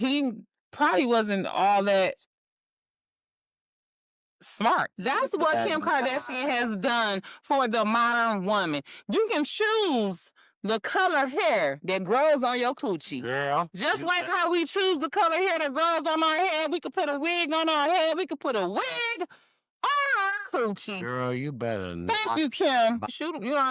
he probably wasn't all that smart. That's what Kim Kardashian has done for the modern woman. You can choose the color hair that grows on your coochie. Girl. Just like how we choose the color hair that grows on our head. We could put a wig on our head. We could put a wig on our coochie. Girl, you better not. Thank you, Kim. Shoot, you know what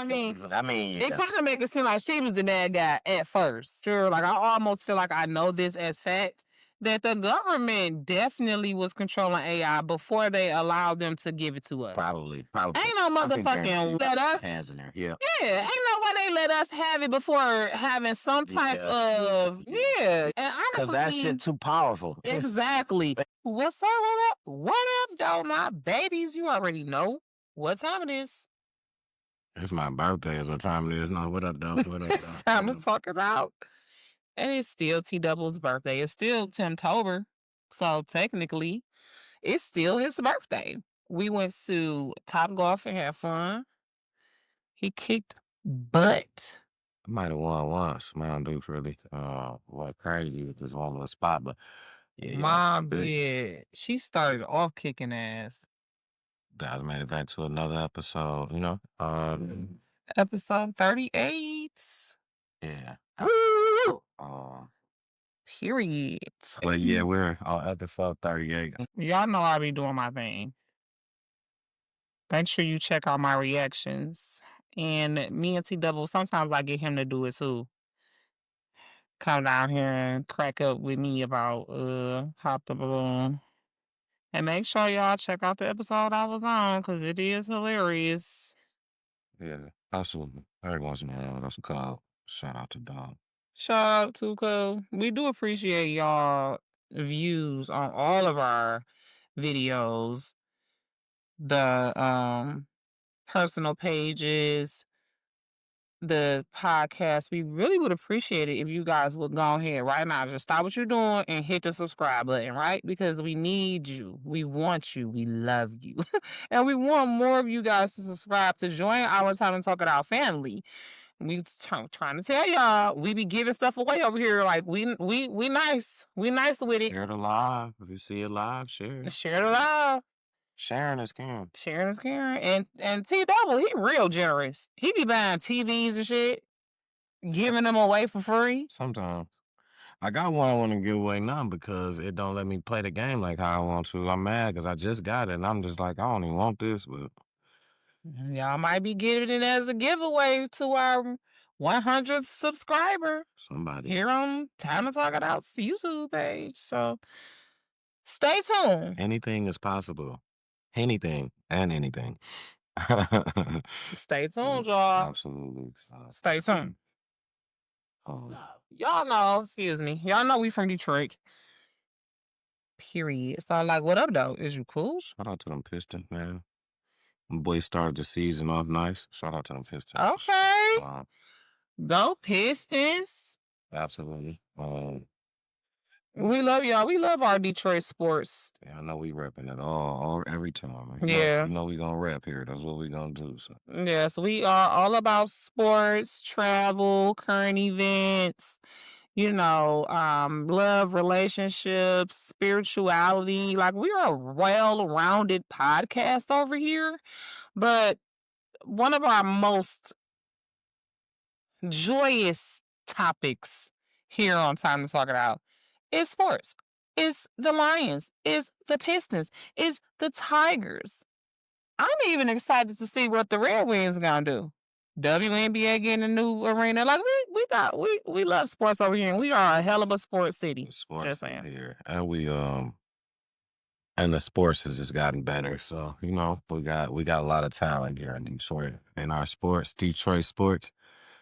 I mean? It kind of make it seem like she was the bad guy at first. Sure, like I almost feel like I know this as fact. That the government definitely was controlling AI before they allowed them to give it to us. Probably. Ain't no motherfucking let us. Hands in there. Yeah. Yeah, ain't no way they let us have it before having some type of And honestly, because that shit too powerful. Exactly. What's up? What up? What up, though, my babies? You already know what time it is. It's my birthday. Is what time it is. No, what up, though? What up, It's time to talk about. And it's still T-Double's birthday. It's still Timtober. So technically, it's still his birthday. We went to Top Golf and had fun. He kicked butt. I might have won once. Man, dude's really what crazy with this one little spot, but yeah. Mom, she started off kicking ass. Guys made it back to another episode, you know. Episode 38. Yeah. Woo! Period. But yeah, we're on episode 38. Y'all know I be doing my thing. Make sure you check out my reactions. And me and T-Double, sometimes I get him to do it too. Come down here and crack up with me about Hop the Balloon. And make sure y'all check out the episode I was on, because it is hilarious. Yeah, absolutely. Every once in a while, that's called. Shout out to Dom. Shout out to Cole. We do appreciate y'all views on all of our videos. The personal pages, the podcast. We really would appreciate it if you guys would go ahead right now. Just stop what you're doing and hit the subscribe button, right? Because we need you. We want you. We love you. And we want more of you guys to subscribe to join our Time to Talk It Out family. We trying to tell y'all, we be giving stuff away over here. Like we nice. We nice with it. Share it live. If you see it live, share it. Share it live. Sharing is caring. Sharing is caring. And T-Double, he real generous. He be buying TVs and shit, giving them away for free. Sometimes. I got one I want to give away now because it don't let me play the game like how I want to. I'm mad because I just got it and I'm just like, I don't even want this, but y'all might be giving it as a giveaway to our 100th subscriber. Somebody. Here on Time to Talk It Out's YouTube page. So stay tuned. Anything is possible. Anything and anything. Stay tuned, y'all. Absolutely. Stay tuned. Y'all know, excuse me. Y'all know we from Detroit. Period. So like, what up though? Is you cool? Shout out to them Pistons, man. Boy started the season off nice. Shout out to them Pistons. Okay. Go Pistons. Absolutely. We love y'all. We love our Detroit sports. Yeah, I know we repping it all every time. Yeah. You know we gonna rep here. That's what we gonna do. So. Yes, we are all about sports, travel, current events, you know, love, relationships, spirituality. Like, we are a well-rounded podcast over here. But one of our most joyous topics here on Time to Talk It Out is sports. It's the Lions. It's the Pistons. It's the Tigers. I'm even excited to see what the Red Wings gonna do. WNBA getting a new arena. Like we love sports over here, and we are a hell of a sports city. Sports just saying. Here, and we and the sports has just gotten better. So you know we got a lot of talent here in Detroit in our sports, Detroit sports.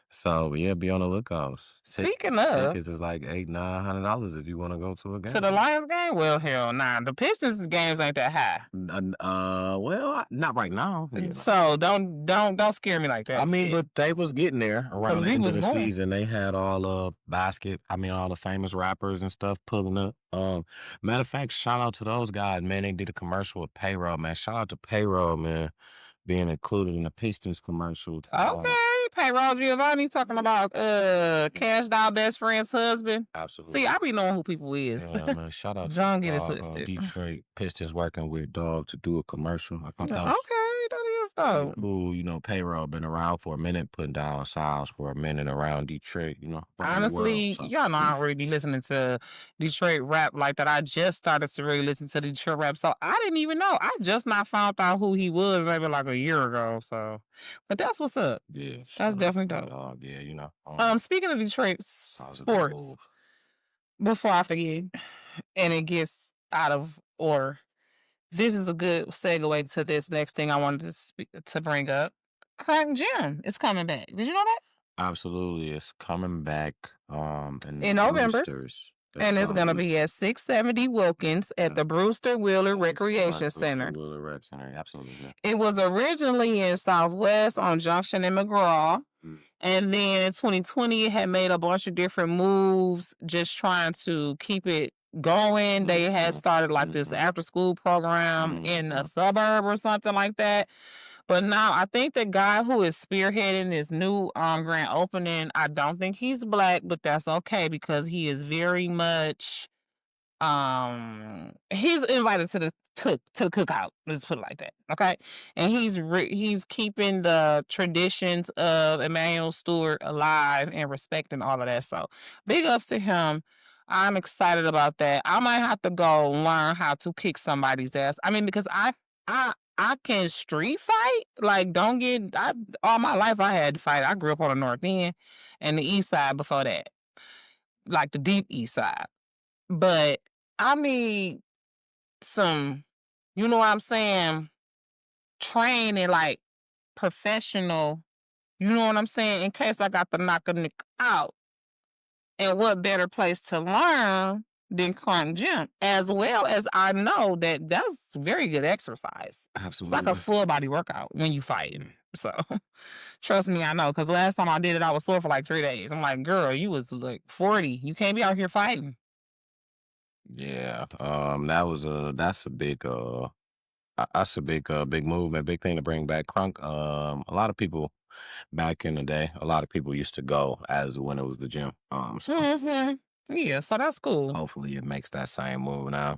So yeah, be on the lookout. Speaking of, tickets is like $800-$900 if you want to go to a game. To the Lions game? Well, hell nah. The Pistons games ain't that high. Well, not right now. You know. So don't scare me like that. I mean, but they was getting there around the end of the season. They had all all the famous rappers and stuff pulling up. Matter of fact, shout out to those guys, man. They did a commercial with Payroll, man. Shout out to Payroll, man, being included in the Pistons commercial. Okay. Payroll Giovanni talking about Cash Doll best friend's husband. See, Absolutely. I be knowing who people is. Yeah, man. Shout out to Don't get it dog. twisted. Detroit Pistons working with dog to do a commercial. I thought Okay, that was that is pretty dope. cool. Payroll been around for a minute, putting down sounds for a minute around Detroit. Around the world. Honestly, So y'all know I don't really be listening to Detroit rap like that. I just started to really listen to Detroit rap, so I didn't even know. I just not found out who he was maybe like a year ago. So, but that's what's up. yeah, That's shout out to definitely my dope. dog. Yeah, Speaking of Detroit that was a good sports, move. before I forget, and it gets out of order, this is a good segue to this next thing I wanted to bring up. Kronk Gym is coming back. Did you know that? Absolutely, it's coming back. In the In November. Brewsters. It's And it's gonna gonna be be at 670 Wilkins at the Brewster Wheeler That's correct. Recreation Brewster Center. Wheeler Rec Center. Absolutely, yeah. It was originally in Southwest on Junction and McGraw. Mm. And then in 2020, it had made a bunch of different moves, just trying to keep it going. They had started like this after school program in a suburb or something like that. But now I think the guy who is spearheading this new grand opening, I don't think he's black, but that's okay because he is very much he's invited to the cookout. Let's put it like that. Okay. And he's keeping the traditions of Emmanuel Stewart alive and respecting all of that. So big ups to him. I'm excited about that. I might have to go learn how to kick somebody's ass. I mean, because I can street fight. Like, don't get all my life I had to fight. I grew up on the north end and the east side before that. Like the deep east side. But I need some, you know what I'm saying, training, like professional, you know what I'm saying, in case I got to knock a nigga out. And what better place to learn than Kronk Gym? As well as I know that that's very good exercise. It's like a Absolutely. full body workout when you fighting. So trust me, I know. Because last time I did it, I was sore for like 3 days. I'm like, girl, you was like 40. You can't be out here fighting. Yeah. That's a big big movement, big thing to bring back. Crunk. A lot of people back in the day, a lot of people used to go as when it was the gym. So Hmm. Yeah, so that's cool. hopefully it makes that same move now.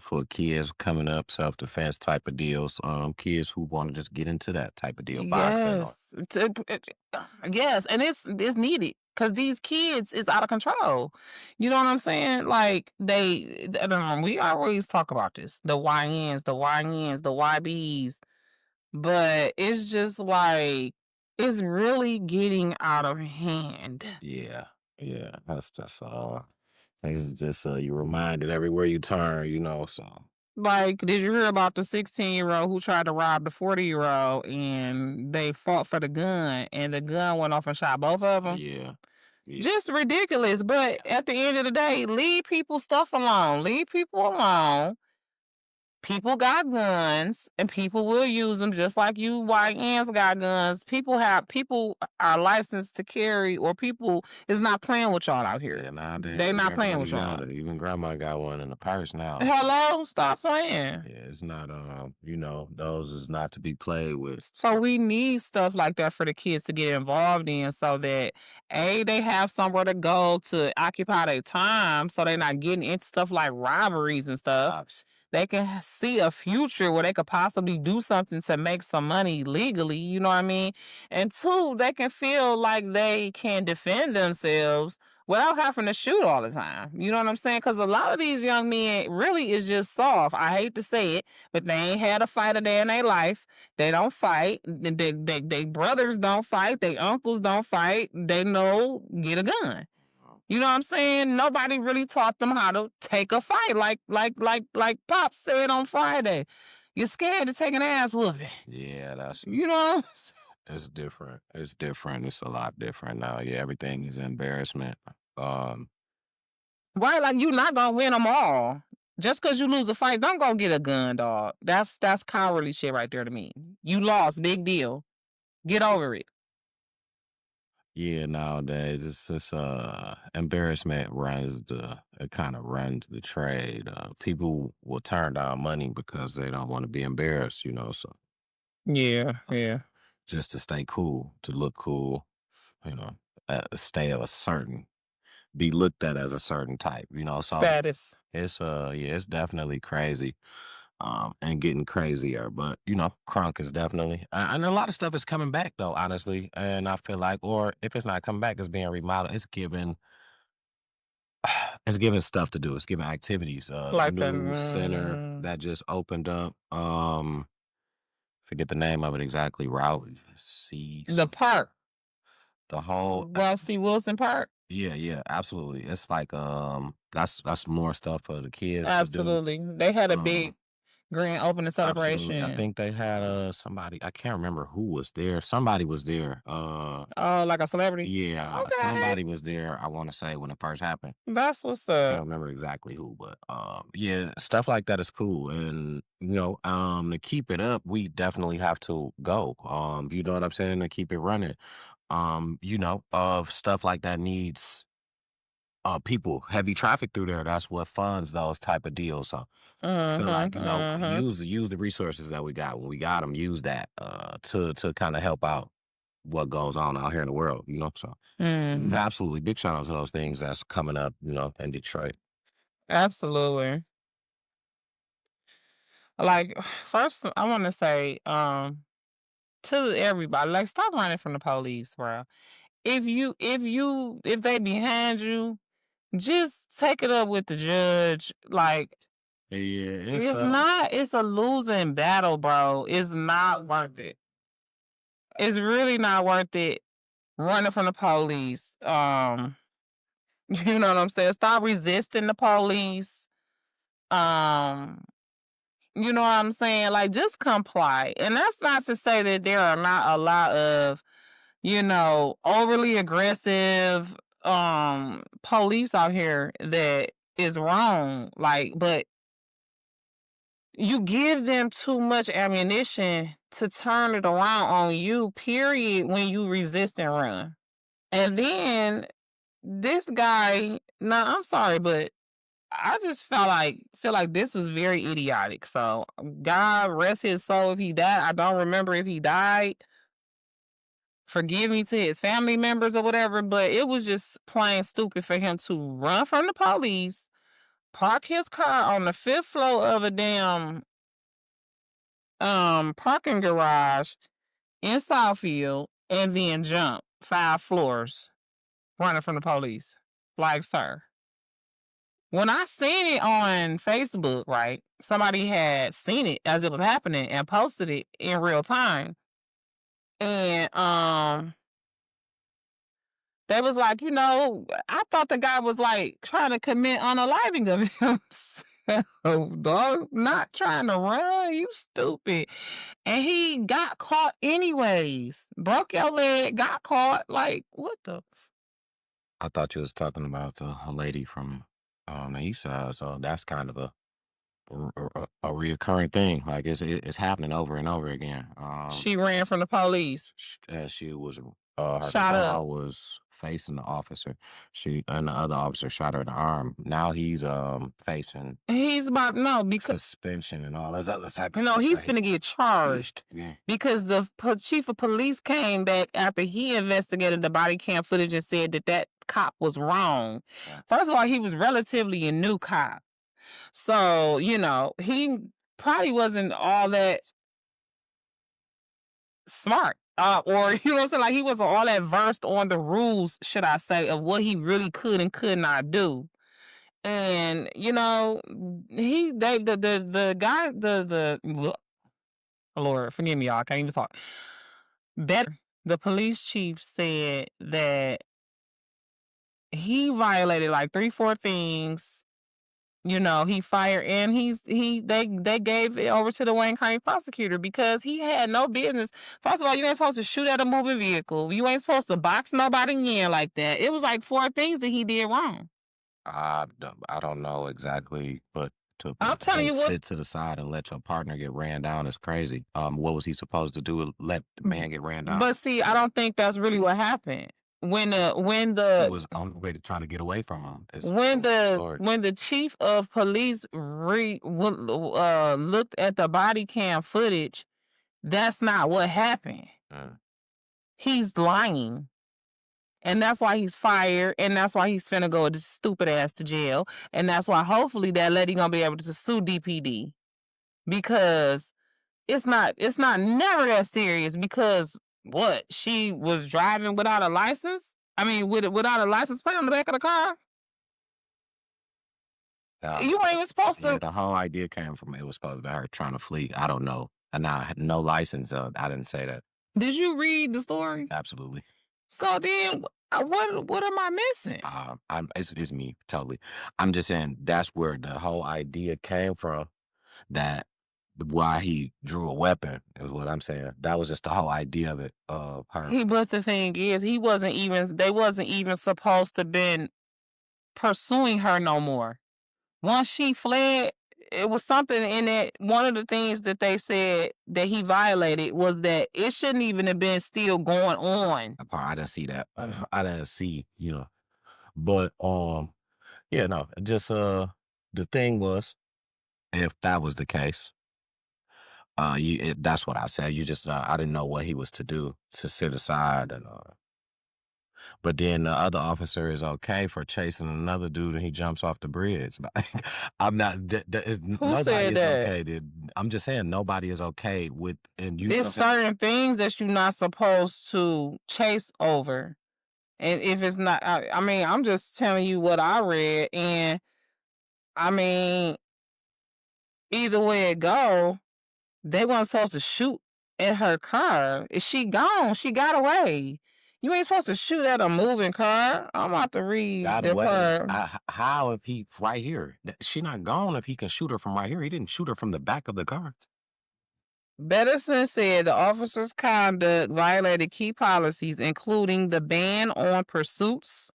For kids coming up, self defense type of deals. Kids who want to just get into that type of deal, boxing or Yes. Yes, and it's needed because these kids is out of control. You know what I'm saying? Like we always talk about this, the YNs, the YNs, the YBs, but it's just like it's really getting out of hand. yeah, yeah. It's just you reminded everywhere you turn. So Like, did you hear about the 16-year-old who tried to rob the 40-year-old and they fought for the gun and the gun went off and shot both of them? yeah, yeah. Just ridiculous. But at the end of the day, leave people's stuff alone. Leave people alone. People got guns and people will use them just like you YNs got guns. People are licensed to carry, or people is not playing with y'all out here. Yeah, nowadays They not playing everybody with got y'all. it. Even grandma got one in the purse now. Hello, stop playing. Yeah, it's not those is not to be played with. So we need stuff like that for the kids to get involved in so that they have somewhere to go to occupy their time so they're not getting into stuff like robberies and stuff. Ops. They can see a future where they could possibly do something to make some money legally, you know what I mean? And two, they can feel like they can defend themselves without having to shoot all the time. You know what I'm saying? Because a lot of these young men really is just soft. I hate to say it, but they ain't had a fight a day in their life. They don't fight. They brothers don't fight. They uncles don't fight. They know get a gun. You know what I'm saying? Nobody really taught them how to take a fight. Like Pop said on Friday. You're scared to take an ass whooping. Yeah, You know? it's different. It's different. It's a lot different now. Yeah, everything is embarrassment. Um, Right? Like you're not gonna win them all. Just because you lose a fight, don't go get a gun, dog. That's cowardly shit right there to me. You lost, big deal. Get over it. yeah, nowadays it's just embarrassment runs it kind of runs the trade. People will turn down money because they don't want to be embarrassed. So Yeah, yeah. just to stay cool, to look cool, you know, stay of a certain, be looked at as a certain type, you know. So Status. it's yeah, it's definitely crazy, and getting crazier. But you know, Kronk is definitely, and a lot of stuff is coming back though, honestly. And I feel like, or if it's not coming back, it's being remodeled. It's giving, it's giving stuff to do. It's giving activities. Like the New center that just opened up. Forget the name of it exactly. Route C, the park. the whole. Ralph C. Wilson Park. Yeah, yeah, absolutely. It's like that's more stuff for the kids to do. Absolutely. They had a Um big grand opening Absolutely. I celebration. think they had somebody, I can't remember who was there. Somebody was there. Oh, like a celebrity? Yeah, Okay. somebody was there, I want to say, when it first happened. That's what's Can't up. remember exactly who, but yeah, stuff like that is cool. And you know, to keep it up, we definitely have to go. You know what I'm saying, to keep it running. You know, stuff like that needs people, heavy traffic through there. That's what funds those type of deals. So feel like, Mm-hmm. you know, Mm-hmm. use the resources that we got. When we got them, use that to kind of help out what goes on out here in the world, you know. So Mm. absolutely, big shout out to those things that's coming up, you know, in Detroit. Absolutely. Like, first I wanna say, to everybody, like, stop running from the police, bro. If they behind you, just take it up with the judge. Like, Yeah, it's it's a losing battle, bro. It's not worth it. It's really not worth it running from the police. You know what I'm saying? Stop resisting the police. Um, you know what I'm saying? Like, just comply. And that's not to say that there are not a lot of, overly aggressive police out here that is wrong. Like, but you give them too much ammunition to turn it around on you, period, when you resist and run. And then this guy, no, I'm sorry, but I just feel like this was very idiotic. So God rest his soul if he died. I don't remember if he died. Forgive me to his family members or whatever, but it was just plain stupid for him to run from the police, park his car on the fifth floor of a damn parking garage in Southfield and then jump 5 floors running from the police. Like, sir. When I seen it on Facebook, right, somebody had seen it as it was happening and posted it in real time. And they was like, I thought the guy was like trying to commit unaliving of himself, dog. Not trying to run, you stupid. And he got caught anyways. Broke your leg, got caught. Like, what the? I thought you was talking about a lady from the east side. So that's kind of a reoccurring thing. Like it's happening over and over again. She ran from the police, She was her shot car up. was facing the officer. She and the other officer shot her in the arm. Now he's facing He's about no because suspension and all this other type of no, stuff. he's Like, finna get charged yeah. because the chief of police came back after he investigated the body cam footage and said that that cop was wrong. Yeah. First of all, he was relatively a new cop, so he probably wasn't all that smart. Or you know what I'm saying? Like he wasn't all that versed on the rules, should I say, of what he really could and could not do. And he they the guy the Lord forgive me, y'all, I can't even talk. Better, the police chief said that he violated like 3, 4 things. He fired and they gave it over to the Wayne County prosecutor because he had no business. First of all, you ain't supposed to shoot at a moving vehicle. You ain't supposed to box nobody in like that. It was like 4 things that he did wrong. I don't know exactly, but I'm telling you just what. sit to the side and let your partner get ran down is crazy. What was he supposed to do? Let the man get ran down? But see, I don't think that's really what happened. When the when He the was on the way to trying to get away from him. Is when from the the story. when the chief of police looked at the body cam footage, that's not what happened. He's lying. And that's why he's fired. And that's why he's finna go this stupid ass to jail. And that's why hopefully that lady gonna be able to sue DPD. Because it's not never that serious because what? She was driving without a license? I mean, without a license plate on the back of the car? You ain't even supposed Yeah, to. the whole idea came from it was supposed to be her trying to flee. I don't know. And I had no license. I didn't say that. Did you read the story? Absolutely. So then, what am I missing? It's me totally. I'm just saying that's where the whole idea came from. That why he drew a weapon is what I'm saying. That was just the whole idea of it. Of her. But the thing is, they wasn't even supposed to been pursuing her no more. Once she fled, it was something in it. One of the things that they said that he violated was that it shouldn't even have been still going on. I didn't see that. I didn't see, But yeah, no, just the thing was, if that was the case, that's what I said. You just I didn't know what he was to do, to sit aside and but then the other officer is okay for chasing another dude and he jumps off the bridge. Like, I'm not. Nobody said is that? okay. I'm just saying nobody is okay with. And you. There's certain things that you're not supposed to chase over, and if it's not, I mean, I'm just telling you what I read, and I mean, either way it go, they weren't supposed to shoot at her car. Is she gone? She got away. You ain't supposed to shoot at a moving car. I'm about to read got the away. part. How if he right here? She not gone if he can shoot her from right here. He didn't shoot her from the back of the car. Bettison said the officer's conduct violated key policies, including the ban on pursuits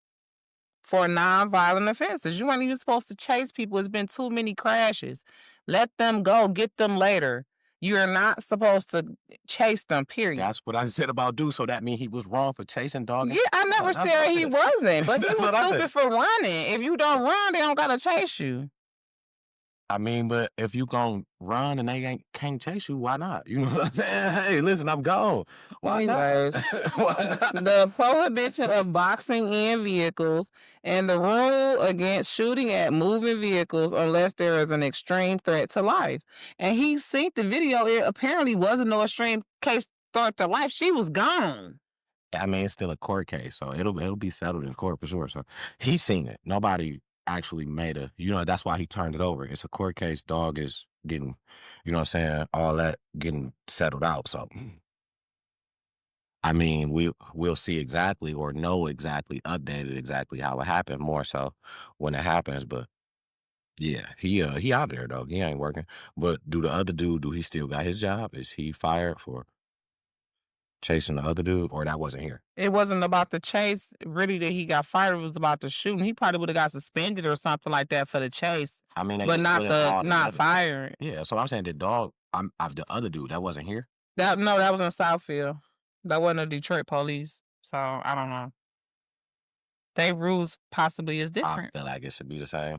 for nonviolent offenses. You weren't even supposed to chase people. It's been too many crashes. Let them go. Get them later. You're not supposed to chase them, period. That's what I said about dude. So that means he was wrong for chasing dog. Yeah, I never said he wasn't, but he was stupid for running. If you don't run, they don't gotta chase you. I mean, but if you gonna run and they can't chase you, why not? You know what I'm saying? Hey, listen, I'm gone. Why Anyways, not? Why not? the prohibition of boxing in vehicles and the rule against shooting at moving vehicles unless there is an extreme threat to life. And he seen the video. It apparently wasn't no extreme case threat to life. She was gone. I mean, it's still a court case, so it'll be settled in court for sure. So he's seen it. Nobody actually made that's why he turned it over. It's a court case. Dog is getting, you know what I'm saying, all that getting settled out. So I mean, we'll see exactly or know exactly, updated exactly how it happened more so when it happens. But yeah, he out there though. He ain't working. But do he still got his job? Is he fired for chasing the other dude, or that wasn't here? It wasn't about the chase, really, that he got fired. It was about the shooting. He probably would have got suspended or something like that for the chase. I mean, but not fired. Yeah, so I'm saying the dog, the other dude that wasn't here. That was in Southfield. That wasn't a Detroit police. So I don't know. Their rules possibly is different. I feel like it should be the same.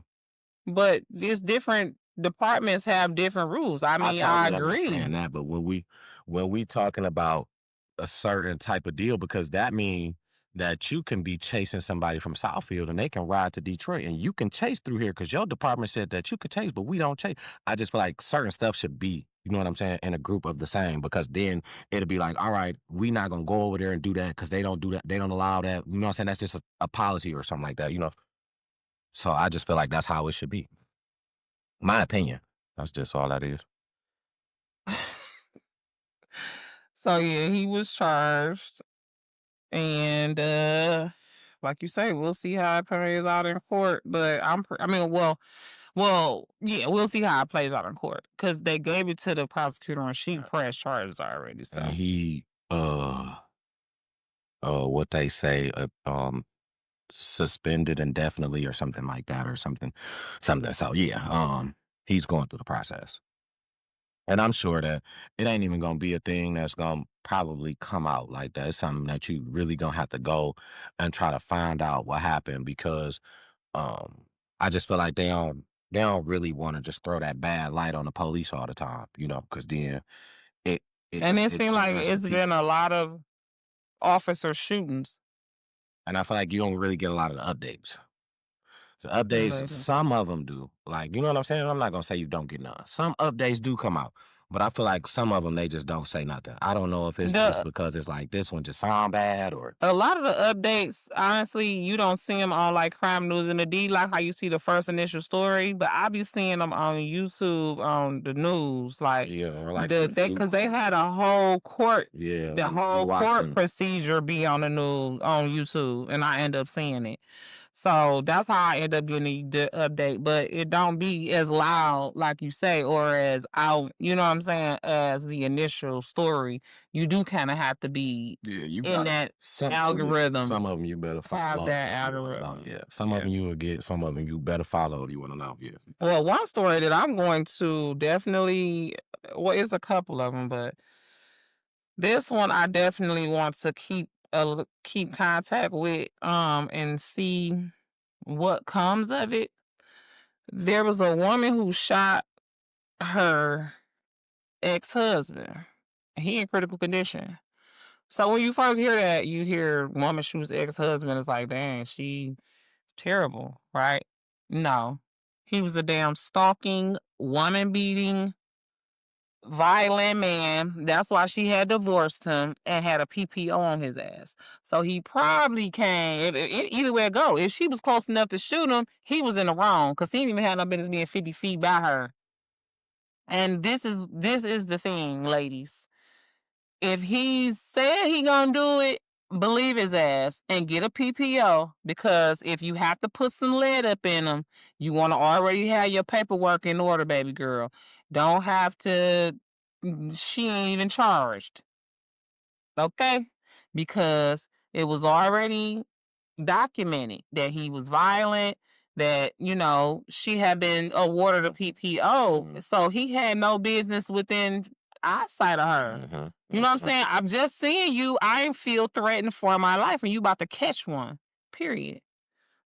But these different departments have different rules. I mean, I agree. Understand that, but when we talking about a certain type of deal, because that means that you can be chasing somebody from Southfield and they can ride to Detroit and you can chase through here because your department said that you could chase, but we don't chase. I just feel like certain stuff should be, you know what I'm saying, in a group of the same, because then it'll be like, all right, we not going to go over there and do that because they don't do that. They don't allow that. You know what I'm saying? That's just a policy or something like that, So I just feel like that's how it should be. My opinion. That's just all that is. So yeah, he was charged. And like you say, we'll see how it plays out in court. But yeah, we'll see how it plays out in court because they gave it to the prosecutor and she pressed charges already. So and he, what they say, suspended indefinitely or something like that, or something. So yeah, he's going through the process, and I'm sure that it ain't even gonna be a thing that's gonna probably come out like that. It's something that you really gonna have to go and try to find out what happened, because I just feel like they don't really want to just throw that bad light on the police all the time, because then And it it seemed just like mess with it's people. been a lot of officer shootings And I feel like you don't really get a lot of the updates. The updates, lately. some of them do. Like, you know what I'm saying? I'm not gonna say you don't get none. Some updates do come out, but I feel like some of them they just don't say nothing. I don't know if it's The because it's like this one just sound bad or A lot of the updates, honestly, you don't see them on like crime news and the D like how you see the first initial story, but I be seeing them on YouTube on the news, like yeah, or like the some they true because they had a whole court, yeah. the Be whole court watching. procedure be on the news on YouTube, and I end up seeing it. So that's how I end up getting the update, but it don't be as loud like you say, or as out, you know what I'm saying, as the initial story. You do kind of have to be Yeah, you in gotta that some algorithm, of them you better have follow that if you want to know. algorithm. Yeah, some of Yeah. them you will get, some of them you better follow if you want to know. Yeah, Well, one story that I'm going to definitely, well, it's a couple of them, but this one I definitely want to keep contact with, and see what comes of it. There was a woman who shot her ex-husband. He in critical condition. So when you first hear that, you hear woman shoots ex-husband, it's like, dang, she terrible, right? No. He was a damn stalking, woman beating, violent man. That's why she had divorced him and had a PPO on his ass. So he probably came, either way it go. If she was close enough to shoot him, he was in the wrong because he didn't even have no business being 50 feet by her. And this is the thing, ladies. If he said he gonna do it, believe his ass and get a PPO, because if you have to put some lead up in them, you want to already have your paperwork in order, baby girl. Don't have to. She ain't even charged, okay? Because it was already documented that he was violent, that, she had been awarded a PPO. So he had no business within eyesight of her. You know what I'm saying? I'm just seeing you. I feel threatened for my life, and you about to catch one. Period.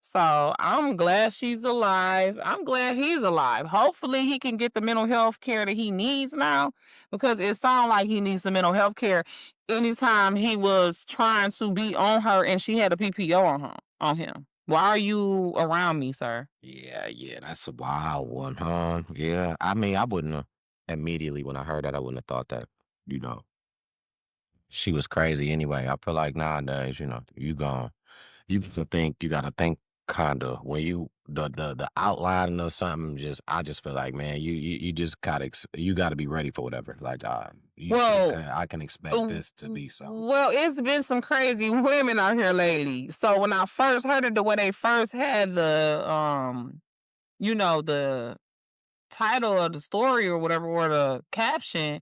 So I'm glad she's alive. I'm glad he's alive. Hopefully he can get the mental health care that he needs now, because it sounds like he needs some mental health care. Anytime he was trying to be on her and she had a PPO on him. Why are you around me, sir? yeah, that's a wild one, huh? Yeah, I mean, I wouldn't have immediately when I heard that, I wouldn't have thought that, you know, she was crazy anyway. I feel like nowadays, you can think you gotta think kinda when you the outline of something. I just feel like, man, you just gotta you gotta be ready for whatever. Like, Well, okay, I can expect this to be something. well, it's been some crazy women out here lately. So when I first heard it, the way they first had the title of the story or whatever, or the caption,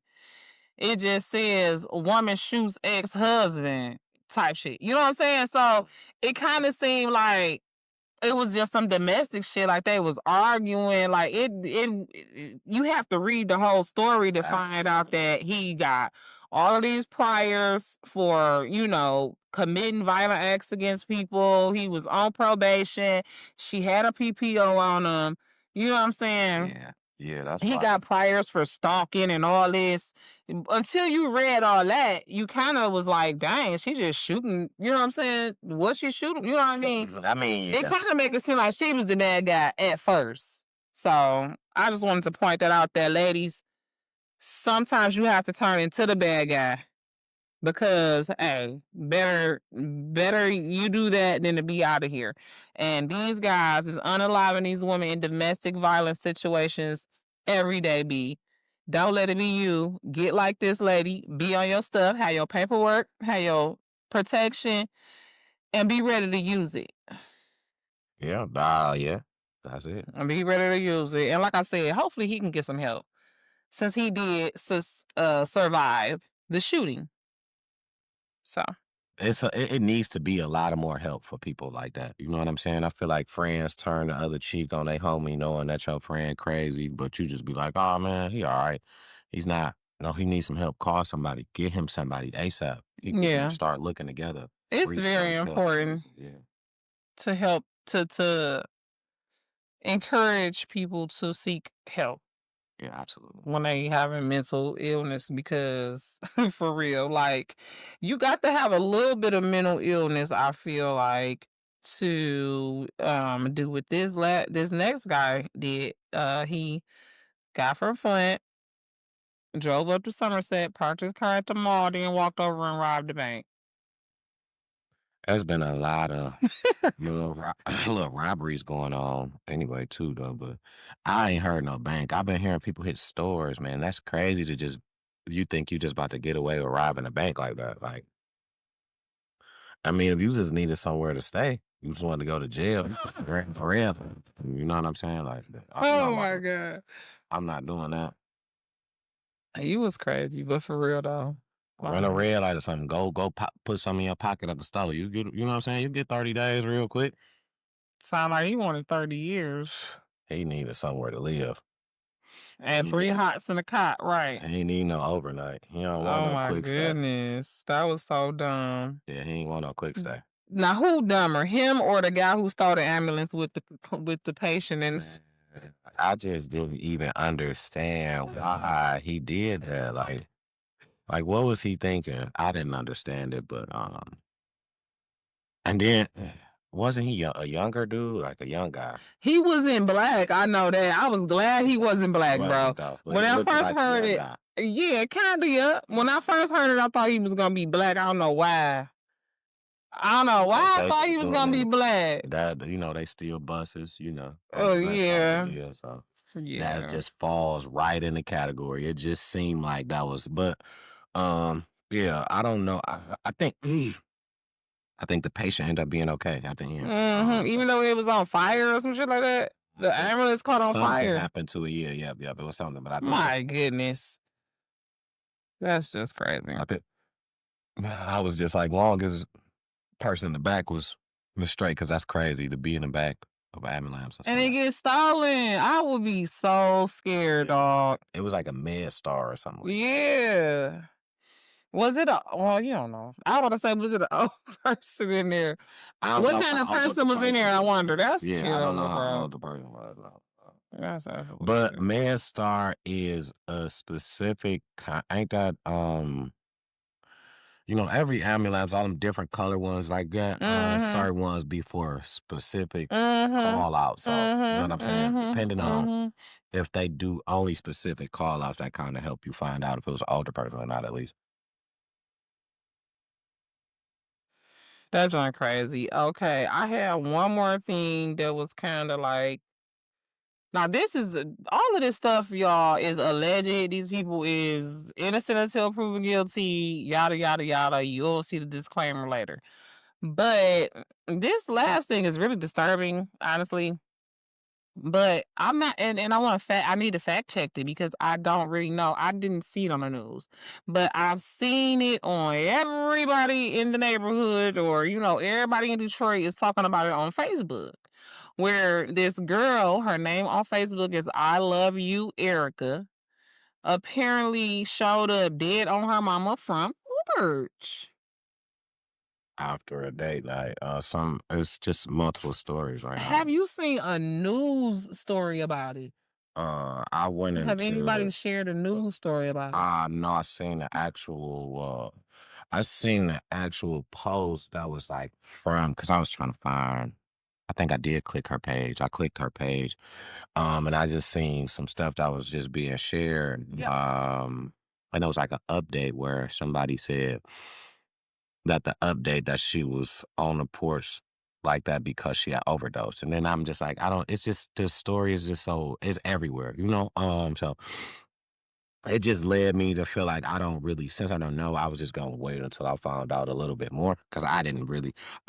it just says woman shoots ex-husband type shit. You know what I'm saying? So it kind of seemed like it was just some domestic shit, like they was arguing. Like you have to read the whole story to find out that he got all of these priors for, committing violent acts against people. He was on probation. She had a PPO on him. You know what I'm saying? Yeah, yeah, that's He why. got priors for stalking and all this. Until you read all that, you kind of was like, dang, she just shooting. You know what I'm saying? Was she shooting? You know what I mean? I mean, It yeah. kind of make it seem like she was the bad guy at first. So I just wanted to point that out there, ladies. Sometimes you have to turn into the bad guy, because hey, better you do that than to be out of here. And these guys is unaliving these women in domestic violence situations every day. Don't let it be you. Get like this lady. Be on your stuff. Have your paperwork. Have your protection, and be ready to use it. Yeah, yeah, that's it. And be ready to use it. And like I said, hopefully he can get some help, since he did survive the shooting. So It needs to be a lot of more help for people like that. You know what I'm saying? I feel like friends turn the other cheek on their homie, knowing that your friend crazy, but you just be like, "Oh man, he all right. He's not. No, he needs some help. Call somebody. Get him somebody ASAP. People need to yeah, start looking together, it's very research help. important Yeah, to help to encourage people to seek help. Yeah, absolutely. when they having mental illness because for real, like you got to have a little bit of mental illness, I feel like, to do what this next guy did. He got from Flint, drove up to Somerset, parked his car at the mall, then walked over and robbed the bank. There's been a lot of little robberies going on anyway too though, but I ain't heard no bank. I've been hearing people hit stores, man. That's crazy to just you think you just about to get away with robbing a bank like that. Like, I mean, if you just needed somewhere to stay, you just wanted to go to jail forever. You know what I'm saying? Like, I'm not Oh about my to. god. I'm not doing that. He was crazy, but for real though. Run a Like, red light or something. Put some in your pocket at the store. You get, you know what I'm saying? You get 30 days real quick. sound like he wanted 30 years. He needed somewhere to live. And He three need, hots in the cot, right. he ain't need no overnight. He don't want Oh no my quick stay. goodness. That was so dumb. Yeah, he ain't want no quick stay. Now who dumber, him or the guy who stole the ambulance with the patient and Man, I just didn't even understand why he did that. Like what was he thinking? I didn't understand it, but and then wasn't he a younger dude, like a young guy? he was in black. I know that. I was glad he wasn't He black, bro. wasn't though, but When he I looked first like a heard young it, guy. yeah, kinda, yeah. When I first heard it, I thought he was gonna be black. I don't know why. I don't know why I They thought he just was doing gonna be it. black. That they steal buses, on Oh the black side of yeah. the hill. So that Yeah. just falls right in the category. It just seemed like that was, but yeah, I don't know. I think I think the patient ended up being okay at the end. Even though it was on fire or some shit like that. The Yeah, ambulance caught on something fire. happened to it. Yeah, yeah, yeah. It was something, but My goodness. That's just crazy. I think I was just like, long as person in the back was straight, because that's crazy to be in the back of an ambulance and And stuff. it gets stolen. I would be so scared, dog. It was like a med star or something. Yeah. Was it a well, you don't know. I want to say, was it an old person in there? I don't What know kind of how old the person was in there? person I was. wonder. That's Yeah, I don't know terrible, how bro. old the person was. No. That's But absolutely. MedStar is a specific kind. Ain't that every ambulance, all them different color ones like that. Mm-hmm. Certain ones be for specific Mm-hmm. call out. So you know what I'm Mm-hmm. saying? Depending Mm-hmm. on Mm-hmm. if they do only specific call outs, that kind of help you find out if it was an older person or not, at least. That's not crazy. Okay, I had one more thing that was kind of like. Now this is all of this stuff, y'all, is alleged. These people is innocent until proven guilty. Yada yada yada. You'll see the disclaimer later. But this last thing is really disturbing, honestly. But I'm not, and I want to I need to fact check it because I don't really know. I didn't see it on the news, but I've seen it on everybody in the neighborhood, or everybody in Detroit is talking about it on Facebook. Where this girl, her name on Facebook is I Love You Erica, apparently showed up dead on her mama front porch. After a date night, it's just multiple stories right Have now. you seen a news story about it? I went Have anybody into shared a news story about it? no, I seen the actual post that was like from, because I was trying to find, I think I did click her page. I clicked her page. And I just seen some stuff that was just being shared. Yep. And it was like an update where somebody said that the update that she was on the porch like that because she had overdosed. And then I'm just like, it's just, this story is just it's everywhere, so it just led me to feel like since I don't know, I was just gonna wait until I found out a little bit more, because I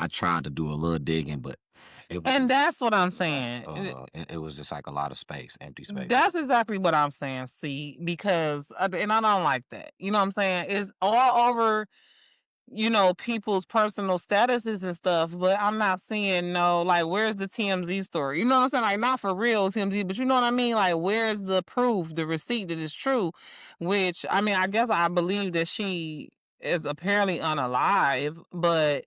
tried to do a little digging, but it was And just, that's what I'm like, saying. it was just like a lot of space, empty space. That's exactly what I'm saying. See, because and I don't like that. You know what I'm saying? It's all over, people's personal statuses and stuff, but I'm not seeing no, like, where's the TMZ story? You know what I'm saying? Like, not for real TMZ, but you know what I mean? Like, where's the proof, the receipt that is true? Which, I mean, I guess I believe that she is apparently unalive, but,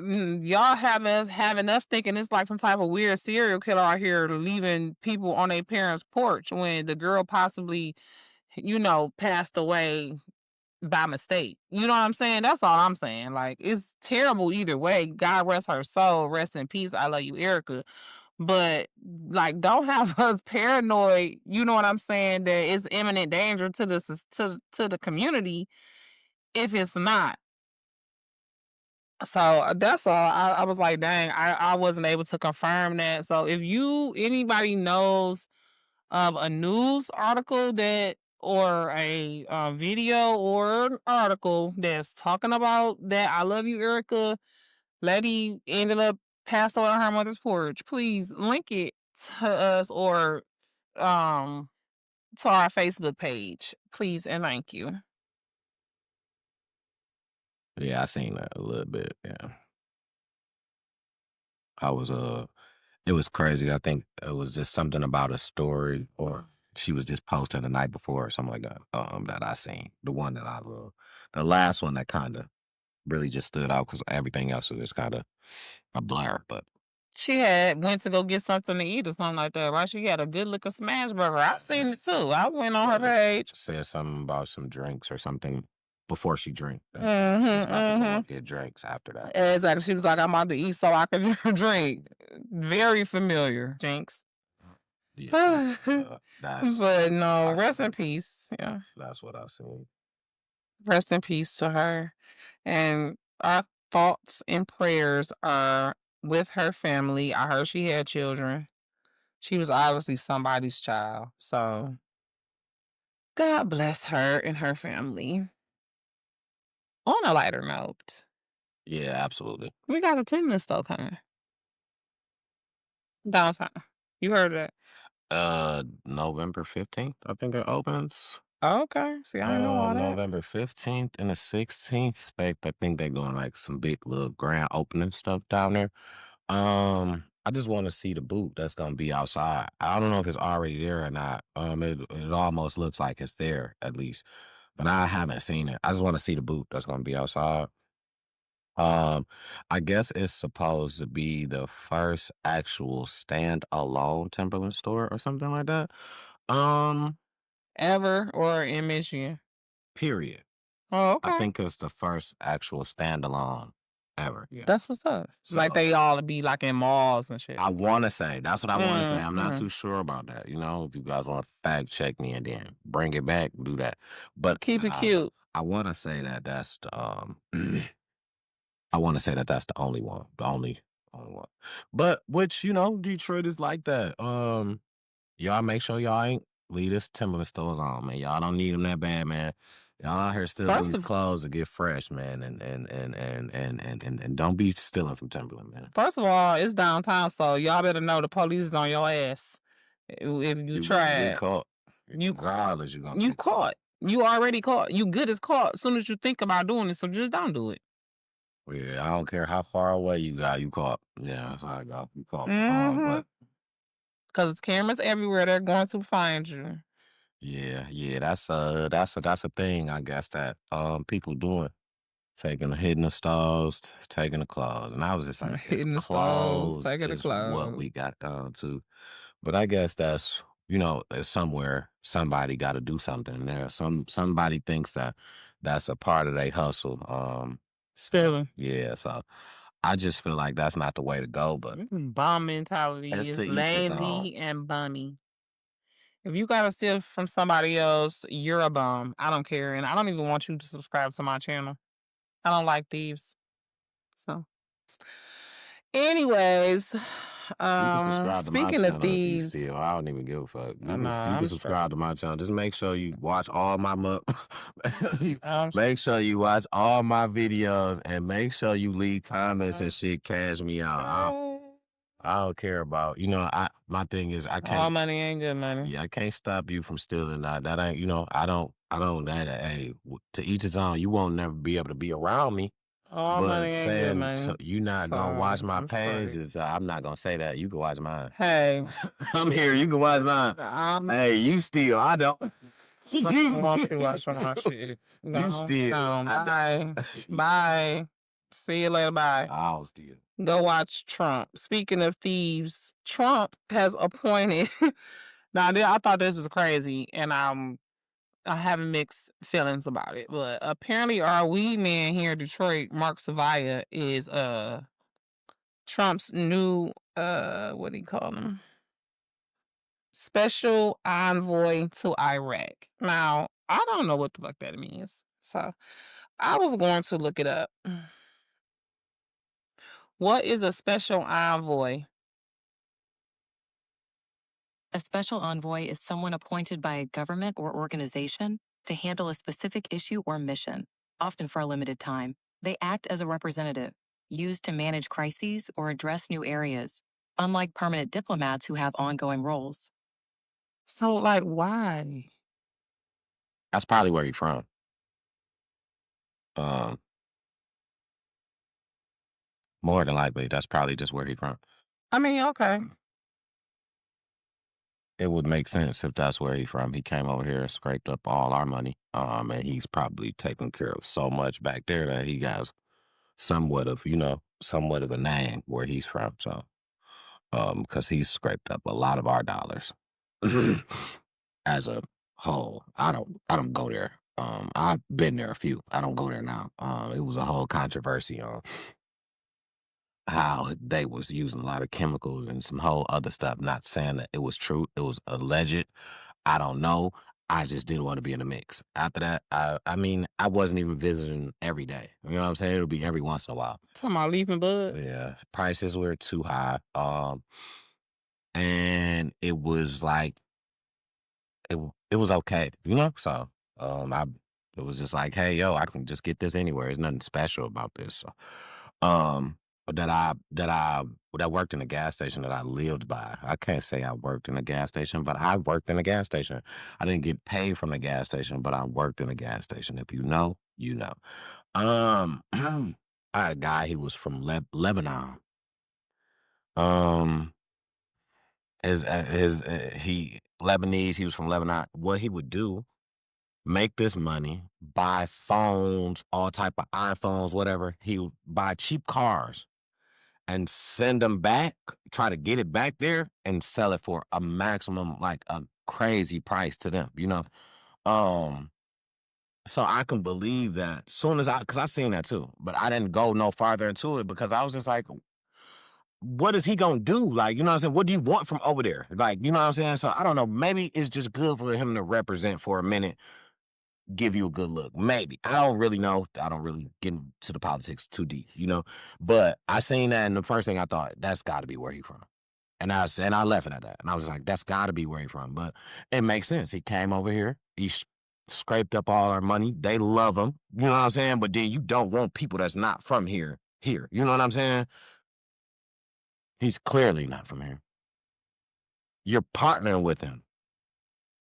Y'all having us thinking it's like some type of weird serial killer out here leaving people on their parents' porch when the girl possibly, passed away by mistake. You know what I'm saying? That's all I'm saying. Like, it's terrible either way. God rest her soul. Rest in peace. I love you, Erica. But like, don't have us paranoid. You know what I'm saying? That it's imminent danger to the community if it's not. So that's all. I was like, dang, I wasn't able to confirm that. So if anybody knows of a news article that or a video or an article that's talking about that I love you, Erica, lady ended up passed away on her mother's porch, please link it to us or um to our Facebook page, please and thank you. Yeah, I seen that a little bit. Yeah, I was it was crazy. I think it was just something about a story, or she was just posting the night before or something like that. That I seen the one that I love, the last one that kind of really just stood out because everything else was just kind of a blur. But She had went to go get something to eat or something like that, right? She had a good looking smash burger. I seen it too. I went on her page. said something about some drinks or something before she drank. She was Mm-hmm, about to go mm-hmm. and get drinks after that. Exactly. She was like, I'm about to eat so I can drink. Very familiar, Jinx. Yeah, But no, I rest in seen. peace. Yeah. That's what I seen. Rest in peace to her. And our thoughts and prayers are with her family. I heard she had children. She was obviously somebody's child. So God bless her and her family. On a lighter note, Yeah, absolutely. we got a Timberland store coming downtown. You heard that? November 15th, I think it opens. Okay. See, I know all that. November 15th and the 16th. I think they're doing like some big little grand opening stuff down there. I just want to see the boot that's gonna be outside. I don't know if it's already there or not. It almost looks like it's there at least, but I haven't seen it. I just want to see the boot that's gonna be outside. Um, I guess it's supposed to be the first actual standalone Timberland store or something like that. Um, Ever or in Michigan? period. Oh, I okay. think it's the first actual standalone ever. Yeah. That's what's up. Like So they all be like in malls and shit. I want to say that's what I want to say. I'm not Mm-hmm. too sure about that. You know, if you guys want to fact check me and then bring it back, do that. But Keep it cute. I want to say that that's the I want to say that that's the only one, the only one. But which Detroit is like that. Y'all make sure y'all ain't leave this Timberland store alone, man. Y'all don't need them that bad, man. Y'all out here stealing First these of clothes to get fresh, man, and don't be stealing from Timberland, man. first of all, it's downtown, so y'all better know the police is on your ass. If you You try gonna get it, caught. you Regardless, you gonna you get caught. caught. You already caught. You good as caught. As soon as you think about doing it, so just don't do it. Yeah, I don't care how far away you got, you caught. Yeah, that's how I got you caught. Mm-hmm. But Because cameras everywhere. They're going to find you. yeah, that's a thing, I guess, that people doing. Taking the hidden the stars, taking the clothes. And I was just saying, it's Hitting the stars, clothes taking the is what clothes. we got down to. But I guess that's, somewhere somebody got to do something there. Somebody thinks that that's a part of their hustle. Stealing. Yeah, so I just feel like that's not the way to go, but Bum mentality it's is to each his own. lazy and bummy. If you gotta steal from somebody else, you're a bum. I don't care. And I don't even want you to subscribe to my channel. I don't like thieves. So anyways, You can subscribe to my speaking of channel if you thieves, steal. I don't even give a fuck. I know You can I'm straight. subscribe to my channel. Just make sure you watch all my I'm make sure you watch all my videos and make sure you leave comments and shit. Cash me out. I don't care about my thing is I all can't. money ain't good money. Yeah, I can't stop you from stealing. That ain't. I don't. That hey, to each his own. You won't never be able to be around me. All money But ain't good saying money. you not So gonna watch my I'm page straight. is I'm not gonna say that. You can watch mine. Hey, I'm here. You can watch mine. Hey, you steal. I don't. I want you watching my shit. You No, steal. no, bye. Bye. See you later. Bye. I'll see you. Go watch Trump. Speaking of thieves, Trump has appointed. Now, I thought this was crazy, and I have mixed feelings about it. But apparently, our weed man here in Detroit, Mark Savaya, is Trump's new what do you call him? Special envoy to Iraq. Now, I don't know what the fuck that means. So I was going to look it up. What is a special envoy? A special envoy is someone appointed by a government or organization to handle a specific issue or mission, often for a limited time. They act as a representative, used to manage crises or address new areas, unlike permanent diplomats who have ongoing roles. So, like, why? That's probably where he's from. Um, More than likely, that's probably just where he's from. I mean, okay. It would make sense if that's where he's from. He came over here and scraped up all our money. And he's probably taken care of so much back there that he got somewhat of, somewhat of a name where he's from. So, because he's scraped up a lot of our dollars as a whole. I don't go there. I've been there a few. I don't go there now. It was a whole controversy on how they was using a lot of chemicals and some whole other stuff. Not saying that it was true. It was alleged. I don't know. I just didn't want to be in the mix. After that, I mean, I wasn't even visiting every day. You know what I'm saying? It'll be every once in a while. Talking about leaping bud. Yeah, prices were too high. And it was like it was okay, So, it was just like, hey, yo, I can just get this anywhere. There's nothing special about this. So, but that worked in a gas station that I lived by. I can't say I worked in a gas station, but I worked in a gas station. I didn't get paid from the gas station, but I worked in a gas station. If you know, you know. I had a guy. He was from Lebanon. Um, he Lebanese. He was from Lebanon. What he would do, make this money, buy phones, all type of iPhones, whatever. He would buy cheap cars and send them back, try to get it back there and sell it for a maximum, like a crazy price to them. So I can believe that soon as because I seen that too, but I didn't go no farther into it because I was just like, what is he gonna do? Like, you know what I'm saying? What do you want from over there? Like, you know what I'm saying? So I don't know. Maybe it's just good for him to represent for a minute, give you a good look. Maybe. I don't really know. I don't really get into the politics too deep. But I seen that, and the first thing I thought, that's got to be where he from. And I left it at that. And I was like, that's got to be where he from. But it makes sense. He came over here. He scraped up all our money. They love him. You know what I'm saying? But then you don't want people that's not from here. You know what I'm saying? He's clearly not from here. You're partnering with him,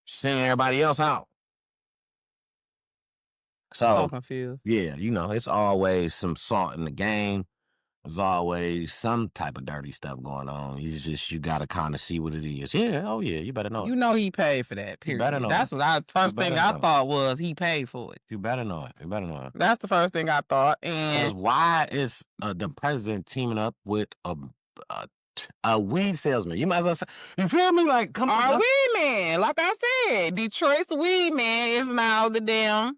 sending everybody else out. So confused. yeah, it's always some salt in the game. There's always some type of dirty stuff going on. It's just you gotta kind of see what it is. Yeah, oh yeah, you better know it. You know he paid for that. Period. better know That's it. what first thing I thought was he paid for it. You better know it. You better know it. That's the first thing I thought. Because And why is the president teaming up with a weed salesman? You might as well say, you feel me? Like, come on. our weed man, like I said, Detroit's weed man is now the damn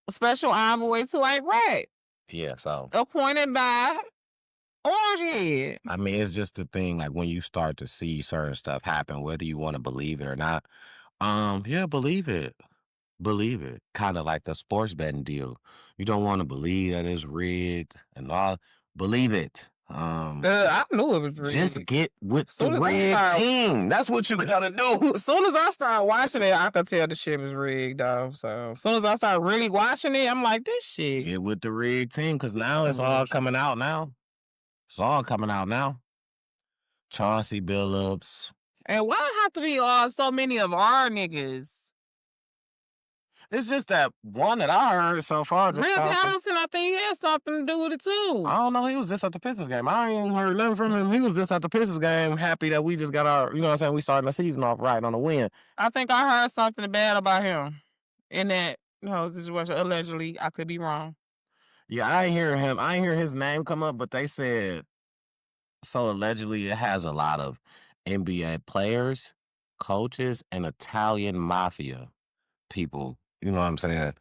special envoy to Iraq, Yeah, so appointed by Orange Head. I mean, it's just the thing, like when you start to see certain stuff happen, whether you want to believe it or not, yeah, believe it. Believe it. Kind of like the sports betting deal. You don't want to believe that it's rigged and all. Believe it. I knew it was rigged. Just get with the Soon as I red start- team. That's what you gotta do. As soon as I started watching it, I could tell the shit was rigged, though. So as soon as I started really watching it, I'm like, this shit. Get with the red team, because now it's all coming out now. It's all coming out now. Chauncey Billups. And why have to be so many of our niggas? It's just that one that I heard so far. Rip Hamilton, I think he had something to do with it too. I don't know. He was just at the Pistons game. I ain't heard nothing from him. He was just at the Pistons game, happy that we just got our, you know what I'm saying, we starting the season off right on a win. I think I heard something bad about him in that situation. Allegedly, I could be wrong. Yeah, I ain't hear him. I ain't hear his name come up, but they said so allegedly it has a lot of NBA players, coaches, and Italian mafia people. You know what I'm saying?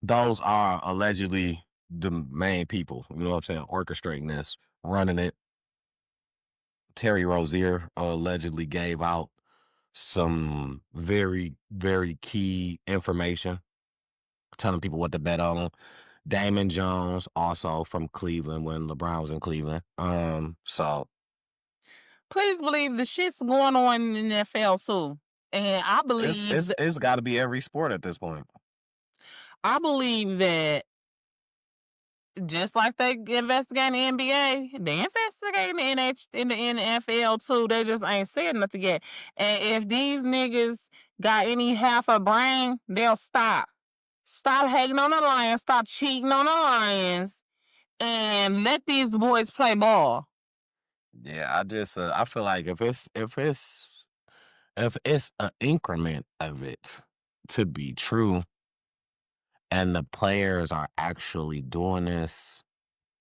Those are allegedly the main people. You know what I'm saying? Orchestrating this, running it. Terry Rozier allegedly gave out some very, very key information, telling people what to bet on. Damon Jones, also from Cleveland when LeBron was in Cleveland. So Please believe the shit's going on in the NFL too. And I believe it's got to be every sport at this point. I believe that just like they investigate in the NBA, they investigate in the NFL too. They just ain't said nothing yet. And if these niggas got any half a brain, they'll stop. Stop hating on the Lions. Stop cheating on the Lions, and let these boys play ball. Yeah, I feel like if it's an increment of it to be true, and the players are actually doing this,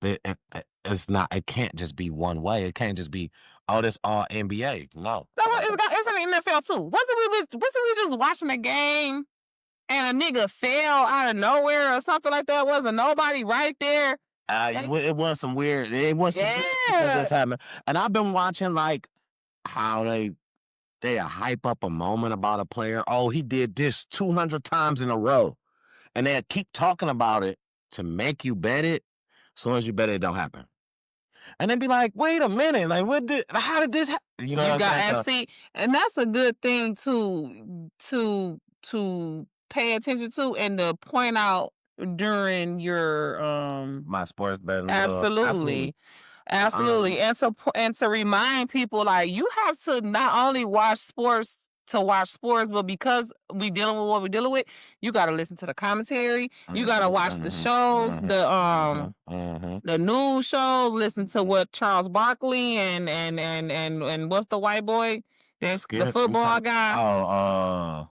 it's not. It can't just be one way. It can't just be, oh, this all NBA. No, It's in the NFL too. Wasn't we just watching the game and a nigga fell out of nowhere or something like that? Wasn't nobody right there? It was some weird. It was some weird stuff that's happening, and I've been watching like how they hype up a moment about a player. Oh, he did this 200 times in a row, and they keep talking about it to make you bet it. As soon as you bet it, it don't happen. And then be like, wait a minute, like how did this happen? You know what I'm saying? And that's a good thing to pay attention to and to point out during your my sports betting. Absolutely. And to remind people, like, you have to not only watch sports to watch sports, but because we dealing with what we're dealing with, you got to listen to the commentary. You got to watch the shows, the news shows. Listen to what Charles Barkley and what's the white boy, that's the football guy.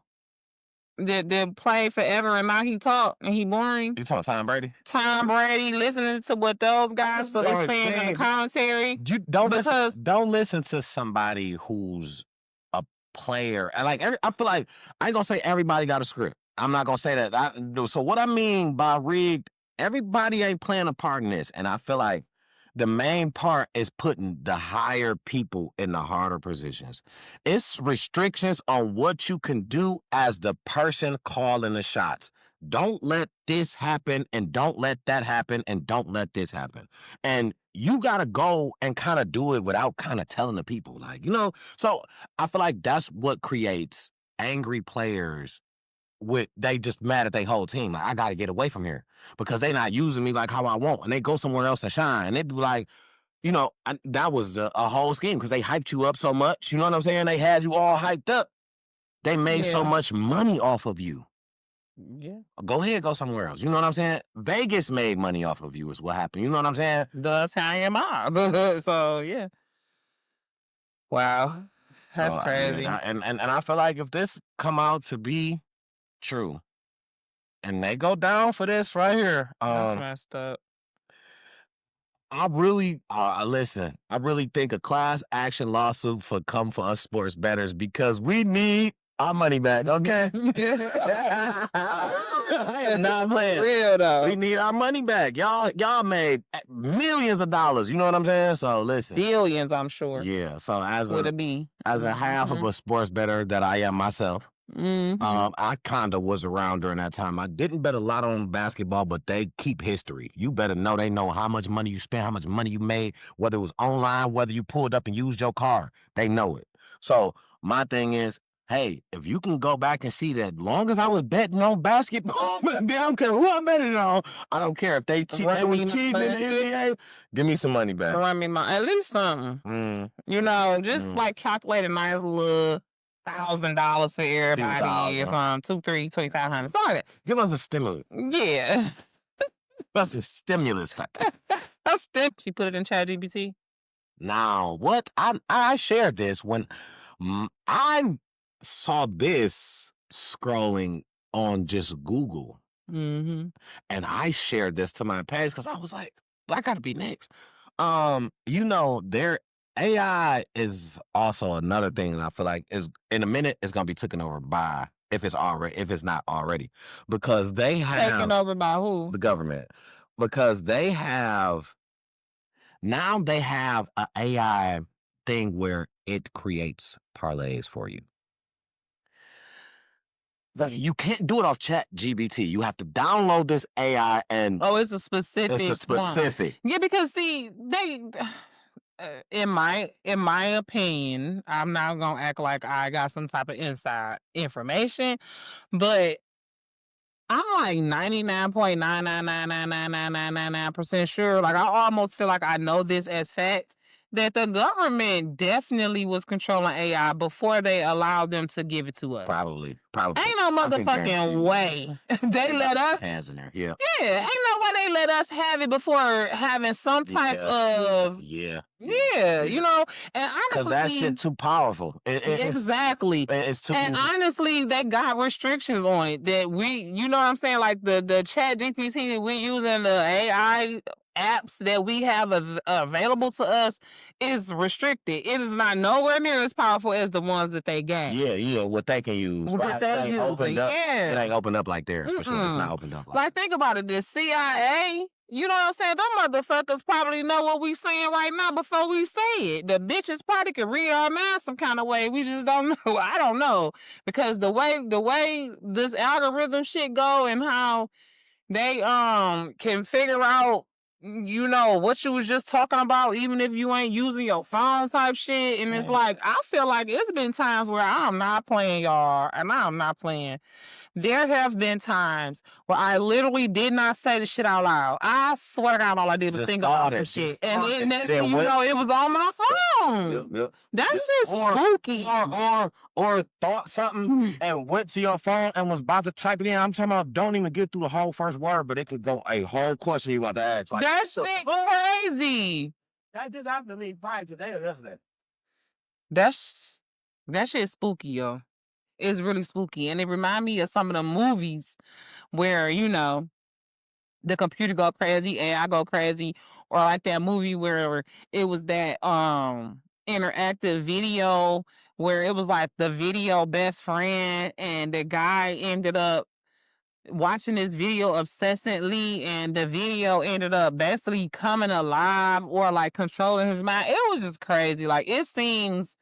That played forever and now he talk and he boring. You talking Tom Brady? Tom Brady, listening to what those guys are saying in the commentary. You don't listen to somebody who's a player. And like I feel like I ain't gonna say everybody got a script. I'm not gonna say that. So what I mean by rigged, everybody ain't playing a part in this. And I feel like the main part is putting the higher people in the harder positions. It's restrictions on what you can do as the person calling the shots. Don't let this happen, and don't let that happen, and don't let this happen. And you got to go and kind of do it without kind of telling the people, like, you know. So I feel like that's what creates angry players. They just mad at their whole team. Like, I got to get away from here because they not using me like how I want. And they go somewhere else and shine. And they be like, you know, that was a whole scheme because they hyped you up so much. You know what I'm saying? They had you all hyped up. They made so much money off of you. Yeah. Go ahead, go somewhere else. You know what I'm saying? Vegas made money off of you is what happened. You know what I'm saying? The Italian mob. So, yeah. Wow. That's crazy. And I feel like if this come out to be true, and they go down for this right here. That's messed up. I really listen. I really think a class action lawsuit come for us sports bettors because we need our money back. Okay, I am not playing. Real though. We need our money back. Y'all made millions of dollars. You know what I'm saying? So listen, billions, I'm sure. Yeah. So as a half of a sports bettor that I am myself. I kind of was around during that time. I didn't bet a lot on basketball, but they keep history. You better know they know how much money you spent, how much money you made, whether it was online, whether you pulled up and used your car. They know it. So my thing is, hey, if you can go back and see that, long as I was betting on basketball, I don't care who I'm betting on. I don't care if they was cheating in the NBA. Give me some money back. Run me at least something. You know, just like calculate a nice little $1,000 for everybody, from 2,300, 2,500, something like that. Give us a stimulus. Yeah. That's a stimulus package. You put it in ChatGPT? Now, what? I shared this when I saw this scrolling on just Google. Mm-hmm. And I shared this to my page because I was like, I gotta be next. Their AI is also another thing that I feel like is in a minute it's gonna be taken over by if it's not already. Because they have Taken over by who? the government. Because they have an AI thing where it creates parlays for you. You can't do it off Chat GBT. You have to download this AI and it's a specific one. Yeah, because see, they in my opinion, I'm not gonna act like I got some type of inside information, but I'm like 99.999999999% sure. Like I almost feel like I know this as fact that the government definitely was controlling AI before they allowed them to give it to us. Probably. Ain't no motherfucking way they let us. Hands in there. Yeah. Yeah, ain't no way they let us have it before having some type of. Yeah. You know, and honestly, because that shit too powerful. Exactly. It's too. And honestly, they got restrictions on it that you know what I'm saying? Like the Chat GPT that we using, the AI apps that we have available to us is restricted. It is not nowhere near as powerful as the ones that they got. Yeah, what they can use. What they using, it ain't opened up like theirs for sure. It's not opened up like think about it. The CIA, you know what I'm saying? Them motherfuckers probably know what we saying right now before we say it. The bitches probably could read our minds some kind of way. We just don't know. I don't know. Because the way this algorithm shit go and how they can figure out, you know, what you was just talking about, even if you ain't using your phone type shit. And it's like, I feel like it's been times where I'm not playing, y'all, and I'm not playing. There have been times where I literally did not say the shit out loud. I swear to God, all I did was think about some shit. And then next thing you know, it was on my phone. Yep. That shit's spooky. Or thought something and went to your phone and was about to type it in. I'm talking about don't even get through the whole first word, but it could go a whole question you got to ask. Like, that shit crazy. That just happened to me probably today or yesterday. That shit's spooky, yo. It's really spooky. And it remind me of some of the movies where, you know, the computer go crazy, AI go crazy, or like that movie where it was that interactive video where it was like the video best friend and the guy ended up watching this video obsessively and the video ended up basically coming alive or like controlling his mind. It was just crazy. Like it seems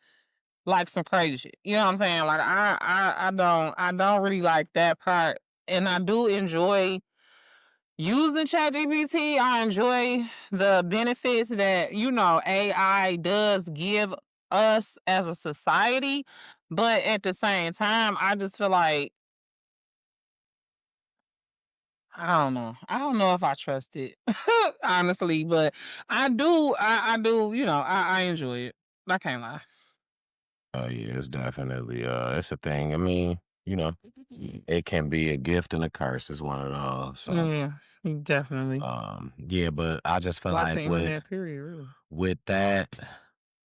like some crazy shit. You know what I'm saying? Like I don't really like that part. And I do enjoy using ChatGPT. I enjoy the benefits that, you know, AI does give us as a society. But at the same time, I just feel like I don't know. I don't know if I trust it, honestly, but I do, you know, I enjoy it. I can't lie. Oh yeah, it's definitely it's a thing. I mean, you know, it can be a gift and a curse. It's one of those. So. Yeah, definitely. Yeah, but I just feel like period, really. with that,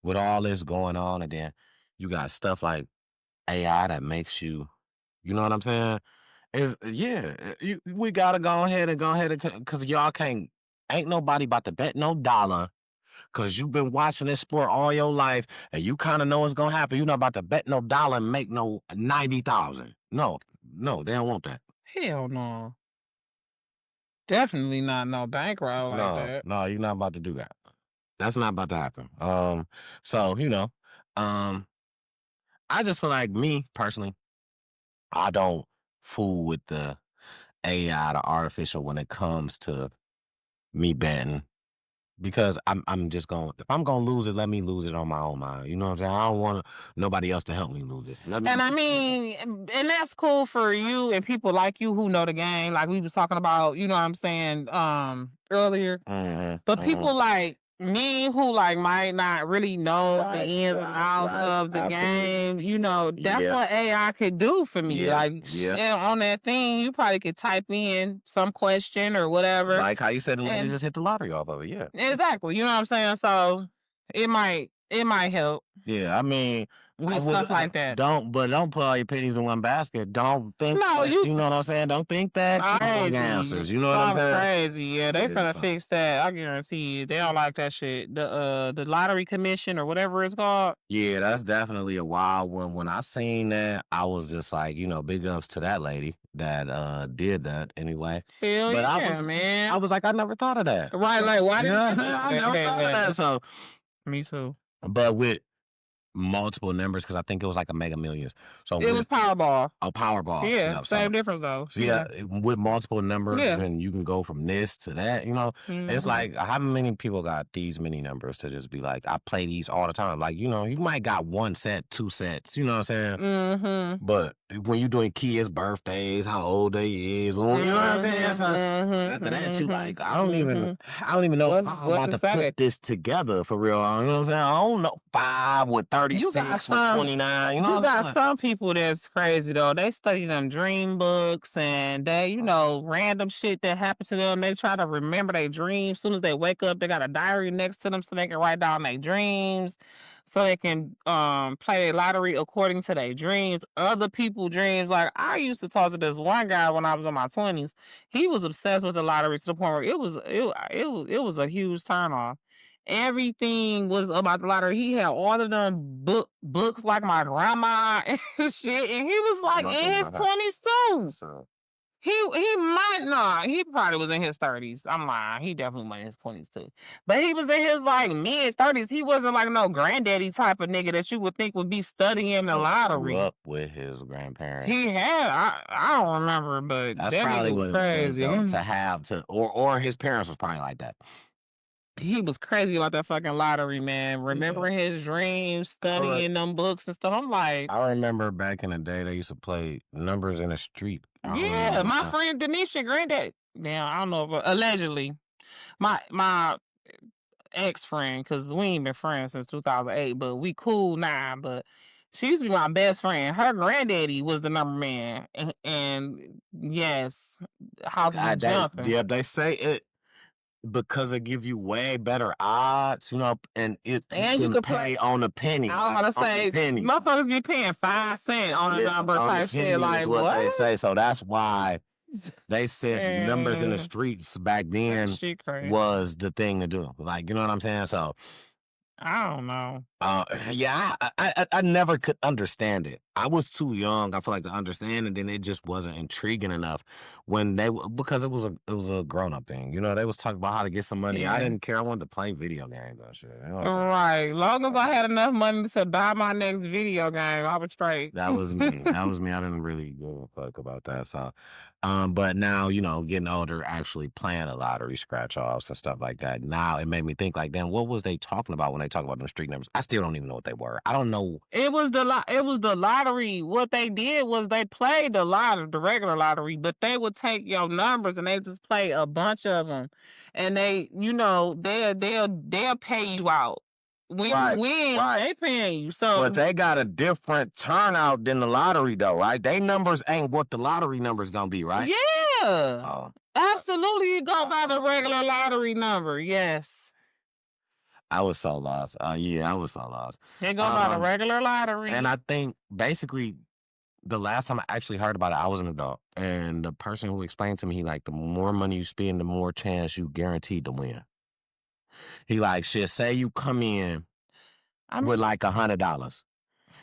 with all this going on, and then you got stuff like AI that makes you, you know what I'm saying? We gotta go ahead and because y'all ain't nobody about to bet no dollar. Cause you've been watching this sport all your life and you kind of know what's gonna happen. You're not about to bet no dollar and make no 90,000. No, they don't want that. Hell no. Definitely not no bankroll like that. No, you're not about to do that. That's not about to happen. So you know, I just feel like me personally, I don't fool with the AI, the artificial, when it comes to me betting. Because I'm just going, if I'm going to lose it, let me lose it on my own mind. You know what I'm saying? I don't want nobody else to help me lose it. And I mean, and that's cool for you and people like you who know the game. Like we was talking about, you know what I'm saying, earlier. But people like me who like might not really know the ins and outs of the game, you know, that's what AI could do for me. Like on that thing, you probably could type in some question or whatever. Like how you said, and just hit the lottery off of it. Yeah, exactly. You know what I'm saying? So it might help. Yeah, I mean, with stuff like that. Don't put all your pennies in one basket. Don't think. No, you know what I'm saying. Don't think that crazy. answers. You know what I'm saying? Crazy. Yeah, they finna fix that. I guarantee you. They don't like that shit. The lottery commission or whatever it's called. Yeah, that's definitely a wild one. When I seen that, I was just like, big ups to that lady that did that anyway. Hell but yeah, man. I was like, I never thought of that. Right, like why did I never thought of that. So me too. But with multiple numbers, because I think it was like a Mega Millions. So it was Powerball. Oh, Powerball. Yeah, same difference though. So with multiple numbers, and you can go from this to that. It's like how many people got these many numbers to just be like, I play these all the time. Like you might got one set, two sets. You know what I'm saying? But when you're doing kids' birthdays, how old they is, you know what I'm saying? So after that, you like, I don't even know how I'm about to put this together for real. You know what I'm saying? I don't know 5 with 36 with 29. You got some people that's crazy though. They study them dream books and they, random shit that happened to them. They try to remember their dreams. As soon as they wake up, they got a diary next to them so they can write down their dreams. So they can play the lottery according to their dreams, other people's dreams. Like I used to talk to this one guy when I was in my 20s. He was obsessed with the lottery to the point where it was a huge turnoff. Everything was about the lottery. He had all of them books like my grandma and shit, and he was like in his 20s too. So. He might not. He probably was in his 30s. I'm lying. He definitely was in his 20s too. But he was in his like mid 30s. He wasn't like no granddaddy type of nigga that you would think would be studying the lottery. Grew up with his grandparents. He had. I don't remember, but that's that probably was what crazy. It was, to have to, or his parents was probably like that. He was crazy about that fucking lottery, man. Remembering his dreams, studying them books and stuff. I'm like, I remember back in the day they used to play numbers in the street. Yeah, my friend Denisha granddad. Now I don't know, but allegedly, my ex-friend, because we ain't been friends since 2008, but we cool now. But she used to be my best friend. Her granddaddy was the number man, and yes, house was jumping. Yeah, they say it. Because it give you way better odds, and you can pay on a penny. I was about to say, motherfuckers be paying 5 cents on a number type shit. Like what they say. So that's why they said numbers in the streets back then was the thing to do. Like, you know what I'm saying? So I don't know. Yeah, I never could understand it. I was too young, I feel like, to understand, and then it just wasn't intriguing enough because it was a grown up thing. They was talking about how to get some money. I didn't care. I wanted to play video games and shit. Right. Long as I had enough money to buy my next video game, I was straight. That was me. I didn't really give a fuck about that. So, but now, getting older, actually playing a lottery, scratch offs and stuff like that. Now it made me think like, damn, what was they talking about when they talk about them street numbers? I still don't even know what they were. I don't know. It was the lottery. What they did was they played the regular lottery, but they would take your numbers and they just play a bunch of them, and they, they'll pay you out. When you win, they paying you. So, but they got a different turnout than the lottery, though, right? They numbers ain't what the lottery numbers gonna be, right? Yeah, absolutely. You go by the regular lottery number. Yes. I was so lost. Yeah, I was so lost. They go by the regular lottery. And I think basically the last time I actually heard about it, I was an adult. And the person who explained to me, he like, the more money you spend, the more chance you guaranteed to win. He like, shit, say you come in with like $100.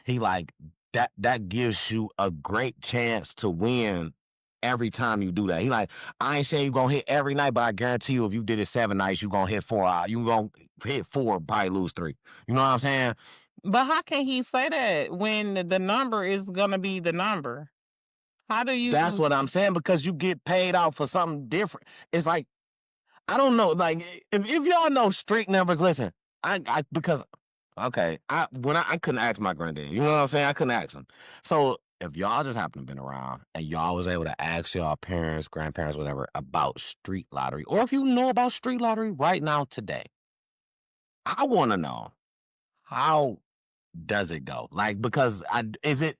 He like, that gives you a great chance to win every time you do that. He like, I ain't saying you gonna hit every night, but I guarantee you if you did it 7 nights, you gonna hit 4. You gonna hit 4, probably lose 3. You know what I'm saying? But how can he say that when the number is gonna be the number? How do you? That's what I'm saying, because you get paid out for something different. It's like, I don't know. Like, if y'all know street numbers, listen. Because okay, I couldn't ask my granddad. You know what I'm saying? I couldn't ask him. So if y'all just happen to been around and y'all was able to ask y'all parents, grandparents, whatever, about street lottery, or if you know about street lottery right now today, I want to know, how does it go? Like, because is it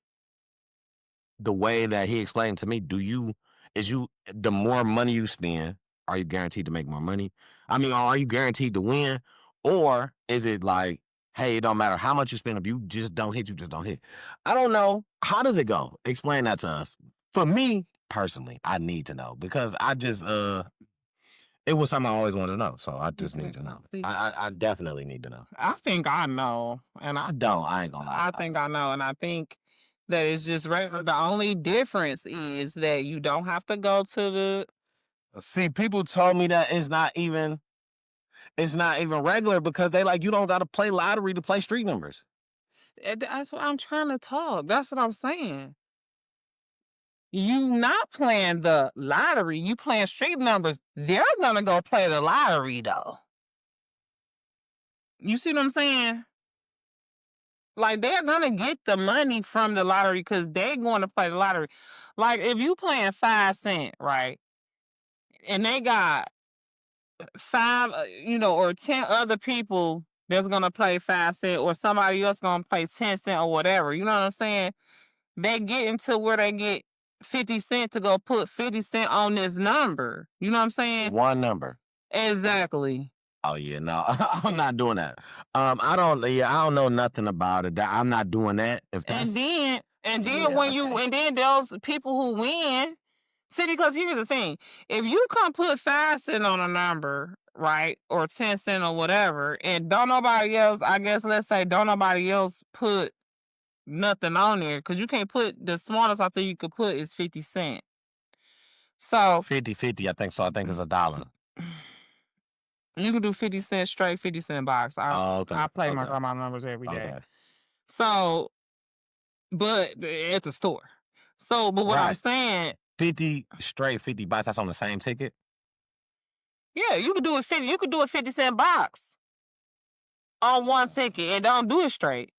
the way that he explained to me? The more money you spend, are you guaranteed to make more money? I mean, are you guaranteed to win? Or is it like hey, it don't matter how much you spend. If you just don't hit, you just don't hit. I don't know. How does it go? Explain that to us. For me, personally, I need to know because I just, it was something I always wanted to know. So I just need to know. I definitely need to know. I think I know. And I don't. I ain't gonna lie. I think I know. And I think that it's just regular. The only difference is that you don't have to go to the. See, people told me that it's not even regular because they like, you don't got to play lottery to play street numbers. That's what I'm trying to talk. That's what I'm saying. You not playing the lottery. You playing street numbers. They're going to go play the lottery, though. You see what I'm saying? Like, they're going to get the money from the lottery because they're going to play the lottery. Like, if you playing 5 cents, right? And they got 5, or 10 other people that's going to play 5 cents, or somebody else going to play 10 cents or whatever. You know what I'm saying? They get into where they get 50 cents to go put 50 cents on this number. You know what I'm saying? One number. Exactly. Oh yeah, no, I'm not doing that. I don't know nothing about it. I'm not doing that. If that's and then those people who win, see, because here's the thing: if you come put 5 cents on a number, right, or 10 cents or whatever, and don't nobody else, I guess, let's say, don't nobody else put nothing on there, because you can't put, the smallest I think you could put is 50 cents. So 50-50, I think so. I think it's $1. You can do 50 cents straight, 50 cent box. Okay. I play my grandma numbers every day. Okay. So, but at the store. So, but what I'm saying, 50 straight, 50 bucks. That's on the same ticket. Yeah, you could do it 50. You could do a 50 cent box on one ticket and don't do it straight.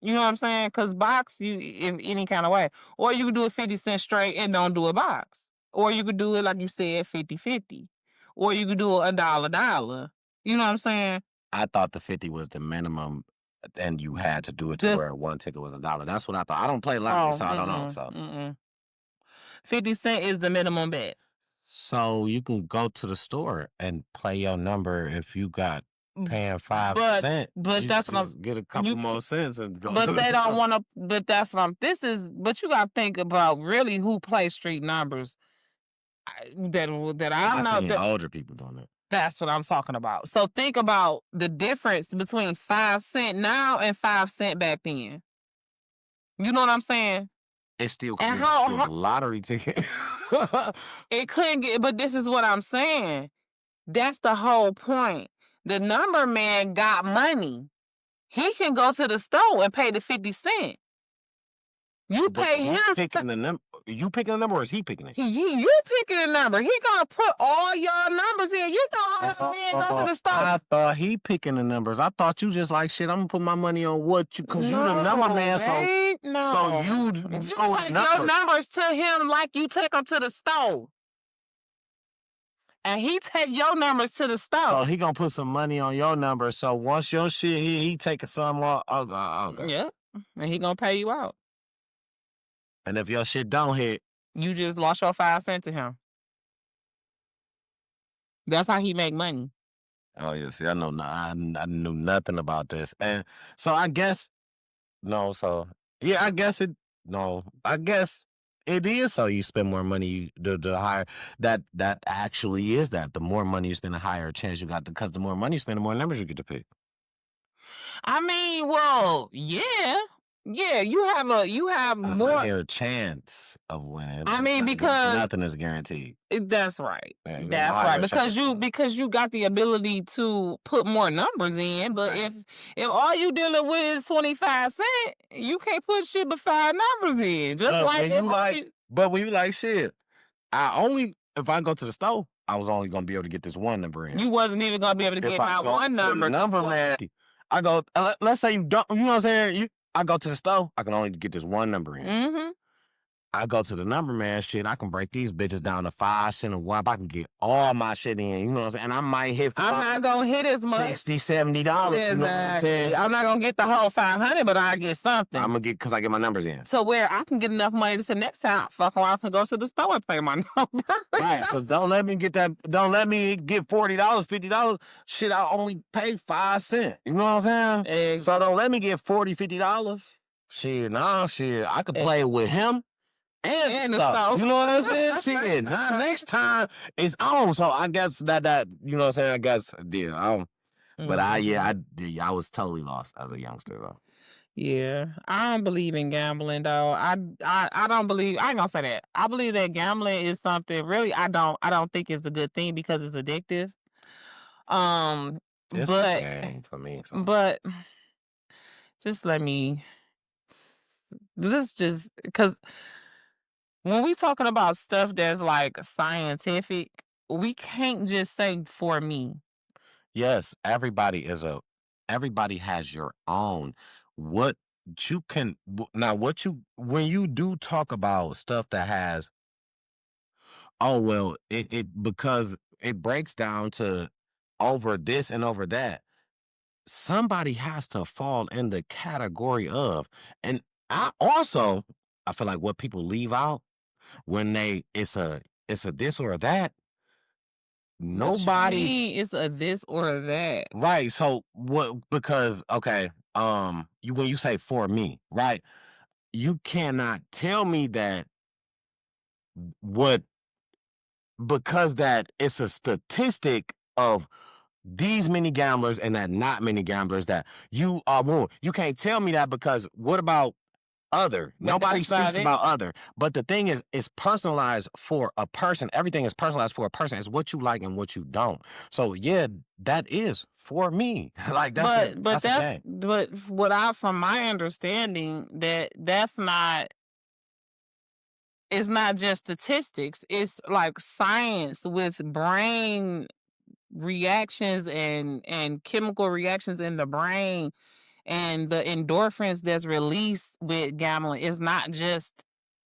You know what I'm saying? Because box, you in any kind of way. Or you could do it 50 cents straight and don't do a box. Or you could do it, like you said, 50-50. Or you could do a $1. You know what I'm saying? I thought the 50 was the minimum, and you had to do it to where one ticket was $1. That's what I thought. I don't play lottery, so I don't know. So 50 cent is the minimum bet. So you can go to the store and play your number if you got paying 5 cents. But that's what I'm get a couple more cents and go. But they don't want to. But that's what I'm. But you got to think about really who plays street numbers. That I know. Seen older people doing it. That's what I'm talking about. So think about the difference between 5 cents now and 5 cents back then. You know what I'm saying? It still could be a lottery ticket. It couldn't get, but this is what I'm saying. That's the whole point. The number man got money. He can go to the store and pay the 50 cents. You pay him. Picking the number. You picking the number, or is he picking it? You picking the number. He gonna put all your numbers in. You know how the man goes to the store. I thought he picking the numbers. I thought you just like, shit, I'm gonna put my money on what you, because you the number man. So you take your numbers to him like you take them to the store. And he take your numbers to the store. So he gonna put some money on your number. So once your shit hit, he taking some off. Okay. Yeah. And he gonna pay you out. And if your shit don't hit, you just lost your 5 cents to him. That's how he make money. Oh yeah, see, I knew nothing about this, and so I guess I guess it is. So you spend more money, the higher that actually is that. The more money you spend, the higher chance you got, because the more money you spend, the more numbers you get to pick. I mean, well, yeah. Yeah, you have more higher chance of winning. I mean, because nothing is guaranteed. That's right. That's right. Because you got the ability to put more numbers in, but if all you dealing with is 25 cents, you can't put shit but 5 numbers in. Just but when you like shit, if I go to the store, I was only gonna be able to get this one number in. You wasn't even gonna be able to get my one number. Man. I go. Let's say you don't. You know what I'm saying? I go to the store, I can only get this one number in. Mm-hmm. I go to the number man shit. I can break these bitches down to 5 cents a wop. I can get all my shit in. You know what I'm saying? And I might hit. I'm not gonna hit as much. $60, $70. You know what I'm saying? I'm not gonna get the whole 500, but I get something. I'm gonna get because I get my numbers in. So where I can get enough money to next time, fuck around and go to the store and pay my numbers. Right. So don't let me get that. Don't let me get $40, $50. Shit, I only pay 5 cents. You know what I'm saying? So don't let me get $40, $50. Shit, nah, shit. I could play with him. And stuff. You know what I'm saying? Shit. Next time it's on. So I guess that you know what I'm saying? I guess yeah. But I was totally lost as a youngster though. Yeah, I don't believe in gambling though. I don't believe. I ain't gonna say that. I believe that gambling is something. Really, I don't think it's a good thing because it's addictive. It's a game for me. So. But just let me. This just because when we talking about stuff that's like scientific, we can't just say for me. Yes, everybody has your own. What you can now, when you do talk about stuff that has, it because it breaks down to over this and over that. Somebody has to fall in the category of, and I feel like what people leave out when it's a this or a that. Nobody is a this or a that. Right. So what? Because okay, when you say for me, right? You cannot tell me that because that it's a statistic of these many gamblers and that not many gamblers that you are more. You can't tell me that because what about other? Nobody speaks about other. But the thing is, it's personalized for a person. Everything is personalized for a person. It's what you like and what you don't. So yeah, that is for me. Like that's but from my understanding, that's not. It's not just statistics. It's like science with brain reactions and chemical reactions in the brain and the endorphins that's released with gambling is not just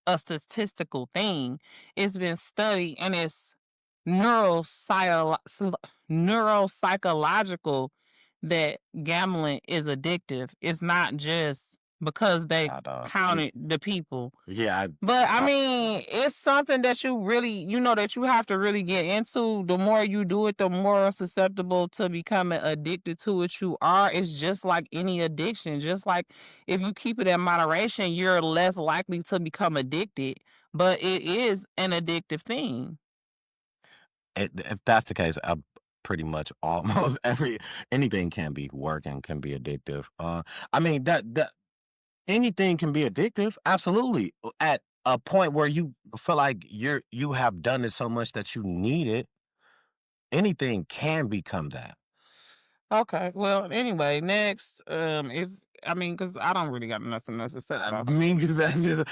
a statistical thing. It's been studied and it's neuropsychological that gambling is addictive. It's not just because they counted the people. Yeah. But I mean, it's something that you really, that you have to really get into. The more you do it, the more susceptible to becoming addicted to it you are. It's just like any addiction. Just like if you keep it in moderation, you're less likely to become addicted. But it is an addictive thing. If that's the case, pretty much almost anything can be working, can be addictive. I mean that anything can be addictive, absolutely. At a point where you feel like you have done it so much that you need it, anything can become that. Okay. Well, anyway, next, because I don't really got nothing else to say about. I mean, because that's just,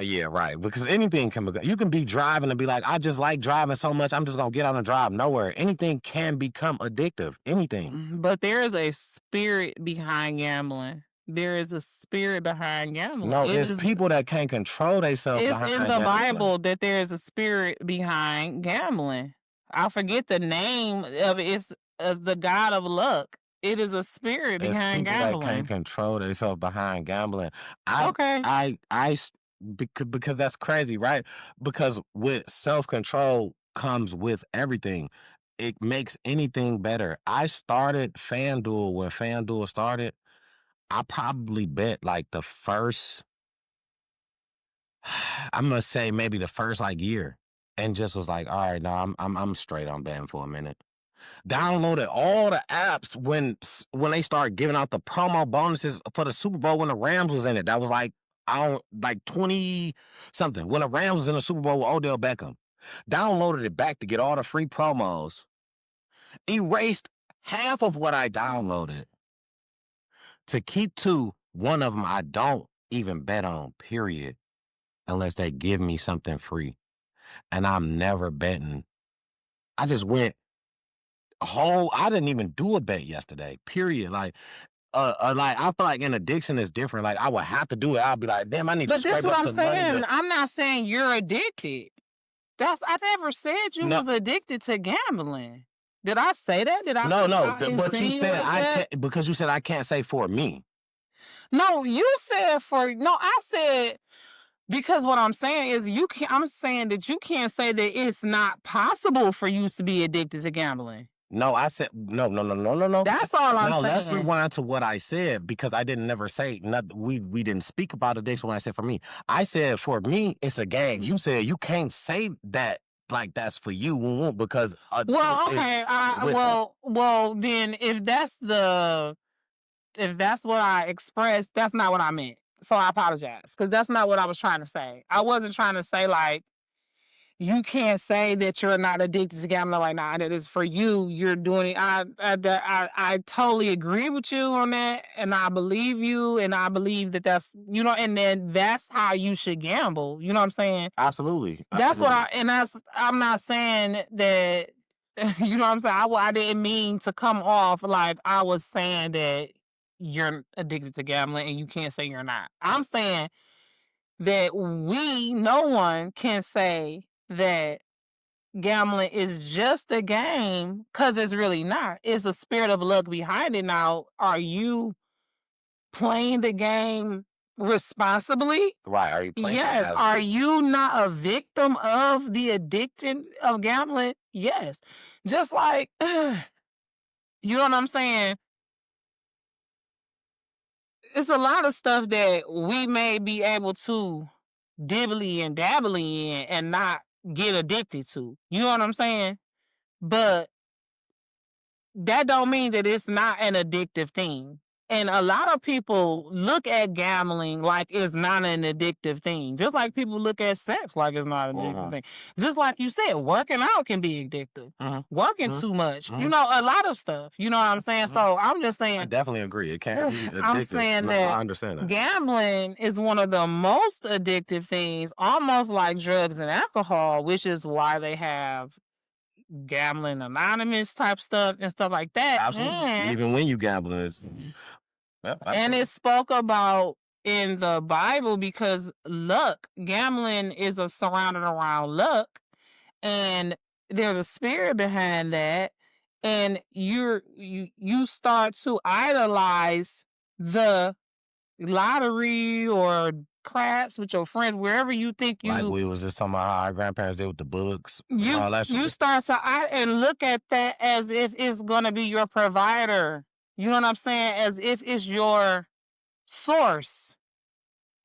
yeah, right. Because anything can become. You can be driving and be like, I just like driving so much, I'm just gonna get on and drive nowhere. Anything can become addictive. Anything. But there is a spirit behind gambling. There is a spirit behind gambling. No, it's people that can't control themselves. It's in the Bible that there is a spirit behind gambling. I forget the name of it. It's the god of luck. It is a spirit behind gambling. That can't control themselves behind gambling. Because that's crazy, right? Because with self-control comes with everything. It makes anything better. I started FanDuel when FanDuel started. I probably bet like the first, I'm gonna say maybe the first like year, and just was like, all right, now I'm straight on betting for a minute. Downloaded all the apps when they started giving out the promo bonuses for the Super Bowl when the Rams was in it. That was like 20 something when the Rams was in the Super Bowl with Odell Beckham. Downloaded it back to get all the free promos. Erased half of what I downloaded to keep to one of them I don't even bet on, period, unless they give me something free. And I'm never betting. I just went I didn't even do a bet yesterday, period. Like, like I feel like an addiction is different. Like I would have to do it. I'll be like, damn, I need to But that's scrape what up I'm some money. saying. I'm not saying you're addicted. I never said you was addicted to gambling. Did I say that? Did I? No. But you said I can't, because you said I can't say for me. No, you said I said, because what I'm saying is I'm saying that you can't say that it's not possible for you to be addicted to gambling. No, I said no. That's all I'm saying. Let's rewind to what I said, because I didn't never say nothing. We didn't speak about addiction when I said for me. I said for me, it's a game. You said you can't say that like that's for you, because well, okay, well then if that's what I expressed, that's not what I meant. So I apologize, because that's not what I was trying to say. I wasn't trying to say like you can't say that you're not addicted to gambling right now. That is for you. You're doing it. I totally agree with you on that, and I believe you, and I believe that that's, and then that's how you should gamble. You know what I'm saying? Absolutely. That's what I'm not saying that. You know what I'm saying? I didn't mean to come off like I was saying that you're addicted to gambling and you can't say you're not. I'm saying that no one can say that gambling is just a game, because it's really not. It's a spirit of luck behind it. Now, are you playing the game responsibly? Right. Are you playing? Yes. Are you not a victim of the addiction of gambling? Yes. Just like, you know what I'm saying? It's a lot of stuff that we may be able to dibbly and dabbly in and not get addicted to. You know what I'm saying? But that don't mean that it's not an addictive thing. And a lot of people look at gambling like it's not an addictive thing. Just like people look at sex like it's not an addictive thing. Just like you said, working out can be addictive. Working too much. A lot of stuff. You know what I'm saying? So I'm just saying. I definitely agree. It can't be addictive. I'm saying that I understand that. Gambling is one of the most addictive things, almost like drugs and alcohol, which is why they have Gambling Anonymous type stuff and stuff like that. Absolutely. Even when you gambling, it's and it's spoke about in the Bible, because gambling is surrounded around luck, and there's a spirit behind that, and you start to idolize the lottery or craps with your friends, wherever you think you. Like we was just talking about how our grandparents did with the books. You start to and look at that as if it's gonna be your provider. You know what I'm saying? As if it's your source.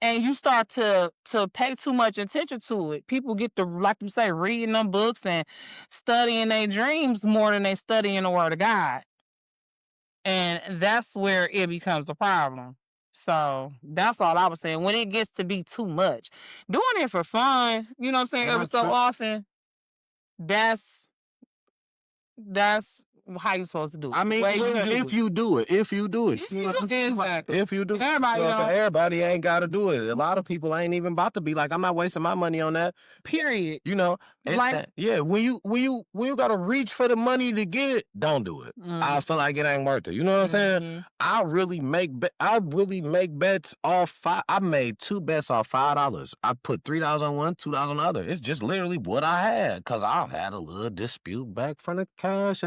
And you start to pay too much attention to it. People get to, like you say, reading them books and studying their dreams more than they studying the Word of God. And that's where it becomes the problem. So that's all I was saying. When it gets to be too much, doing it for fun, you know what I'm saying, every so often, that's how you're supposed to do it. I mean, if you do it. Exactly. If you do it. Everybody ain't got to do it. A lot of people ain't even about to be like, I'm not wasting my money on that. Period. When you got to reach for the money to get it, don't do it. I feel like it ain't worth it. You know what I'm saying? I really make bets off I made 2 bets off $5. I put $3 on one, $2 on the other. It's just literally what I had, because I had a little dispute back from the cash.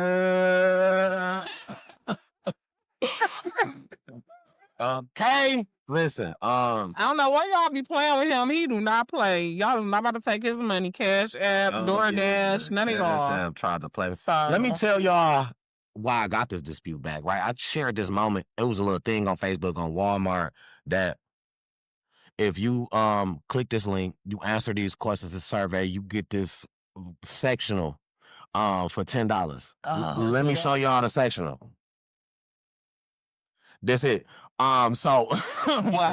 Okay, listen. I don't know why y'all be playing with him. He do not play. Y'all is not about to take his money. Cash App, DoorDash, none of y'all. Cash App tried to play. So, let me tell y'all why I got this dispute back. Right, I shared this moment. It was a little thing on Facebook on Walmart that if you click this link, you answer these questions, the survey, you get this sectional for $10. Let me show y'all the sectional. That's it. So what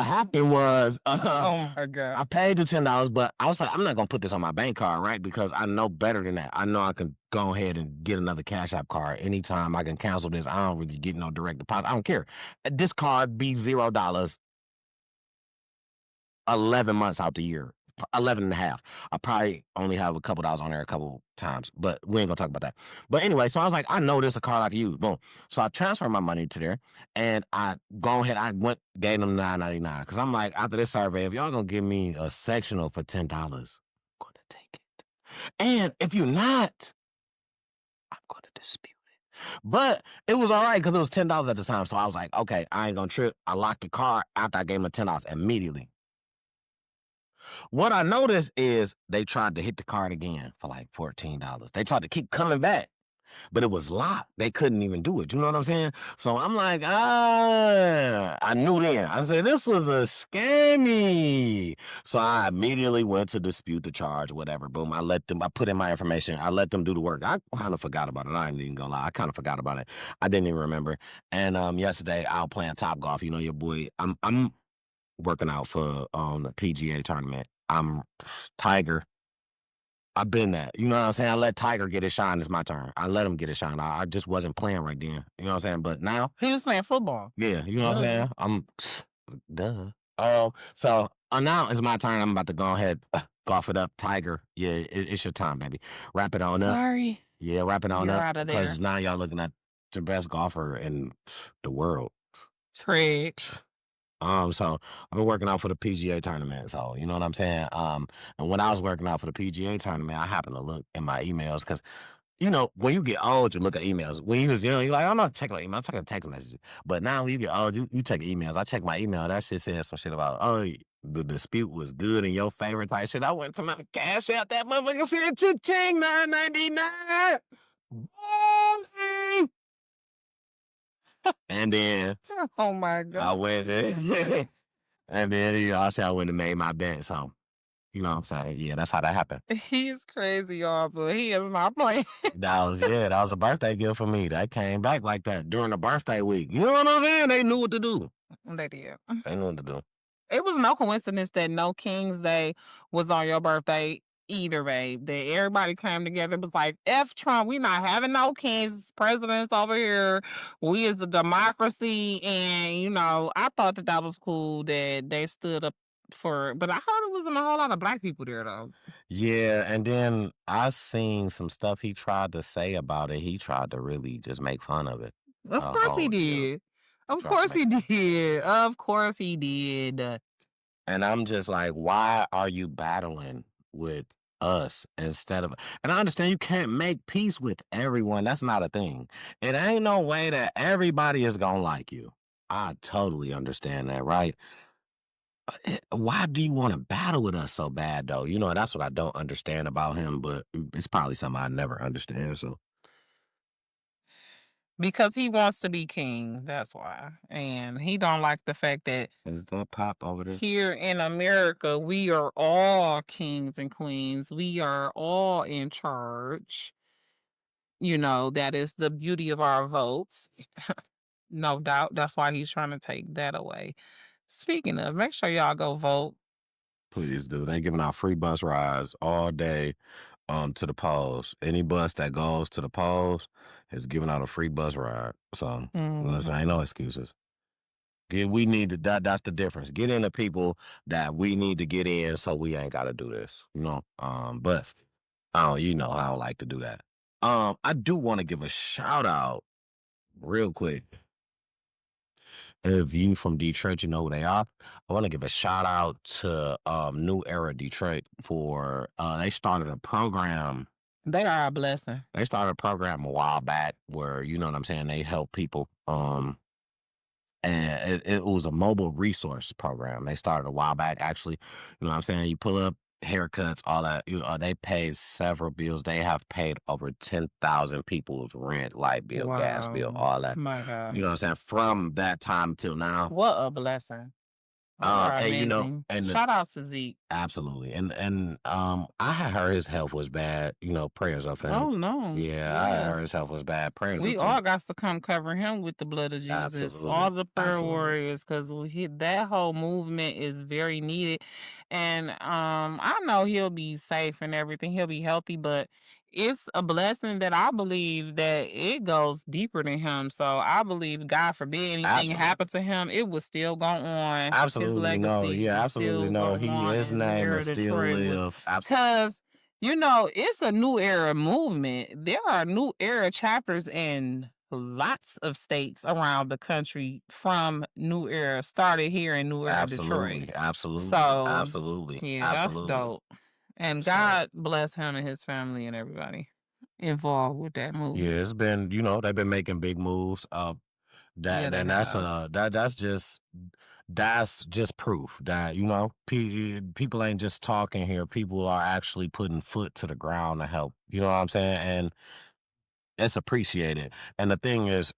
happened was, oh my God, I paid the $10, but I was like, I'm not gonna put this on my bank card, right? Because I know better than that. I know I can go ahead and get another Cash App card anytime. I can cancel this. I don't really get no direct deposit. I don't care. This card be $0 11 months out the year. 11 and a half. I probably only have a couple dollars on there a couple times, but we ain't gonna talk about that. But anyway, so I was like, I know this is a card I can use. Boom. So I transferred my money to there, and I gave them $9.99 because I'm like, after this survey, if y'all gonna give me a sectional for $10, I'm gonna take it. And if you're not, I'm gonna dispute it. But it was all right because it was $10 at the time. So I was like, okay, I ain't gonna trip. I locked the card after I gave them the $10 immediately. What I noticed is they tried to hit the card again for like $14. They tried to keep coming back, but it was locked. They couldn't even do it. You know what I'm saying? So I'm like, I knew then. I said, this was a scammy. So I immediately went to dispute the charge, whatever. Boom. I put in my information. I let them do the work. I kind of forgot about it. I ain't even gonna lie. I kind of forgot about it. I didn't even remember. And yesterday I was playing Top Golf. You know, your boy, I'm working out for the PGA tournament. I'm Tiger. I've been that. You know what I'm saying? I let Tiger get his shine. It's my turn. I let him get his shine. I just wasn't playing right then. You know what I'm saying? But now, He was playing football. yeah, you know what I'm saying? I'm duh. So now it's my turn. I'm about to go ahead, golf it up. Tiger, yeah, it's your time, baby. Wrap it on up. Sorry. Yeah, wrap it on You're up. out of there. Because now y'all looking at the best golfer in the world. Craig. So I've been working out for the PGA tournament. So you know what I'm saying? And when I was working out for the PGA tournament, I happened to look in my emails because, you know, when you get old, you look at emails. When you was young, you're like, I'm not checking my email, I'm checking text messages. But now when you get old, you check emails. I check my email. That shit said some shit about, the dispute was good in your favor type shit. I went to my cash out. That motherfucker said, cha-ching, $9.99. And then Oh my I God. went and then, you know, I said I went and made my bet. So, you know what I'm saying? Yeah, that's how that happened. He's crazy, y'all, but he is not playing. That was a birthday gift for me. That came back like that during the birthday week. You know what I'm saying? They knew what to do. They did. They knew what to do. It was no coincidence that no King's Day was on your birthday either, babe. That everybody came together. It was like, F Trump, we not having no kings, presidents over here. We is the democracy. And, you know, I thought that was cool that they stood up for, but I heard it wasn't a whole lot of black people there, though. Yeah, and then I seen some stuff he tried to say about it. He tried to really just make fun of it. Of course he did. Of course he did. Of course he did. And I'm just like, why are you battling with us instead of? And I understand you can't make peace with everyone. That's not a thing. It ain't no way that everybody is gonna like you. I totally understand that, right? Why do you want to battle with us so bad, though? You know, that's what I don't understand about him, but it's probably something I never understand. So Because he wants to be king, that's why. And he don't like the fact that is that pop over there? here in America, we are all kings and queens. We are all in charge. You know, that is the beauty of our votes. No doubt. That's why he's trying to take that away. Speaking of, make sure y'all go vote. Please do. They giving out free bus rides all day to the polls. Any bus that goes to the polls is giving out a free bus ride. So listen, ain't no excuses. We need to that's the difference. Get in the people that we need to get in so we ain't gotta do this. You know? But you know I don't like to do that. I do want to give a shout out real quick. If you from Detroit, you know who they are. I want to give a shout out to New Era Detroit for they started a program. They are a blessing. They started a program a while back where, you know what I'm saying, they help people. And it was a mobile resource program. They started a while back, actually. You know what I'm saying? You pull up haircuts, all that. You know, they pay several bills. They have paid over 10,000 people's rent, light bill, gas bill, all that. My God. You know what I'm saying? From that time till now. What a blessing. And you know, and shout out to Zeke. Absolutely. And I had heard his health was bad. You know, prayers up for him. Oh no. Yeah, I heard his health was bad. Prayers. We all got to come cover him with the blood of Jesus. Absolutely. All the prayer warriors, because that whole movement is very needed. And I know he'll be safe and everything. He'll be healthy, but it's a blessing that I believe that it goes deeper than him. So I believe, God forbid anything happened to him, it was still go on. His Absolutely no. legacy Yeah, is absolutely still no. go He on his in the name will era of still Detroit. live. Because, it's a new era movement. There are new era chapters in lots of states around the country from New Era, started here in New Era, Detroit. Absolutely. So, Absolutely. yeah, that's Absolutely. dope. And So, God bless him and his family and everybody involved with that movie. yeah, it's been, they've been making big moves. Yeah, That's just proof that, people ain't just talking here. People are actually putting foot to the ground to help. You know what I'm saying? And it's appreciated. And the thing is,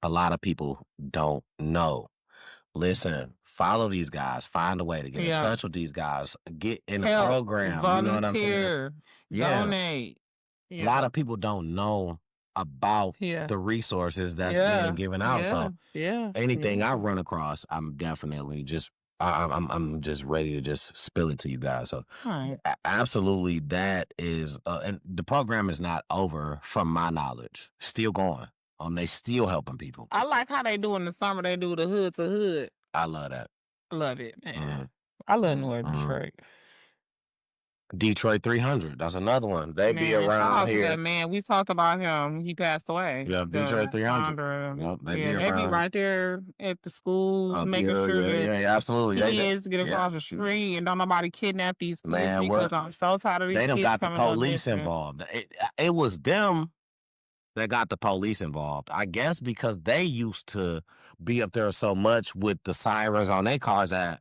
a lot of people don't know. Listen, follow these guys. Find a way to get in touch with these guys. Get in the help, program. You know what I'm saying? volunteer, Yeah. donate. A lot of people don't know about the resources that's being given out. So anything I run across, I'm definitely just I'm just ready to just spill it to you guys. So absolutely, that is, and the program is not over from my knowledge. Still going. They still helping people. I like how they do in the summer. They do the hood to hood. I love that. Love it, man. I love New Orleans, Detroit. Detroit 300. That's another one. They be shout around out to here. that man. We talked about him. He passed away. Yeah, Detroit 300. Yep, they be right there at the schools, making sure that absolutely. kids get across the street and don't nobody kidnap these kids, because I'm so tired of these They kids done got the coming up police missing. involved. It was them that got the police involved. I guess because they used to be up there so much with the sirens on their cars that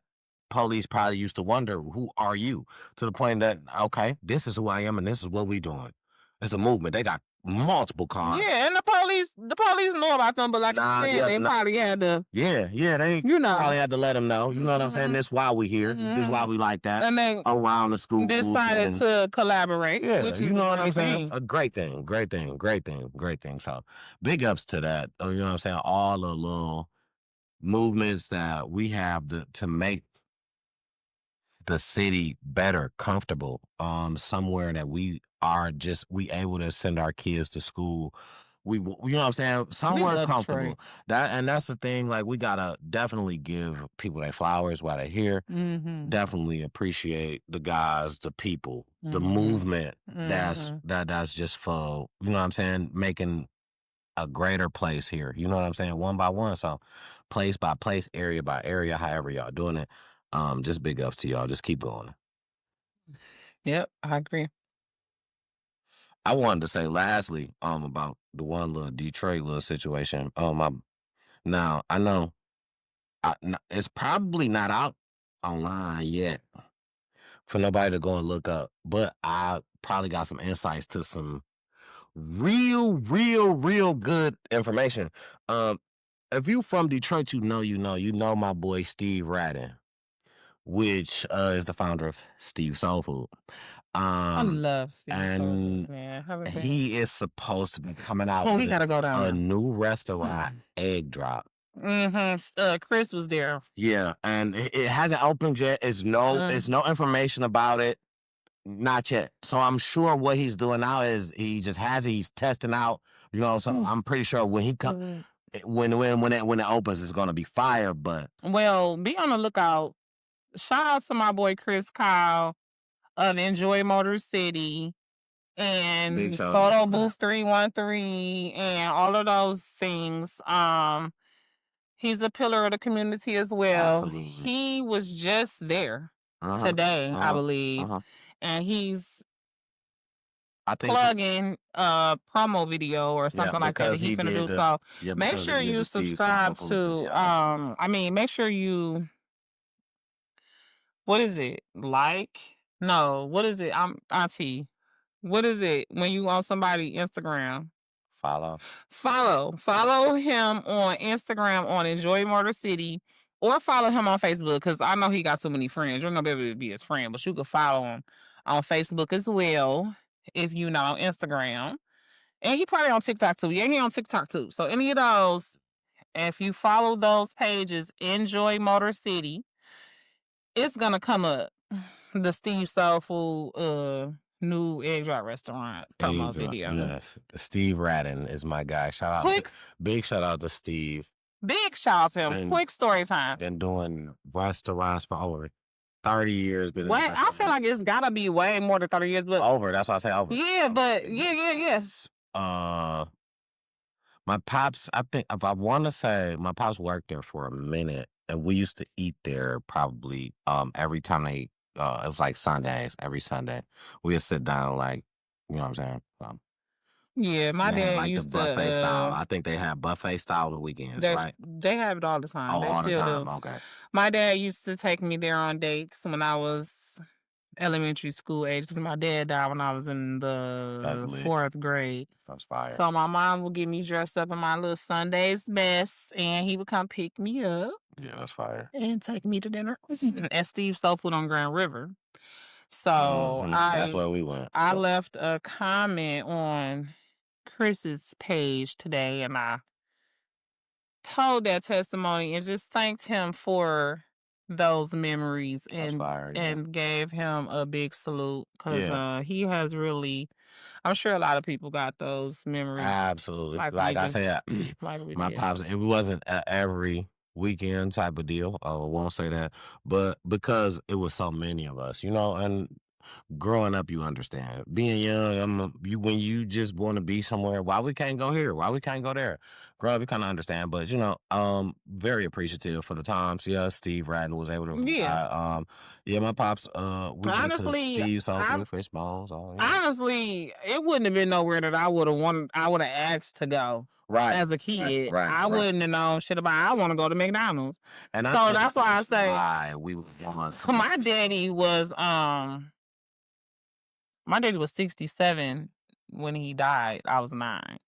police probably used to wonder, who are you? To the point that, okay, this is who I am and this is what we doing. It's a movement. They got multiple cars. Yeah, and the police know about them, but like I said, they probably had to. They probably had to let them know. You know what I'm saying? This is why we here. This is why we like that. And they around the school decided to collaborate. Yeah, which is you know what I'm saying? A great thing. So big ups to that. You know what I'm saying? All the little movements that we have to make the city better, comfortable, somewhere that we able to send our kids to school. You know what I'm saying? Somewhere comfortable. That's the thing. Like, we gotta definitely give people their flowers while they're here. Definitely appreciate the guys, the people, the movement. That's just for, you know what I'm saying, making a greater place here. You know what I'm saying? One by one. So place by place, area by area, however y'all doing it. Just big ups to y'all. Just keep going. Yep, I agree. I wanted to say lastly, about the one little Detroit little situation. Now I know it's probably not out online yet for nobody to go and look up, but I probably got some insights to some real good information. If you from Detroit, you know my boy Steve Radden, which is the founder of Steve Soul Food. I love Steve and Soul Food. he is supposed to be coming out he with gotta go down a new restaurant, Egg Drop. Chris was there. Yeah, and it hasn't opened yet. There's no information about it. Not yet. So I'm sure what he's doing now is he just has it. He's testing out. You know, so I'm pretty sure when he comes, when it opens, it's gonna be fire. But be on the lookout. Shout out to my boy Chris Kyle of Enjoy Motor City and Photo Booth 313 and all of those things. He's a pillar of the community as well. Absolutely. He was just there today, I believe, and he's plugging a promo video or something like that he's gonna do. So make sure you subscribe to. Make sure you. What is it? No, what is it? I'm Auntie. What is it when you on somebody Instagram? Follow him on Instagram on Enjoy Motor City, or follow him on Facebook, because I know he got so many friends. You're not gonna be able to be his friend, but you can follow him on Facebook as well if you not on Instagram. And he probably on TikTok too. Yeah, he on TikTok too. So any of those, if you follow those pages, Enjoy Motor City, it's gonna come up. The Steve Soul Food new egg drop restaurant promo video. Yeah. Steve Radden is my guy. Big shout out to Steve. Big shout out to him. Quick story time. Been doing restaurants for over 30 years. I feel like it's gotta be way more than 30 years, but that's why I say over. Yeah, but yes. My pops, I think, if I want to say, my pops worked there for a minute, and we used to eat there probably every time it was like Sundays, every Sunday. We would sit down, like, you know what I'm saying? Yeah, my dad like used the buffet style. I think they have buffet style on the weekends, right? They have it all the time. They all still the time. do. Okay. My dad used to take me there on dates when I was elementary school age, because my dad died when I was in the 4th grade. That's fire. So my mom would get me dressed up in my little Sunday's best, and he would come pick me up. Yeah, that's fire. And take me to dinner at Steve's Soul Food on Grand River. So that's where we went. I left a comment on Chris's page today, and I told that testimony and just thanked him for those memories and gave him a big salute, because he has really, I'm sure a lot of people got those memories. Absolutely. Like I said, my pops, it wasn't every weekend type of deal. I won't say that, but because it was so many of us, and growing up, you understand. Being young, when you just want to be somewhere, why we can't go here? Why we can't go there? Grow up, you kind of understand. But very appreciative for the times. Yeah, Steve Radden was able to. My pops. We honestly, Steve Soul Fish Bones. Honestly, it wouldn't have been nowhere that I would have asked to go. Right. As a kid, I wouldn't have known shit about. I want to go to McDonald's, and so that's why I say we want. My daddy was 67 when he died. I was 9.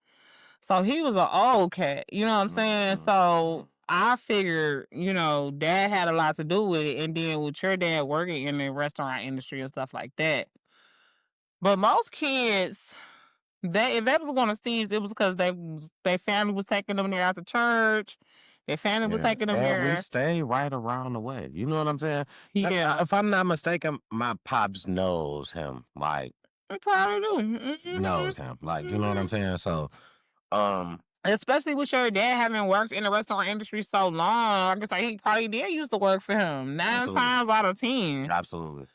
So he was an old cat. You know what I'm saying? So I figured, dad had a lot to do with it. And then with your dad working in the restaurant industry and stuff like that. But most kids, if that was one of Steve's, it was because their family was taking them there after church. Their family was taking them there. We stay right around the way. You know what I'm saying? Yeah. If I'm not mistaken, my pops knows him. Like, he probably do. Knows him. Like, you know what I'm saying? So, especially with your dad having worked in the restaurant industry so long, I guess he probably did used to work for him 9 times out of 10. Absolutely.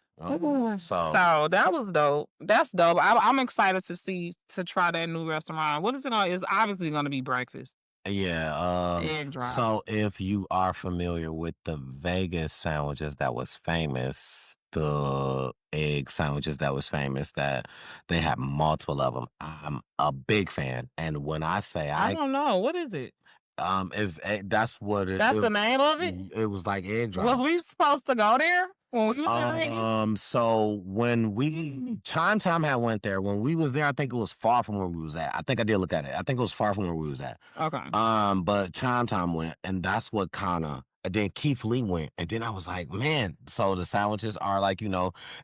So that was dope. That's dope. I'm excited to try that new restaurant. What is it? It's obviously going to be breakfast. Yeah. Egg drop. So if you are familiar with the Vegas sandwiches that was famous, the egg sandwiches that was famous, that they have multiple of them, I'm a big fan. And when I say I don't know, what is it? That's what it. That's the name of it. It was like egg drop. Was we supposed to go there when we was there? So when Chime Time had went there, when we was there, I think it was far from where we was at. I think I did look at it. I think it was far from where we was at. Okay. But Chime Time went, and that's what kind of. And then Keith Lee went, and then I was like, man. So the sandwiches are like,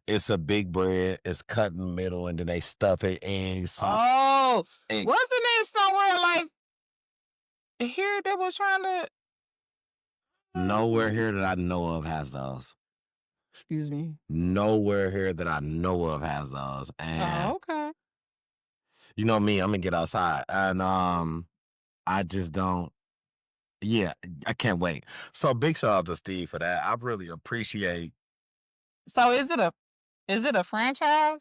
it's a big bread, it's cut in the middle, and then they stuff it in. Wasn't it somewhere like here that was trying to? Nowhere here that I know of has those. Excuse me. Nowhere here that I know of has those. And okay. You know me, I'm gonna get outside, and I just don't. Yeah, I can't wait. So big shout out to Steve for that. I really appreciate. So is it a franchise?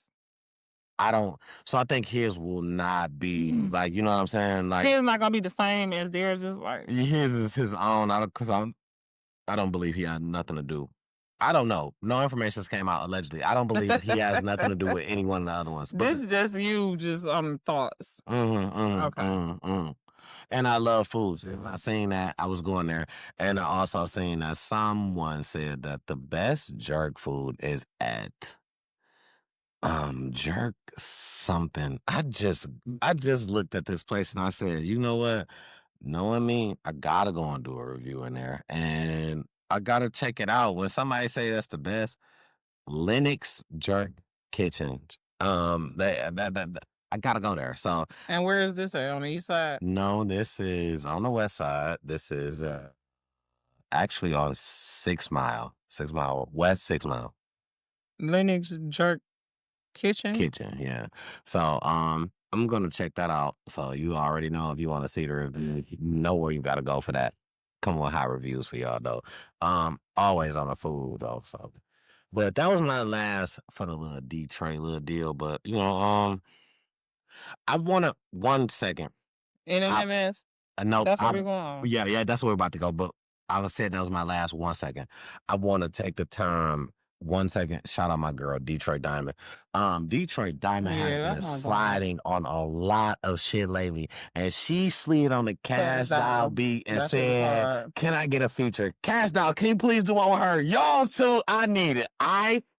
So I think his will not be like, you know what I'm saying? Like, his not gonna be the same as theirs. Just like his is his own. I don't believe he had nothing to do. I don't know. No information came out allegedly. I don't believe he has nothing to do with any one of the other ones. This is just you, thoughts. Okay. And I love foods. I seen that. I was going there, and I also seen that someone said that the best jerk food is at jerk something. I just looked at this place and I said, you know what? Knowing me, I gotta go and do a review in there, and I gotta check it out. When somebody say that's the best, Lennox Jerk Kitchen. I gotta go there. So. And where is this at? On the east side? No, this is on the west side. This is actually on 6 Mile. 6 Mile west. 6 Mile. Lennox Jerk Kitchen, yeah. So I'm gonna check that out. So you already know if you want to see the review, you know where you gotta go for that. Come on, high reviews for y'all though. Always on the food though. So, but that was my last for the little Detroit little deal. But I wanna 1 second. Internet mess. Nope. That's where we're going. Yeah, that's where we're about to go. But I was saying that was my last 1 second. I want to take the time 1 second. Shout out my girl, Detroit Diamond. Detroit Diamond has been sliding on a lot of shit lately. And she slid on the Cash Doll beat and said, "Can I get a feature? Cash Doll, can you please do one with her? Y'all too, I need it.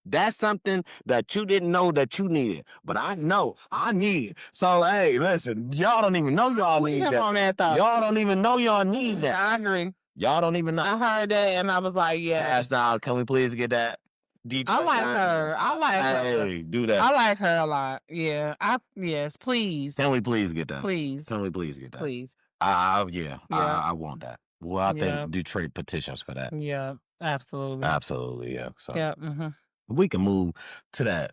That's something that you didn't know that you needed, but I know I need it. So, hey, listen, y'all don't even know y'all need that. Y'all don't even know y'all need that. I agree. Y'all don't even know. I heard that and I was like, yeah. Cash Doll, can we please get that? Detroit I like her. I like her. Hey, do that. I like her a lot. Yeah. Yes, please. Can we please get that? Please. Can we please get that? Please. I want that. Well, I think Detroit petitions for that. Yeah, absolutely. Absolutely, yeah. So yeah. We can move to that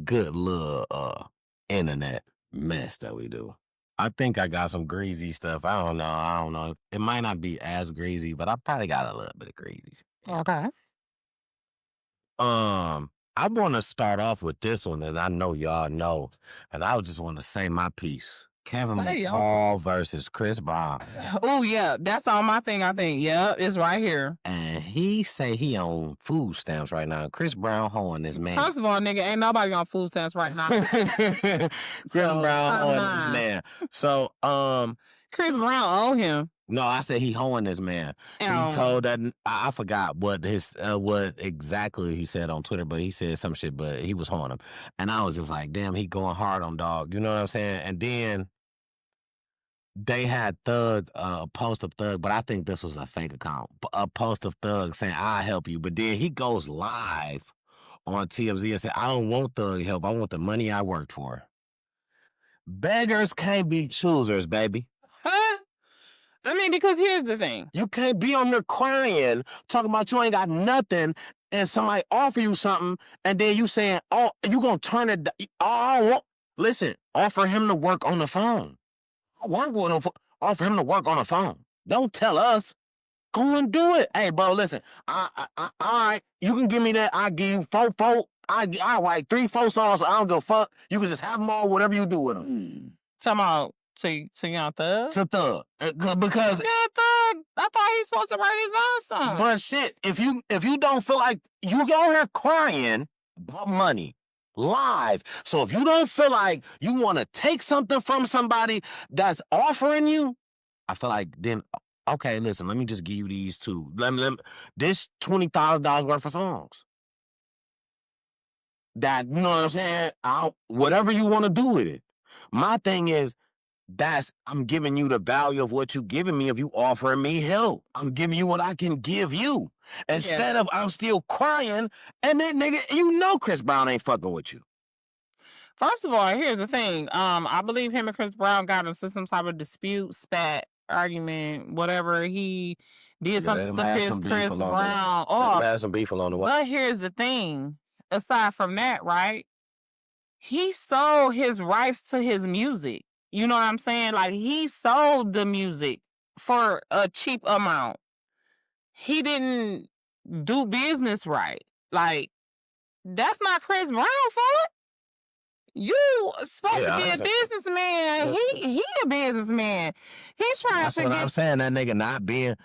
good little internet mess that we do. I think I got some greasy stuff. I don't know. It might not be as greasy, but I probably got a little bit of greasy. Okay. I want to start off with this one, and I know y'all know, and I just want to say my piece. Kevin McCall versus Chris Brown. Oh, yeah. That's on my thing, I think. Yeah, it's right here. And he say he on food stamps right now. Chris Brown hoeing this man. First of all, nigga, ain't nobody on food stamps right now. Chris Brown hoeing this man. So, Chris Brown owe him. No, I said he hoeing this man. He told that I forgot what exactly he said on Twitter, but he said some shit, but he was hoeing him. And I was just like, damn, he going hard on dog. You know what I'm saying? And then they had Thug, a post of Thug, but I think this was a fake account. A post of Thug saying, "I'll help you." But then he goes live on TMZ and said, "I don't want Thug help. I want the money I worked for." Beggars can't be choosers, baby. Huh? I mean, because here's the thing. You can't be on there crying, talking about you ain't got nothing, and somebody offer you something, and then you saying, "Oh, you gonna turn it down." Listen, offer him to work on the phone. Offer him to work on the phone. Don't tell us. Go and do it. Hey, bro, listen. All right, you can give me that. I give you 4. I write 3, 4 songs. I don't give a fuck. You can just have them all, whatever you do with them. Talking about to Young Thug? To Thug. Because yeah, Thug. I thought he's supposed to write his own song. But shit, if you don't feel like you go here crying about money live, so if you don't feel like you want to take something from somebody that's offering you, I feel like then okay, listen, let me just give you these two. This $20,000 worth of songs. That, you know what I'm saying? Whatever you want to do with it. My thing is, I'm giving you the value of what you giving me if you offering me help. I'm giving you what I can give you. Instead of I'm still crying, and that nigga, you know Chris Brown ain't fucking with you. First of all, here's the thing. I believe him and Chris Brown got into some type of dispute, spat, argument, whatever. He did something to piss Chris Brown off. Had some beef along the way. But here's the thing. Aside from that, right? He sold his rights to his music. You know what I'm saying? Like, he sold the music for a cheap amount. He didn't do business right. Like, that's not Chris Brown fault. You supposed to be a businessman. He a businessman. He's trying to get... That's what I'm saying. That nigga not being...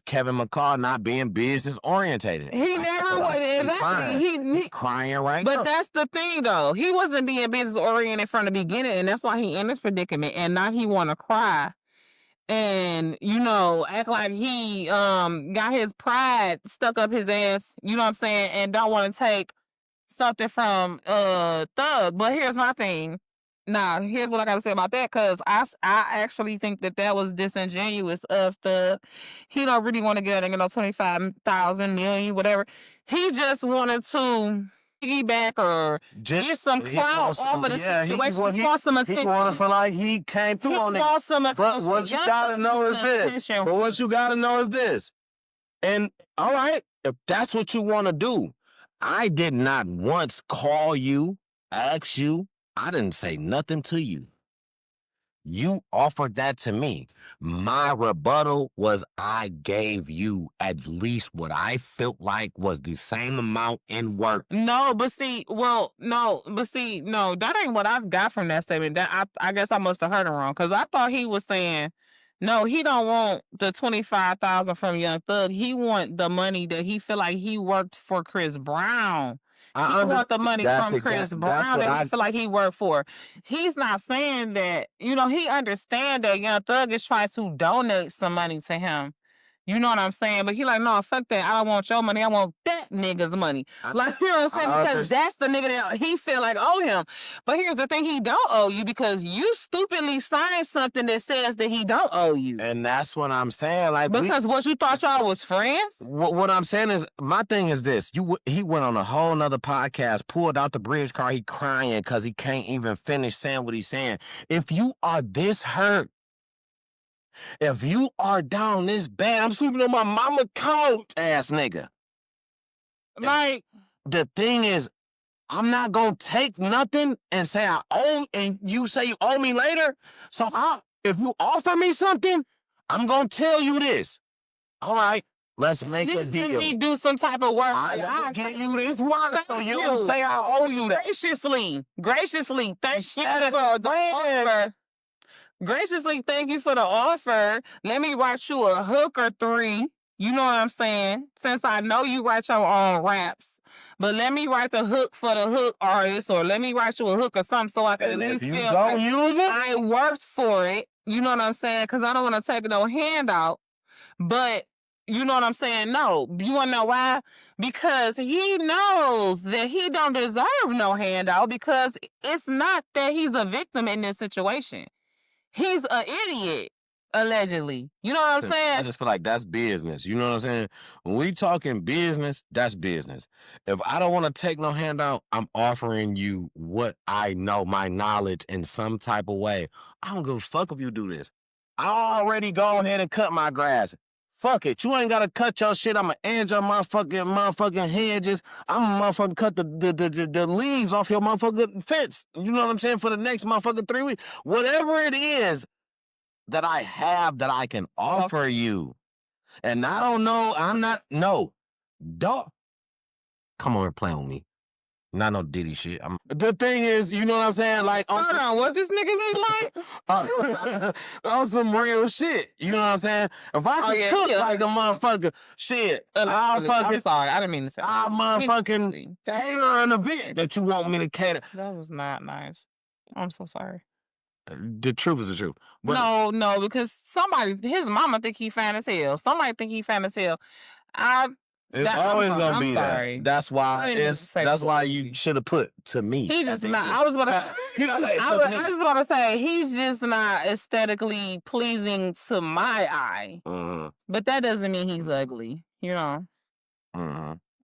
Kevin McCall not being business orientated. He never was. Exactly. He's crying right now. But that's the thing, though. He wasn't being business oriented from the beginning, and that's why he in this predicament. And now he want to cry and, you know, act like he got his pride stuck up his ass. You know what I'm saying? And don't want to take something from Thug. But here's my thing. Nah, here's what I gotta say about that, because I actually think that was disingenuous of Thug. He don't really want to get, 25,000 million, whatever. He just wanted to piggyback or get some clout off of the situation. He wants some attention. He want to feel like he came through on it. He wants some attention. But what you gotta know is this. And all right, if that's what you want to do, I did not once call you asked you. I didn't say nothing to you. You offered that to me. My rebuttal was I gave you at least what I felt like was the same amount in work. No, but see, no, that ain't what I've got from that statement. That I guess I must have heard it wrong because I thought he was saying, no, he don't want the 25,000 from Young Thug. He want the money that he feel like he worked for Chris Brown. He want the money from Chris Brown that he feel like he worked for. He's not saying that, he understand that Young Thug is trying to donate some money to him. You know what I'm saying? But he like, no, fuck that. I don't want your money. I want that nigga's money. Like, you know what I'm saying? Because that's the nigga that he feel like owe him. But here's the thing, he don't owe you because you stupidly signed something that says that he don't owe you. And that's what I'm saying. Like, because what you thought y'all was friends? What I'm saying is, my thing is this. He went on a whole nother podcast, pulled out the bridge car, he crying because he can't even finish saying what he's saying. If you are this hurt, if you are down this bad, I'm sleeping on my mama couch, ass nigga. Like, the thing is, I'm not gonna take nothing and say I owe, and you say you owe me later. So if you offer me something, I'm gonna tell you this. All right, let's make a deal. Let me do some type of work. I'll get you this work, so you don't say I owe you that. Graciously, thank you for the offer. Graciously, thank you for the offer. Let me write you a hook or 3. You know what I'm saying? Since I know you write your own raps. But let me write the hook for the hook artist, or let me write you a hook or something so I can at least feel like use it? I worked for it. You know what I'm saying? Because I don't want to take no handout. But you know what I'm saying? No. You want to know why? Because he knows that he don't deserve no handout because it's not that he's a victim in this situation. He's an idiot, allegedly. You know what I'm saying? I just feel like that's business. You know what I'm saying? When we talking business, that's business. If I don't want to take no handout, I'm offering you what I know, my knowledge in some type of way. I don't give a fuck if you do this. I already go ahead and cut my grass. Fuck it. You ain't got to cut your shit. I'm going to end your motherfucking hedges. I'm going to motherfucking cut the leaves off your motherfucking fence. You know what I'm saying? For the next motherfucking 3 weeks. Whatever it is that I have that I can offer you. And I don't know. Don't come over and play with me. Not no Diddy shit. The thing is, you know what I'm saying? Like, hold on, what this nigga look like? On some real shit. You know what I'm saying? If I can cook like a motherfucker, shit, I'm sorry, I didn't mean to say. I'll motherfucking cater an event that you want me to cater. That was not nice. I'm so sorry. The truth is the truth. But no, because his mama think he fine as hell. Somebody think he fine as hell. It's always gonna be that. That's why you should have put to me. He's just not. I was just want to say he's just not aesthetically pleasing to my eye. But that doesn't mean he's ugly. You know.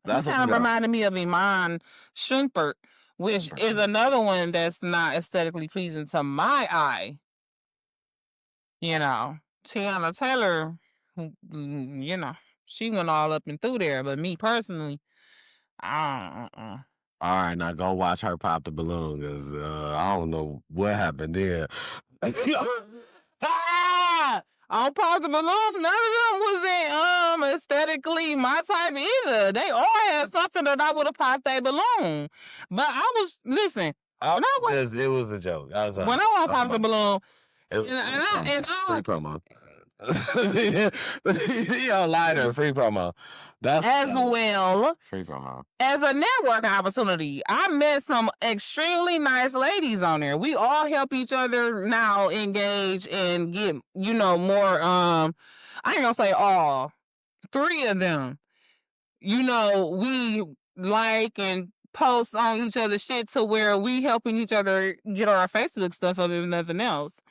That's kind of reminded me of Iman Shumpert, which is another one that's not aesthetically pleasing to my eye. You know, Tiana Taylor. You know. She went all up and through there, but me personally, All right, now go watch her pop the balloon, because I don't know what happened there. On Pop the Balloon, none of them was aesthetically my type either. They all had something that I would have popped their balloon. But I was, listen. It was a joke. When I want to pop the balloon, free promo. Yo, lighter, free promo. As well, free promo. As a networking opportunity, I met some extremely nice ladies on there. We all help each other now engage and get, more, I ain't gonna say all, 3 of them, we like and post on each other's shit to where we helping each other get our Facebook stuff up if nothing else.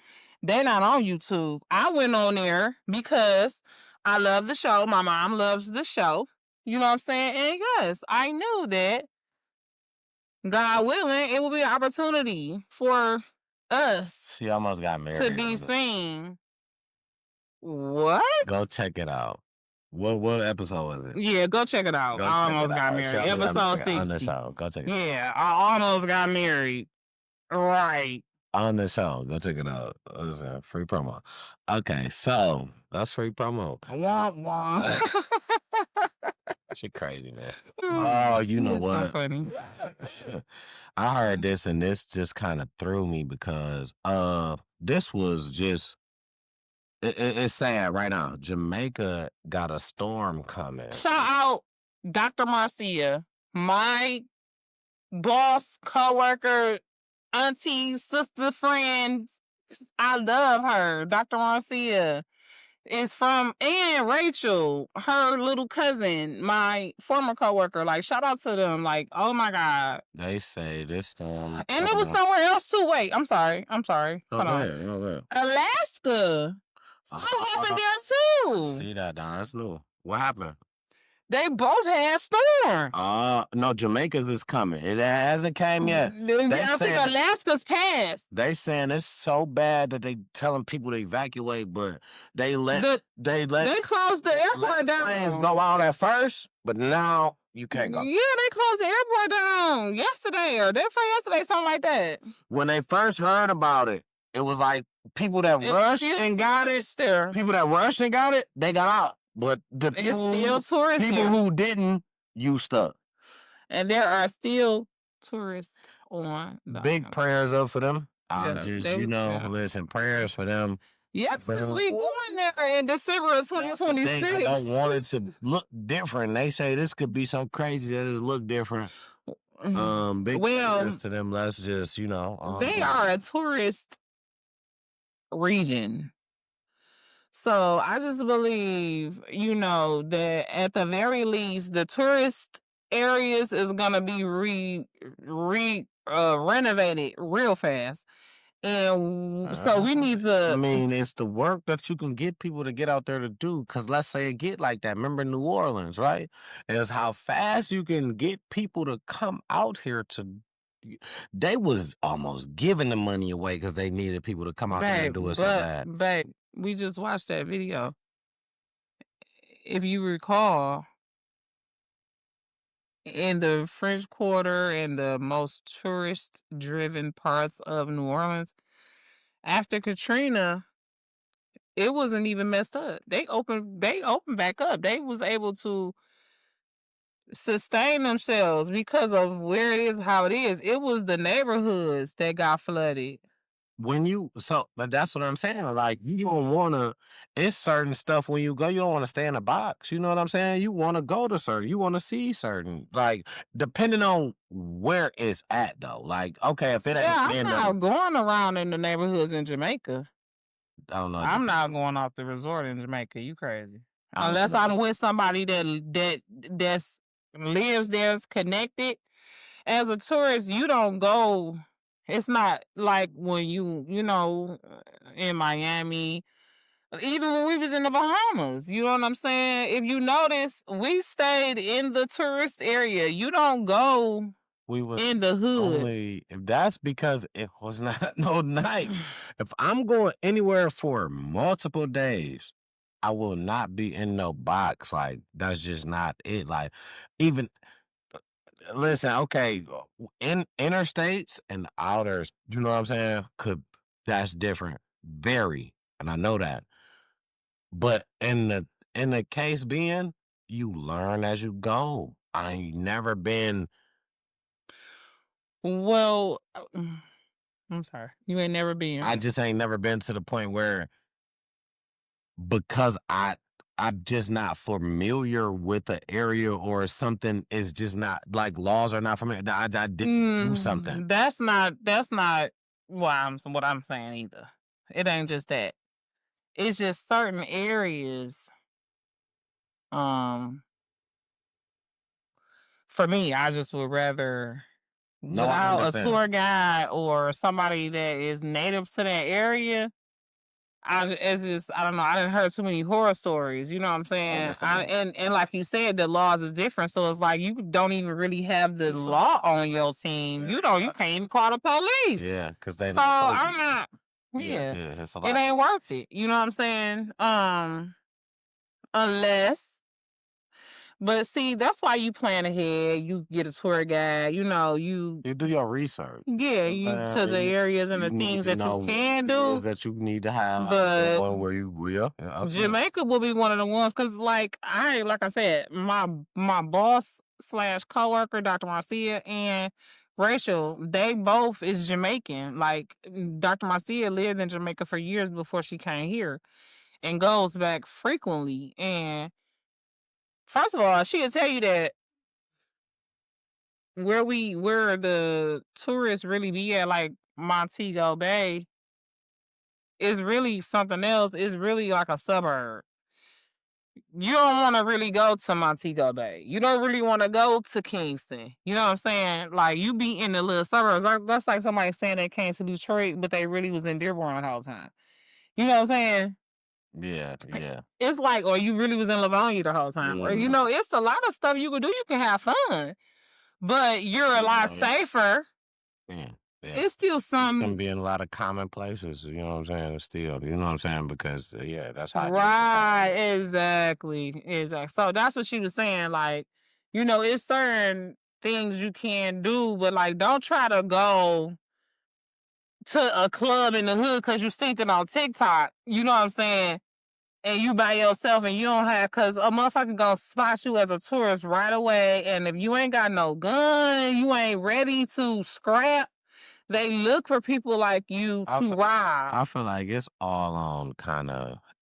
They're not on YouTube. I went on there because I love the show. My mom loves the show. You know what I'm saying? And yes, I knew that, God willing, it will be an opportunity for us. She almost got married. To be seen. What? Go check it out. What episode was it? Yeah, go check it out. Go I check almost it got out. married. Shout out Episode on the 60. show. Go check it out. Yeah, I almost got married. Right. On the show. Go check it out. Listen, free promo. Okay, so that's free promo. Wah, wah. She crazy, man. Oh, you know It's what? so funny. I heard this and this just kind of threw me because this was just it's sad right now. Jamaica got a storm coming. Shout out Dr. Marcia, my boss, coworker, auntie, sister, friend. I love her. Dr. Marcia is from, and Rachel, her little cousin, my former coworker. Like, shout out to them. Like, oh my God. They say this storm. And it was somewhere else too. Wait, I'm sorry. Hold on. No, Alaska. Something happened there too. See that, Don? That's new. What happened? They both had storm. No, Jamaica's is coming. It hasn't came yet. I think Alaska's passed. They saying it's so bad that they telling people to evacuate, but they closed the airport down. Planes go out at first, but now you can't go. Yeah, they closed the airport down yesterday or day before yesterday, something like that. When they first heard about it, it was like people that rushed and got it. People that rushed and got it, they got out. But the people who didn't, you stuck. And there are still tourists on. Big prayers up for them. Listen, prayers for them. Yep, because we going there in December of 2026. They don't want it to look different. They say this could be so crazy that it look different. Big prayers to them. Let's just, they are a tourist region. So I just believe, that at the very least, the tourist areas is gonna be renovated real fast, and so we need to. I mean, it's the work that you can get people to get out there to do. Because let's say it get like that. Remember New Orleans, right? It's how fast you can get people to come out here to. They was almost giving the money away because they needed people to come out there and do it so bad. Babe, we just watched that video. If you recall, in the French Quarter and the most tourist-driven parts of New Orleans, after Katrina, it wasn't even messed up. They opened back up. They was able to sustain themselves because of where it is, how it is. It was the neighborhoods that got flooded. But that's what I'm saying. Like, you don't want to, it's certain stuff when you go, you don't want to stay in a box. You know what I'm saying? You want to go to certain, you want to see certain, like, depending on where it's at, though. Like, okay, if it ain't. I'm not going around in the neighborhoods in Jamaica. I don't know. I'm not going off the resort in Jamaica. You crazy. Unless I'm with somebody that's lives there's connected. As a tourist, you don't go. It's not like when in Miami, even when we was in the Bahamas, you know what I'm saying? If you notice, we stayed in the tourist area. You don't go in the hood. That's because it was not no night. If I'm going anywhere for multiple days, I will not be in no box. Like, that's just not it. Like, even, listen, okay, in interstates and outers, you know what I'm saying? That's different. Very. And I know that. But in the case being, you learn as you go. I ain't never been. Well, I'm sorry. You ain't never been. I just ain't never been to the point where, because I'm just not familiar with the area or something is just not, like, laws are not familiar. I didn't do something. That's not what I'm saying either. It ain't just that. It's just certain areas. For me, I just would rather without a tour guide or somebody that is native to that area. I don't know. I didn't heard too many horror stories. You know what I'm saying? And like you said, the laws is different. So it's like you don't even really have the law on your team. You can't even call the police. Yeah, because they. So I'm not. Yeah, it ain't worth it. You know what I'm saying? Unless But see, that's why you plan ahead. You get a tour guide. You do your research. Yeah, you to the areas and You the need things to that you know can what it do. is that you need to have But on where you will. Jamaica will be one of the ones because, like I said, my boss slash coworker, Dr. Marcia and Rachel, they both is Jamaican. Like Dr. Marcia lived in Jamaica for years before she came here, and goes back frequently. And first of all, she'll tell you that where the tourists really be at, like Montego Bay, is really something else. It's really like a suburb. You don't want to really go to Montego Bay. You don't really want to go to Kingston. You know what I'm saying? Like you be in the little suburbs. That's like somebody saying they came to Detroit, but they really was in Dearborn the whole time. You know what I'm saying? Yeah, yeah. It's like, or you really was in Livonia the whole time. Or it's a lot of stuff you can do. You can have fun, but you're a lot safer. Yeah. It's still some can be in a lot of common places, you know what I'm saying? Still, you know what I'm saying? Because that's how right, exactly. So that's what she was saying. Like, it's certain things you can do, but like, don't try to go to a club in the hood because you seen it on TikTok. You know what I'm saying? And you by yourself and you don't have, because a motherfucker gonna spot you as a tourist right away. And if you ain't got no gun, you ain't ready to scrap, they look for people like you to rob. I feel like it's all on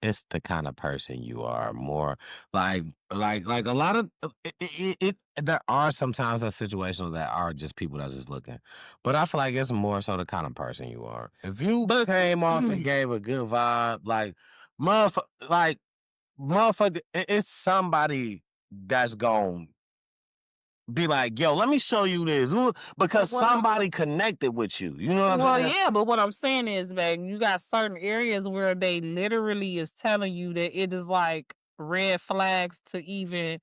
it's the kind of person you are more like a lot of there are sometimes situations that are just people that's just looking, but I feel like it's more so the kind of person you are. If you came off and gave a good vibe, like motherfucker, it's somebody that's gone be like, yo, let me show you this. Because somebody connected with you. You know what I'm saying? Well, yeah, but what I'm saying is, man, you got certain areas where they literally is telling you that it is like red flags to even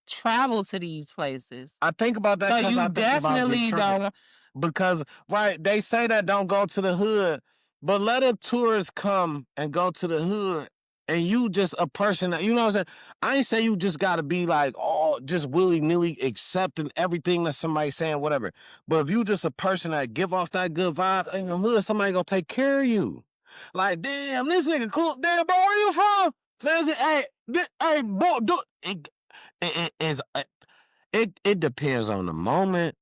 travel to these places. I think about that. So you definitely don't. Because, right, they say that don't go to the hood, but let a tourist come and go to the hood. And you just a person that, you know what I'm saying? I ain't say you just got to be like, just willy-nilly accepting everything that somebody's saying, whatever. But if you just a person that give off that good vibe in the hood, somebody gonna take care of you. Like, damn, this nigga cool. Damn, bro, where you from? Hey, boy, it depends on the moment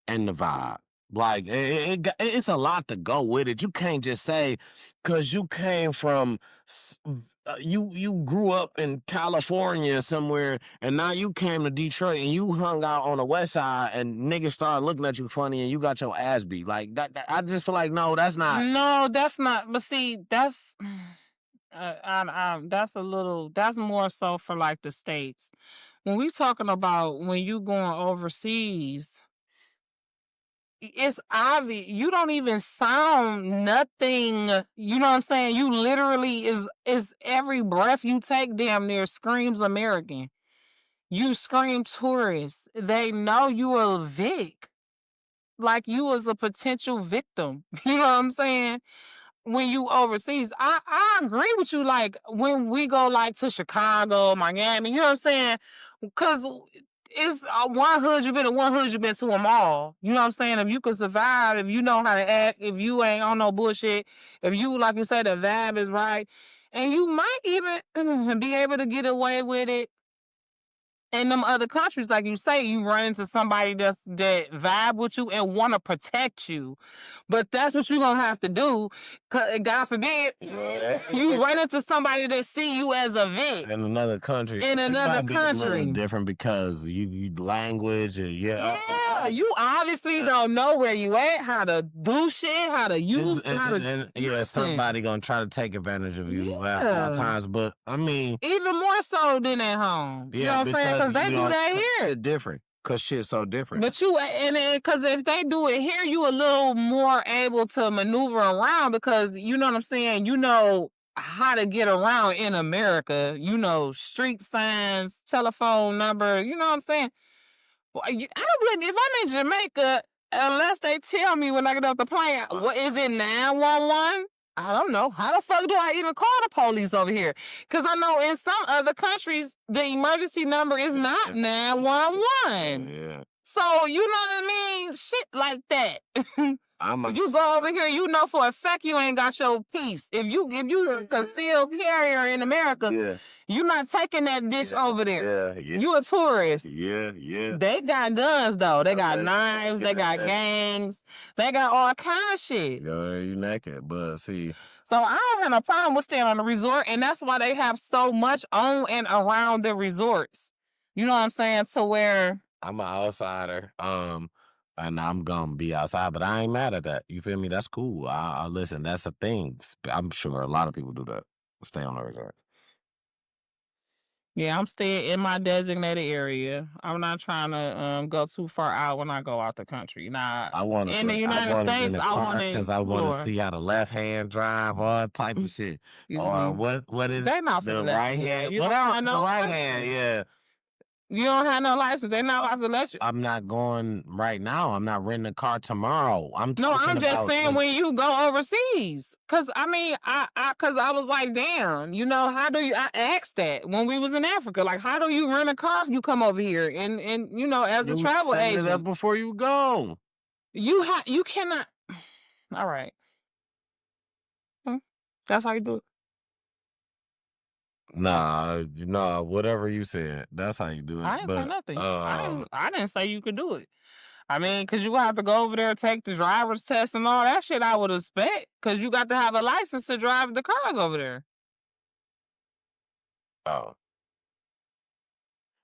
and the vibe. Like it's a lot to go with it. You can't just say because you came from you grew up in California somewhere and now you came to Detroit and you hung out on the west side and niggas started looking at you funny and you got your ass beat. Like that I just feel like no, that's not. No, that's not. But see, that's that's more so for like the States. When we talking about when you going overseas, it's obvious you don't even sound nothing. You know what I'm saying? You literally is every breath you take damn near screams American. You scream tourist. They know you a Vic. Like you was a potential victim. You know what I'm saying? When you overseas, I agree with you. Like when we go like to Chicago, Miami, you know what I'm saying? Because it's one hood you been to, one hood you been to them all. You know what I'm saying? If you can survive, if you know how to act, if you ain't on no bullshit, if you, like you say, the vibe is right, and you might even be able to get away with it in them other countries, like you say, you run into somebody that vibe with you and want to protect you. But that's what you're going to have to do. God forbid, you run into somebody that see you as a Vic. In another country. In another country. A little different because you language and yeah, you obviously don't know where you at, how to do shit, how to use, somebody gonna try to take advantage of you at times. But I mean, even more so than at home. You know what I'm saying? Because they do that here. Shit different. Cause shit's so different. But because if they do it here, you a little more able to maneuver around because you know what I'm saying. You know how to get around in America. You know street signs, telephone number. You know what I'm saying. Well, I wouldn't if I'm in Jamaica unless they tell me when I get off the plane. What is it 911? I don't know. How the fuck do I even call the police over here? Because I know in some other countries, the emergency number is not 911. Yeah. So, you know what I mean? Shit like that. If you go over here, you know for a fact you ain't got your piece. If you a concealed carrier in America, you're not taking that bitch over there. You a tourist. Yeah. They got guns though. They got knives. They got gangs. They got all kind of shit. You naked, but see. So I don't have no problem with staying on the resort, and that's why they have so much on and around the resorts. You know what I'm saying? To where I'm an outsider. And I'm gonna be outside, but I ain't mad at that. You feel me? That's cool. I listen. That's a thing. I'm sure a lot of people do that. Stay on the resort. Yeah, I'm staying in my designated area. I'm not trying to go too far out when I go out the country. Nah, I want to in the United States, I want to because I want to see how the left hand drive, all type of shit. Or what is they not the for right hand? You What don't else? have The no right license. hand, yeah. You don't have no license. They not have to let you. I'm not going right now. I'm not renting a car tomorrow. I'm just saying when you go overseas. Cause I mean, cause I was like, damn, you know, how do you? I asked that when we was in Africa, like, how do you rent a car if you come over here? And you know, as a travel agent, it up before you go. You cannot. All right, that's how you do it. Nah, whatever you said. That's how you do it. I didn't say nothing. I didn't say you could do it. I mean, because you have to go over there and take the driver's test and all that shit, I would expect. Because you got to have a license to drive the cars over there. Oh.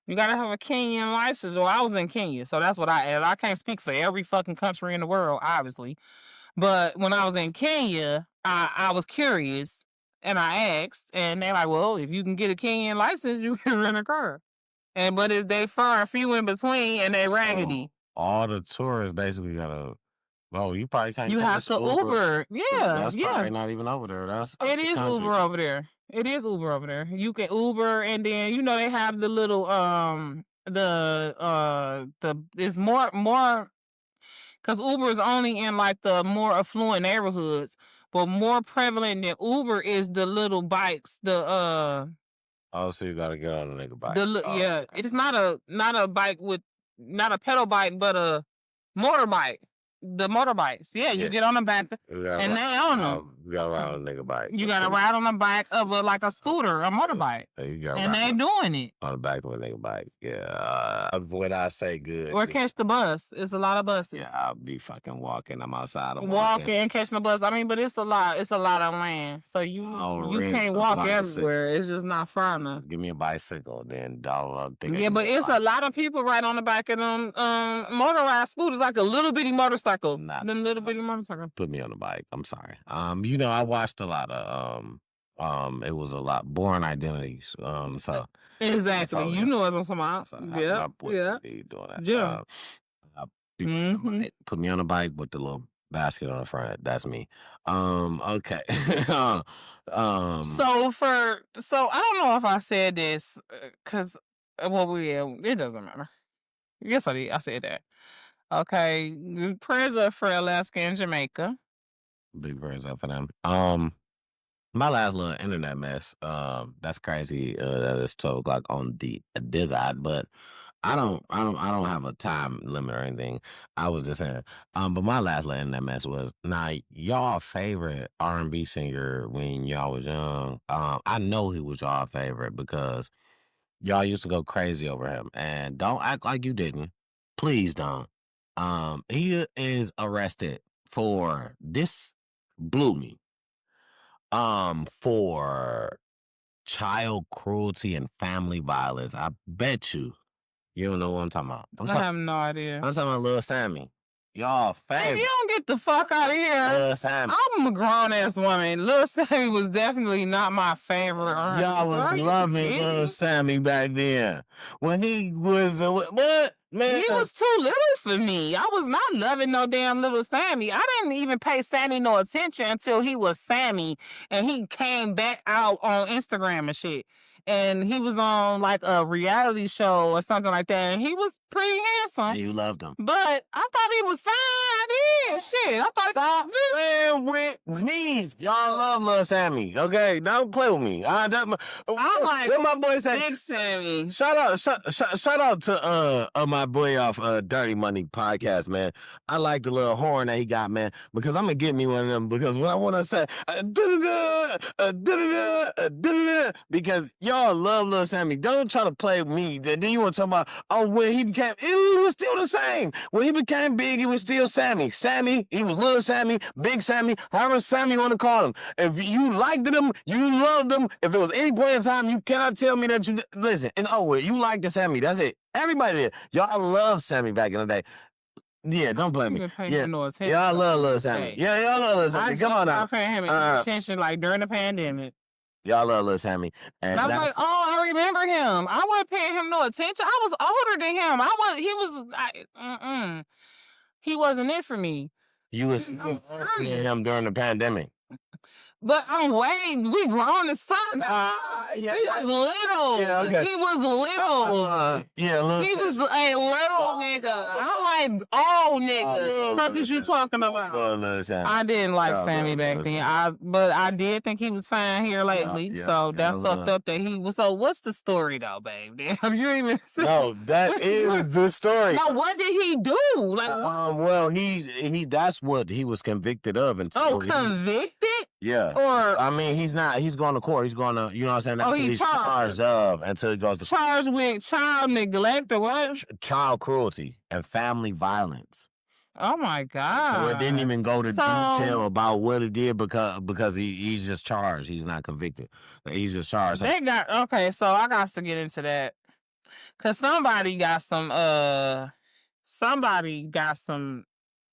You got to have a Kenyan license. Well, I was in Kenya, so that's what I can't speak for every fucking country in the world, obviously. But when I was in Kenya, I was curious. And I asked, and they're like, well, if you can get a Kenyan license, you can rent a car. But they far and few in between, and they raggedy. All the tourists basically gotta. Oh, you probably can't. You have to Uber. Yeah, that's probably not even over there. It is Uber over there. It is Uber over there. You can Uber, and then you know they have the little it's more because Uber is only in like the more affluent neighborhoods, but more prevalent than Uber is the little bikes. Oh, so you gotta get on a nigga bike. Yeah, it's not a bike with not a pedal bike, but a motorbike. The motorbikes, yeah, you get on the back, and they own them. You gotta ride on a nigga bike. You gotta ride on the back of like a scooter, a motorbike, and they doing it on the back of a nigga bike. Yeah, when I say good, or catch the bus. It's a lot of buses. Yeah, I'll be fucking walking. I'm outside. Walking and catching the bus. I mean, but it's a lot. It's a lot of land, so you can't walk everywhere. It's just not far enough. Give me a bicycle, then dog. Yeah, but it's a lot of people right on the back of them motorized scooters, like a little bitty motorcycle. Them little bitty motorcycle. Put me on the bike. I'm sorry. You know, I watched a lot of it was a lot Born Identities. So exactly, you know what I'm talking about. So yeah. Doing that. Yeah. Put me on the bike with the little basket on the front. That's me. Okay. So I don't know if I said this because it doesn't matter. Yes, I did. I said that. Okay, prayers up for Alaska and Jamaica. Big prayers up for them. My last little internet mess. That's crazy. That it's 12 o'clock on the Dizard, but I don't have a time limit or anything. I was just saying. But my last little internet mess was now y'all favorite R&B singer when y'all was young. I know he was y'all favorite because y'all used to go crazy over him, and don't act like you didn't. Please don't. He is arrested for this blew me. For child cruelty and family violence. I bet you don't know what I'm talking about. I have no idea. I'm talking about Lil Sammy. Y'all favorite. Hey, you don't get the fuck out of here. Lil Sammy. I'm a grown ass woman. Lil Sammy was definitely not my favorite. Y'all was loving Lil Sammy back then. When he was what? Man, he was too little for me. I was not loving no damn Little Sammy. I didn't even pay Sammy no attention until he was Sammy and he came back out on Instagram and shit. And he was on like a reality show or something like that. And he was pretty handsome. You loved him. But I thought he was fine. I did. Shit. I thought Stop playing with me. Y'all love Lil Sammy. Okay, don't play with me. I like what my boy say? Big Sammy. Shout out to my boy off Dirty Money podcast, man. I like the little horn that he got, man, because I'm gonna get me one of them because when I want to say because y'all love Lil Sammy. Don't try to play with me. Then you want to talk about when he became it was still the same. When he became big, he was still Sammy. Sammy, he was Lil Sammy, Big Sammy, however Sammy you want to call him. If you liked him, you loved him. If it was any point in time, you cannot tell me that you listen. And you liked the Sammy. That's it. Everybody did. Y'all love Sammy back in the day. Yeah, don't blame me. Yeah, y'all love Lil Sammy. Yeah, y'all love Lil Sammy. Come on now. I paying him attention like during the pandemic. Y'all love Lil Sammy. And I'm like, I remember him. I wasn't paying him no attention. I was older than him. He wasn't it for me. You was him during the pandemic. But we grown as fuck. He was little. Yeah, okay. He was little. He was a little nigga. I like old nigga. What is you talking about? I didn't like Sammy back then. But I did think he was fine here lately. So that's fucked up that he was. So what's the story though, babe? Damn, you even. No, that is the story. Now what did he do? Like, well, that's what he was convicted of. Convicted? Yeah. Or I mean, he's not. He's going to court. He's going to. You know what I'm saying? That's he's charged of until he goes to charged with child neglect or what? Child cruelty and family violence. Oh my God! So it didn't even go to detail about what it did because he's just charged. He's not convicted. He's just charged. So I got to get into that because somebody got some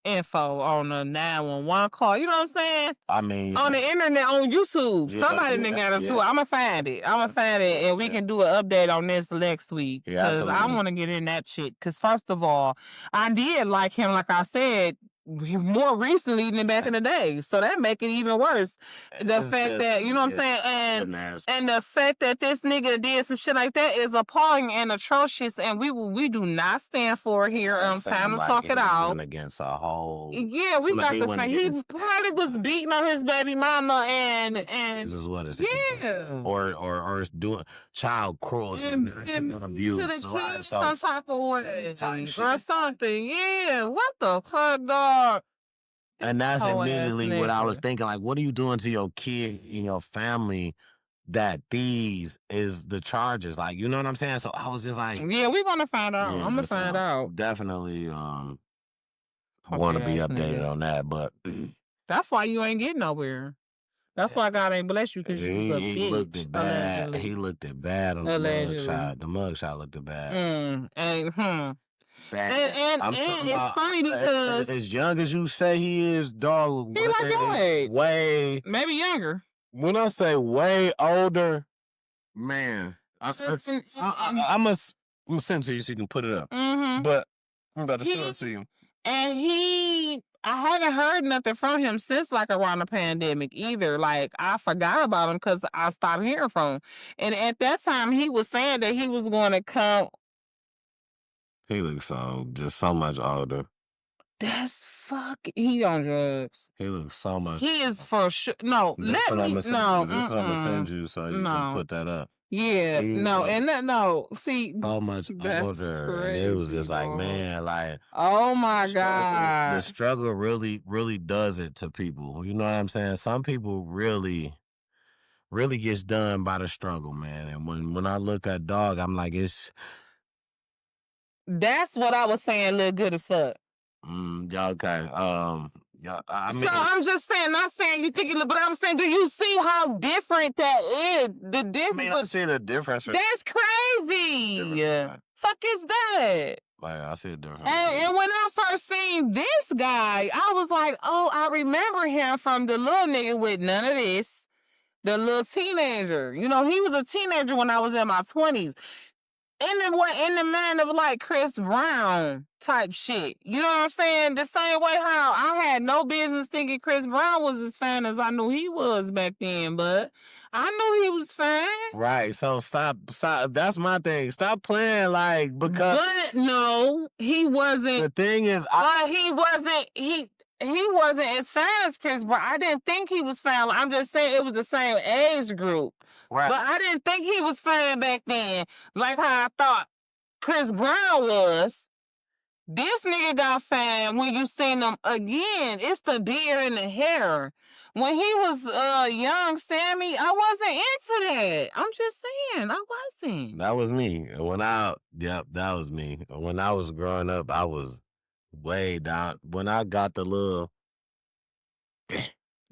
info on the 911 call. You know what I'm saying? I mean, on the internet, on YouTube. Somebody got it too. I'm going to find it. And we can do an update on this next week. Because I want to get in that shit. Because first of all, I did like him, like I said, more recently than back in the day. So that make it even worse. The fact that, you know what I'm saying? And the fact that this nigga did some shit like that is appalling and atrocious, and we do not stand for it here on Time to Talk It Out. Against a whole... Yeah, we got to say he probably was beating on his baby mama and this is what it's or doing child cruelty and abuse to the kids some type of way or something. Yeah, what the fuck, dog? And that's immediately what I was thinking. Like, what are you doing to your kid and your family that these is the charges? Like, you know what I'm saying? So I was just like... Yeah, we're going to find out. I'm going to find out. Definitely want to be updated on that, but... That's why you ain't getting nowhere. That's why God ain't bless you, because you was a bitch. He looked it bad. He looked it bad on the mugshot. The mugshot looked it bad. And it's funny because as young as you say he is, dog, he like your age. Way maybe younger. When I say way older, man, I'm gonna send it to you so you can put it up. Mm-hmm. But I'm about to show it to you. And I haven't heard nothing from him since like around the pandemic either. Like I forgot about him because I stopped hearing from him. And at that time, he was saying that he was going to come. He looks just so much older. That's he on drugs. He looks so much. He is for sure. No, This I'm gonna send you so you can put that up. Yeah, see, so much older. And it was just like, man, like, oh my God. The struggle really, really does it to people. You know what I'm saying? Some people really gets done by the struggle, man. And when I look at dog, I'm like, that's what I was saying, look good as fuck. Okay. I mean, so I'm just saying, not saying you think it, but I'm saying, do you see how different that is? The difference. I mean, I see the difference. That's crazy. Yeah. Fuck is that? Like, I see a difference. And when I first seen this guy, I was like, oh, I remember him from the little nigga with none of this. The little teenager. You know, he was a teenager when I was in my 20s. in the manner of like Chris Brown type shit. You know what I'm saying? The same way how I had no business thinking Chris Brown was as fine as I knew he was back then, but I knew he was fine. Right. So stop. That's my thing. Stop playing like because. But no, he wasn't. The thing is, he wasn't as fine as Chris Brown. I didn't think he was fine. I'm just saying it was the same age group. Right. But I didn't think he was fine back then, like how I thought Chris Brown was. This nigga got fine when you seen him again. It's the beard and the hair. When he was young Sammy, I wasn't into that. I'm just saying, I wasn't. That was me. That was me. When I was growing up, I was way down. When I got the little.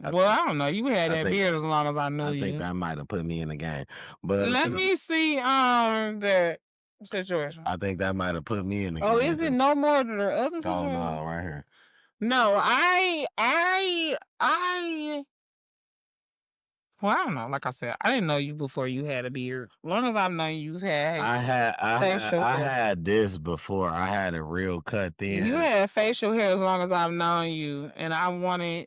I don't know. You had that beard as long as I knew you. I think that might have put me in the game. But let me see that situation. I think that might have put me in the game. Oh, is it no more than the other situation? Oh no, right here. No, well, I don't know. Like I said, I didn't know you before you had a beard. As long as I've known you've had. I had this before. I had a real cut then. You had facial hair as long as I've known you, and I wanted.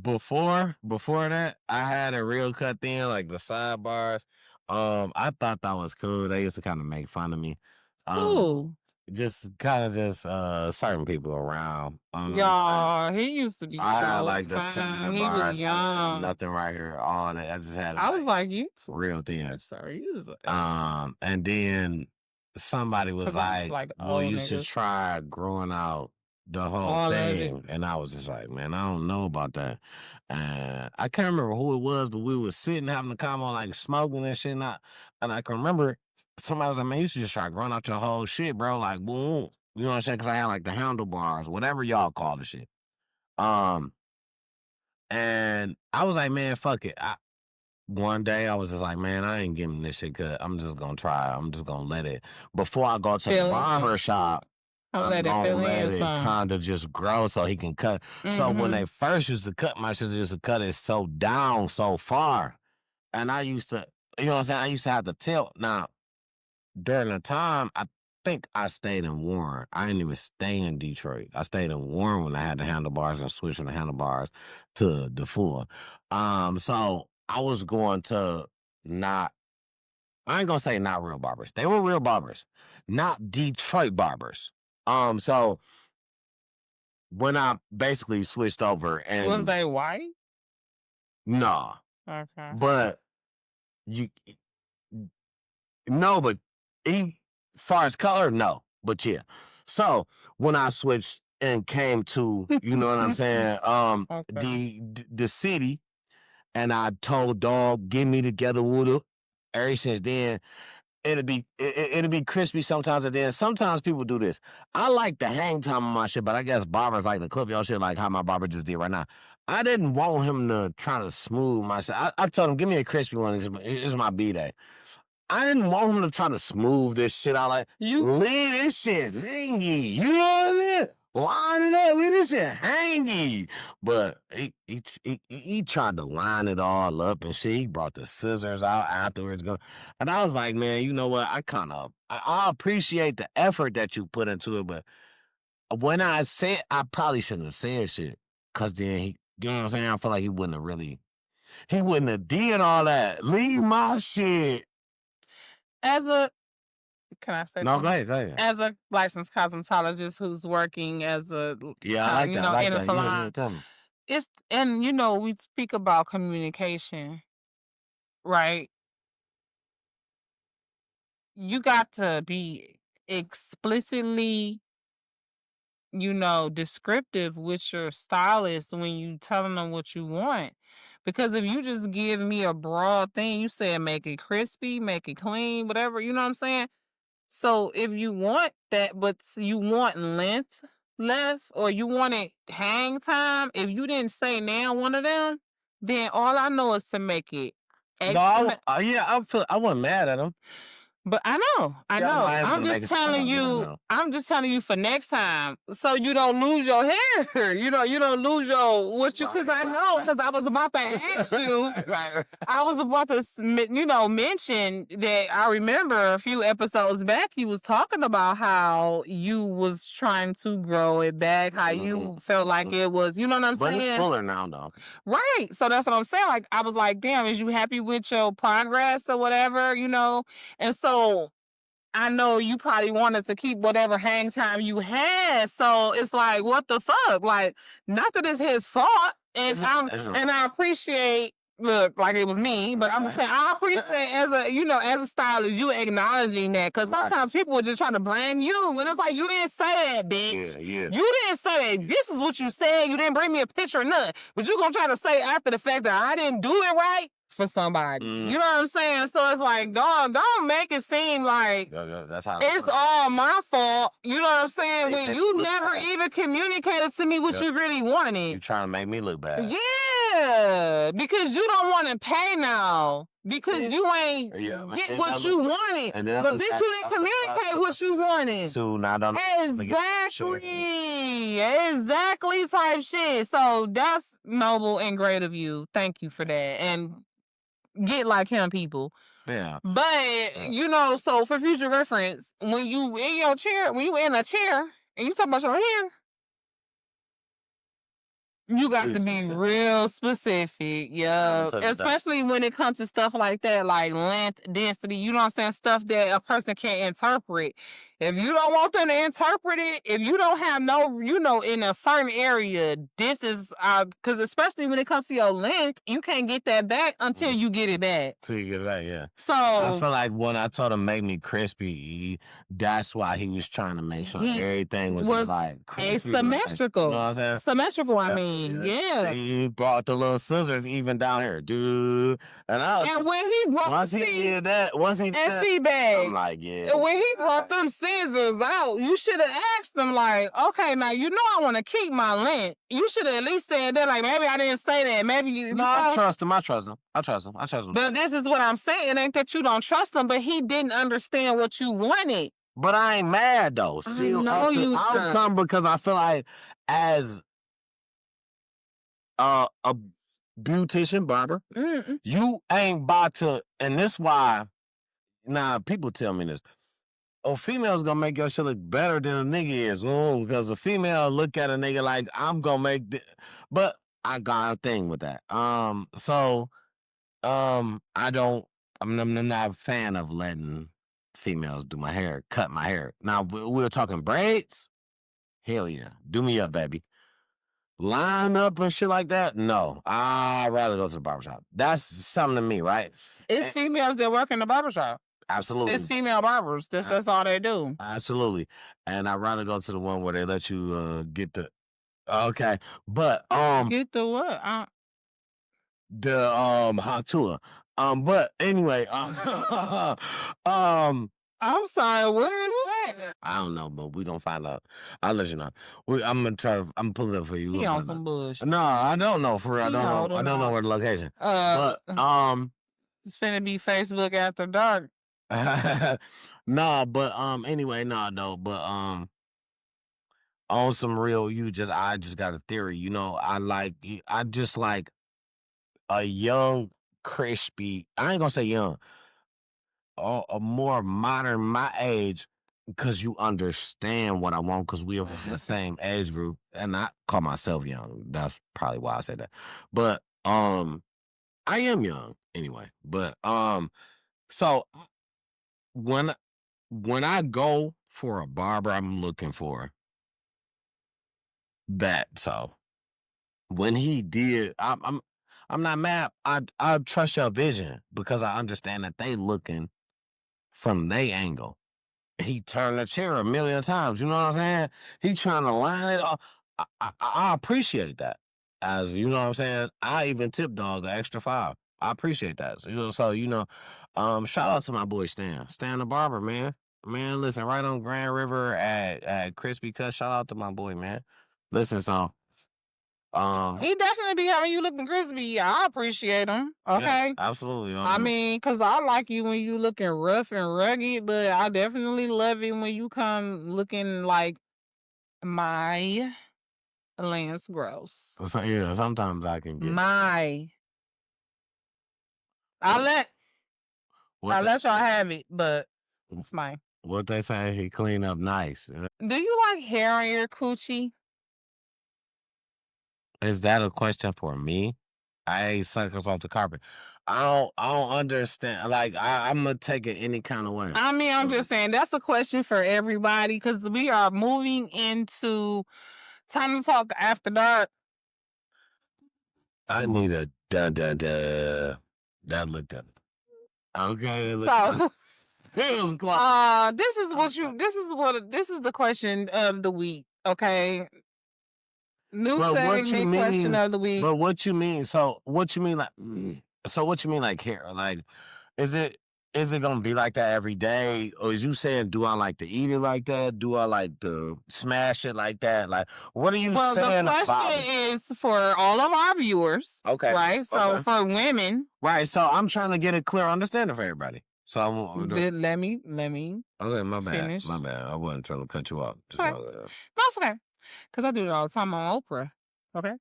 Before that, I had a real cut then, like the sidebars. I thought that was cool. They used to kind of make fun of me. Who? Just kind of just certain people around. Y'all, he used to be I so had like the fine. He bars, was young. nothing right here, all that. I just had. I was like, you too. Real thin. Sorry, you was like. And then somebody was like, "Well, you should try growing out the whole thing," and I was just like, "Man, I don't know about that." And I can't remember who it was, but we were sitting having a convo, like smoking and shit. And I can remember. Somebody was like, "Man, you should just try growing out your whole shit, bro." Like, boom. You know what I'm saying? Because I had like the handlebars, whatever y'all call the shit. And I was like, man, fuck it. One day I was just like, man, I ain't giving this shit cut. I'm just gonna try. I'm just gonna let it. Before I go to the barber shop, I'm gonna let it kind of just grow so he can cut. So when they first used to cut my shit, they used to cut it so down so far. And I used to, you know what I'm saying? I used to have to tilt. Now, during the time, I think I stayed in Warren. I didn't even stay in Detroit. I stayed in Warren when I had the handlebars and switched from the handlebars to the full. So I was going to I ain't gonna say not real barbers. They were real barbers, not Detroit barbers. So when I basically switched over and was they white? No. Okay. But but far as color, no. But yeah. So when I switched and came to, you know what I'm saying, the city, and I told dog, get me together with it. Ever since then, it'll be crispy sometimes, and then sometimes people do this. I like the hang time on my shit, but I guess barbers like to clip your shit like how my barber just did right now. I didn't want him to try to smooth my shit. I told him, give me a crispy one. It's my B-day. I didn't want him to try to smooth this shit out. Like, you leave this shit hangy. You know what I mean? Line it up, leave this shit hangy. But he tried to line it all up and shit. He brought the scissors out afterwards. And I was like, man, you know what? I appreciate the effort that you put into it, but when I probably shouldn't have said shit. Cause then you know what I'm saying? I feel like he wouldn't have did all that. Leave my shit. Can I say? No, go ahead. As a licensed cosmetologist who's working as a I like that. in a salon, tell me. And we speak about communication, right? You got to be explicitly, descriptive with your stylist when you telling them what you want. Because if you just give me a broad thing, you said make it crispy, make it clean, whatever, you know what I'm saying? So if you want that, but you want length left, or you want it hang time, if you didn't say now one of them, then all I know is to make it. I wasn't mad at him. But I know. I'm just telling you. I'm just telling you for next time, so you don't lose your hair. You don't lose your because I know because I was about to ask you. I was about to, mention that I remember a few episodes back you was talking about how you was trying to grow it back, how you felt like it was, you know what I'm saying? But it's fuller now, though. Right. So that's what I'm saying. Like, I was like, damn, is you happy with your progress or whatever, And so I know you probably wanted to keep whatever hang time you had. So it's like, what the fuck? Like, not that it's his fault. And I appreciate, look, like it was me, but I'm just saying I appreciate as a stylist, you acknowledging that. Because sometimes people would just try to blame you. And it's like, you didn't say that, bitch. Yeah. You didn't say that. This is what you said. You didn't bring me a picture or nothing. But you're going to try to say after the fact that I didn't do it right for somebody. You know what I'm saying? So it's like, dog, don't make it seem like that's how it's all my fault. You know what I'm saying? When you never even communicated to me what you really wanted. You trying to make me look bad. Yeah, because you don't want to pay now. Because you ain't get what you wanted. But bitch, you didn't communicate what you wanted. So now don't Exactly type shit. So that's noble and great of you. Thank you for that. And get like him, people. Yeah. But, so for future reference, when you in your chair, when you in a chair and you talk about your hair, you got to be real specific. Yeah. Especially when it comes to stuff like that, like length, density, you know what I'm saying? Stuff that a person can't interpret. If you don't want them to interpret it, if you don't have in a certain area, this is, because especially when it comes to your length, you can't get that back until you get it back. Till you get it back, yeah. So I feel like when I told him make me crispy, that's why he was trying to make sure everything was like crispy. Asymmetrical. You know what I'm saying? Symmetrical, I mean, yeah. He brought the little scissors even down here, dude. And when he brought once he did that, I'm like, yeah. When he brought them scissors out, you should have asked them like, okay, now I want to keep my length. You should have at least said that, like, maybe I didn't say that. Maybe you. No, I trust him. But this is what I'm saying. It ain't that you don't trust him, but he didn't understand what you wanted. But I ain't mad though. Still, I'll come because I feel like as a beautician barber, you ain't about to, and this why. Now people tell me this. Oh, female's gonna make your shit look better than a nigga is. Because a female look at a nigga like I'm gonna make but I got a thing with that. I'm not a fan of letting females do my hair, cut my hair. Now we were talking braids. Hell yeah. Do me up, baby. Line up and shit like that? No. I'd rather go to the barbershop. That's something to me, right? It's females that work in the barbershop. Absolutely. It's female barbers. That's all they do. Absolutely. And I'd rather go to the one where they let you get the okay. But get the what? The hot tour. But anyway, I'm sorry, where is that? I don't know, but we gonna find out. I'll let you know. I'm pulling it up for you. He on some bullshit. No, I don't know for real. I don't know where the location. But it's finna be Facebook after dark. No, but anyway, but on some real, I just got a theory. I just like a young, crispy. I ain't gonna say young. A more modern, my age, because you understand what I want. Because we are the same age group, and I call myself young. That's probably why I said that. But I am young anyway. But so when I go for a barber, I'm looking for that. So when he did, I'm not mad. I trust your vision because I understand that they looking from their angle. He turned the chair a million times. You know what I'm saying? He trying to line it up. I appreciate that. As you know what I'm saying? I even tip dog an extra $5. I appreciate that. So shout out to my boy Stan. Stan the barber, man. Man, listen, right on Grand River at Crispy Cut. Shout out to my boy, man. Listen, so He definitely be having you looking crispy. I appreciate him. Okay. Yeah, absolutely. I mean, because I like you when you looking rough and rugged, but I definitely love it when you come looking like my Lance Gross. So, yeah, sometimes I can get My. I let y'all have it, but it's mine. what they say. He clean up nice. Do you like hair on your coochie? Is that a question for me? I ate suckers off the carpet. I don't understand. Like I'm gonna take it any kind of way. I mean, I'm just saying that's a question for everybody because we are moving into time to talk after dark. I need a da. That looked up. Okay. So it was close. this is the question of the week. Okay. New segment question of the week. But what you mean? So what you mean like hair? Like is it gonna be like that every day? Or is you saying do I like to eat it like that? Do I like to smash it like that? Like what are you saying the about question it? is for all of our viewers. Okay. Right? So for women. Right. So I'm trying to get a clear understanding for everybody. So let me okay, my bad. finish. My bad. I wasn't trying to cut you off. Okay. That's okay. Because I do it all the time on Oprah. Okay.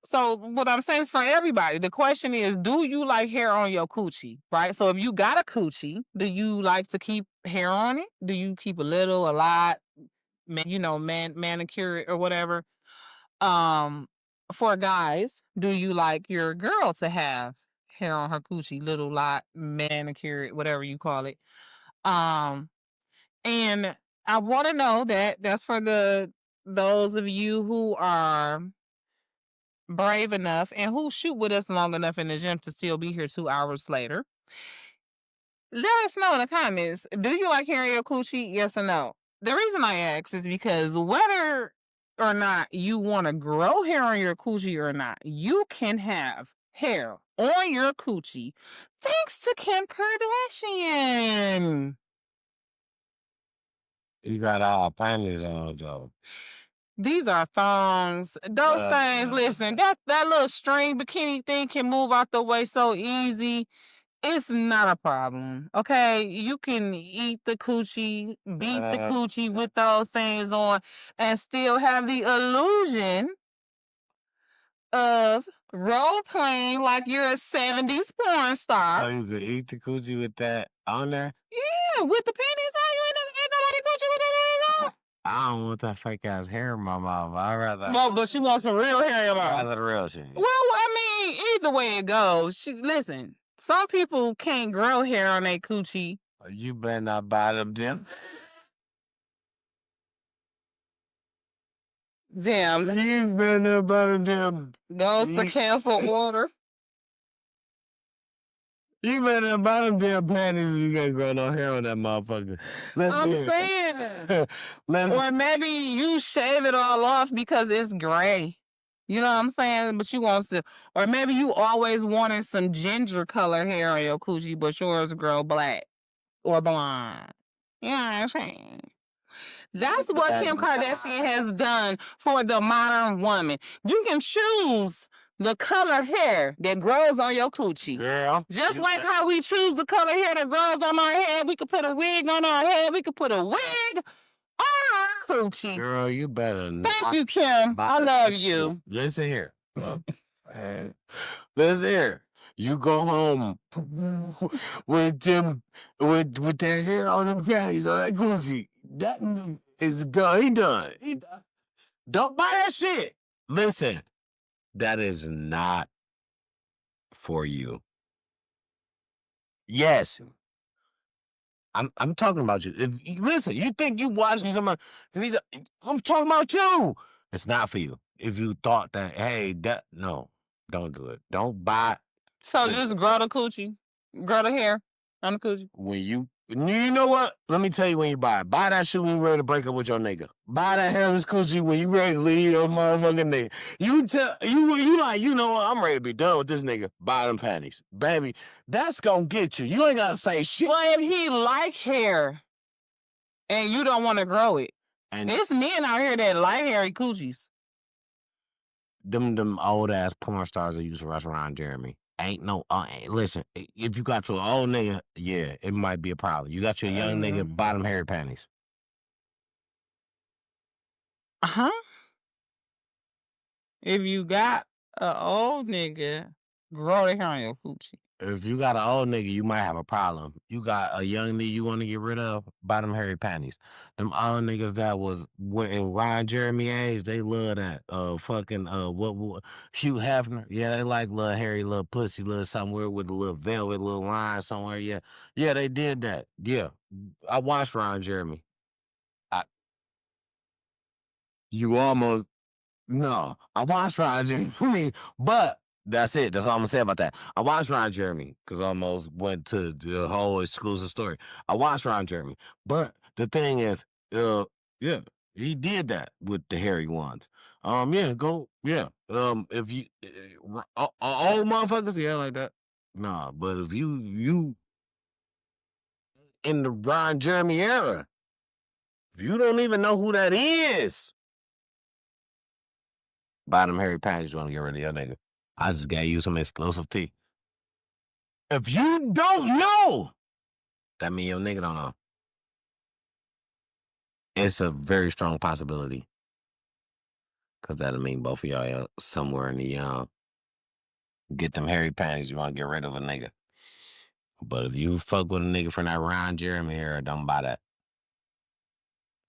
So what I'm saying is for everybody, the question is, do you like hair on your coochie? Right? So if you got a coochie, do you like to keep hair on it? Do you keep a little, a lot, manicure it or whatever? For guys, do you like your girl to have hair on her coochie, little, lot, manicure it, whatever you call it? And I want to know that's for those of you who are brave enough and who shoot with us long enough in the gym to still be here 2 hours later. Let us know in the comments. Do you like hair in your coochie? Yes or no? The reason I ask is because whether or not you want to grow hair on your coochie or not, you can have hair on your coochie thanks to Kim Kardashian. You got all panties on though. These are thongs. Those things, listen, that little string bikini thing can move out the way so easy. It's not a problem. Okay. You can eat the coochie, beat the coochie with those things on, and still have the illusion of role playing like you're a 70s porn star. So you could eat the coochie with that on there? Yeah, with the panties on. You ain't never ate nobody coochie with the panties on. I don't want that fake ass hair in my mouth. I rather. No, but she wants some real hair in your mouth. I rather the real shit. Well, I mean, either way it goes. Listen, some people can't grow hair on their coochie. You better not buy them, Jim. Damn. You better not buy them, Jim. Goes to cancel order. You better not buy them damn panties if you can't grow no hair on that motherfucker. I'm saying. Or maybe you shave it all off because it's gray. You know what I'm saying? But you want to, or maybe you always wanted some ginger color hair on your coochie, but yours grow black or blonde. You know what I'm saying? That's what Kim Kardashian has done for the modern woman. You can choose the color hair that grows on your coochie. Girl. Just like how we choose the color hair that grows on our head. We could put a wig on our head. We could put a wig on our coochie. Girl, you better not. Thank you, Kim. I love you. Listen here. Listen here. You go home with them with that hair on them panties on that coochie. That is done. He done. Don't buy that shit. Listen, that is not for you. Yes. I'm talking about you. Listen, you think you watching somebody? I'm talking about you. It's not for you. If you thought that, hey, no, don't do it. Don't buy. So just grow the coochie, grow the hair on the coochie. When you know what? Let me tell you when you buy it. Buy that shit when you ready to break up with your nigga. Buy that hairless coochie when you ready to leave your motherfucking nigga. You like, you know what? I'm ready to be done with this nigga. Buy them panties. Baby, that's gonna get you. You ain't gotta say shit. Well, if he like hair and you don't want to grow it, and it's men out here that like hairy coochies. them old ass porn stars that used to rush around Jeremy. Ain't no listen, if you got your old nigga, yeah, it might be a problem. You got your young nigga bottom hairy panties. Huh? If you got a old nigga, grow the hair on your coochie. If you got an old nigga, you might have a problem. You got a young nigga you want to get rid of, bottom hairy panties. Them old niggas that was in Ryan Jeremy age, they love that. Fucking what Hugh Hefner, yeah, they like little hairy little pussy, little somewhere with a little velvet, little line somewhere. Yeah, yeah, they did that. Yeah, I watched Ryan Jeremy. I you almost no, I watched Ryan Jeremy, but that's it. That's all I'm gonna say about that. I watched Ryan Jeremy because I almost went to the whole exclusive story. I watched Ryan Jeremy, but the thing is, yeah, he did that with the hairy ones. Yeah, go, yeah. If you old motherfuckers, yeah, like that. Nah, but if you in the Ryan Jeremy era, if you don't even know who that is, bottom hairy panties, you want to get rid of your nigga. I just gave you some exclusive tea. If you don't know, that mean your nigga don't know. It's a very strong possibility. Cause that'll mean both of y'all somewhere in the get them hairy panties, you want to get rid of a nigga. But if you fuck with a nigga from that Ron Jeremy era, don't buy that.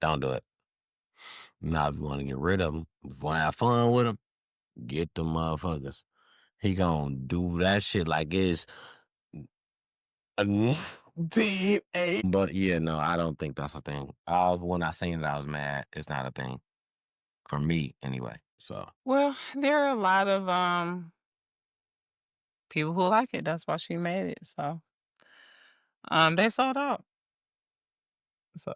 Don't do it. Now, if you want to get rid of them, if you want to have fun with them, get them motherfuckers. He gonna do that shit like it's deep. But yeah, no, I don't think that's a thing. When I seen it, I was mad. It's not a thing for me anyway. So Well, there are a lot of people who like it. That's why she made it. So they sold out. So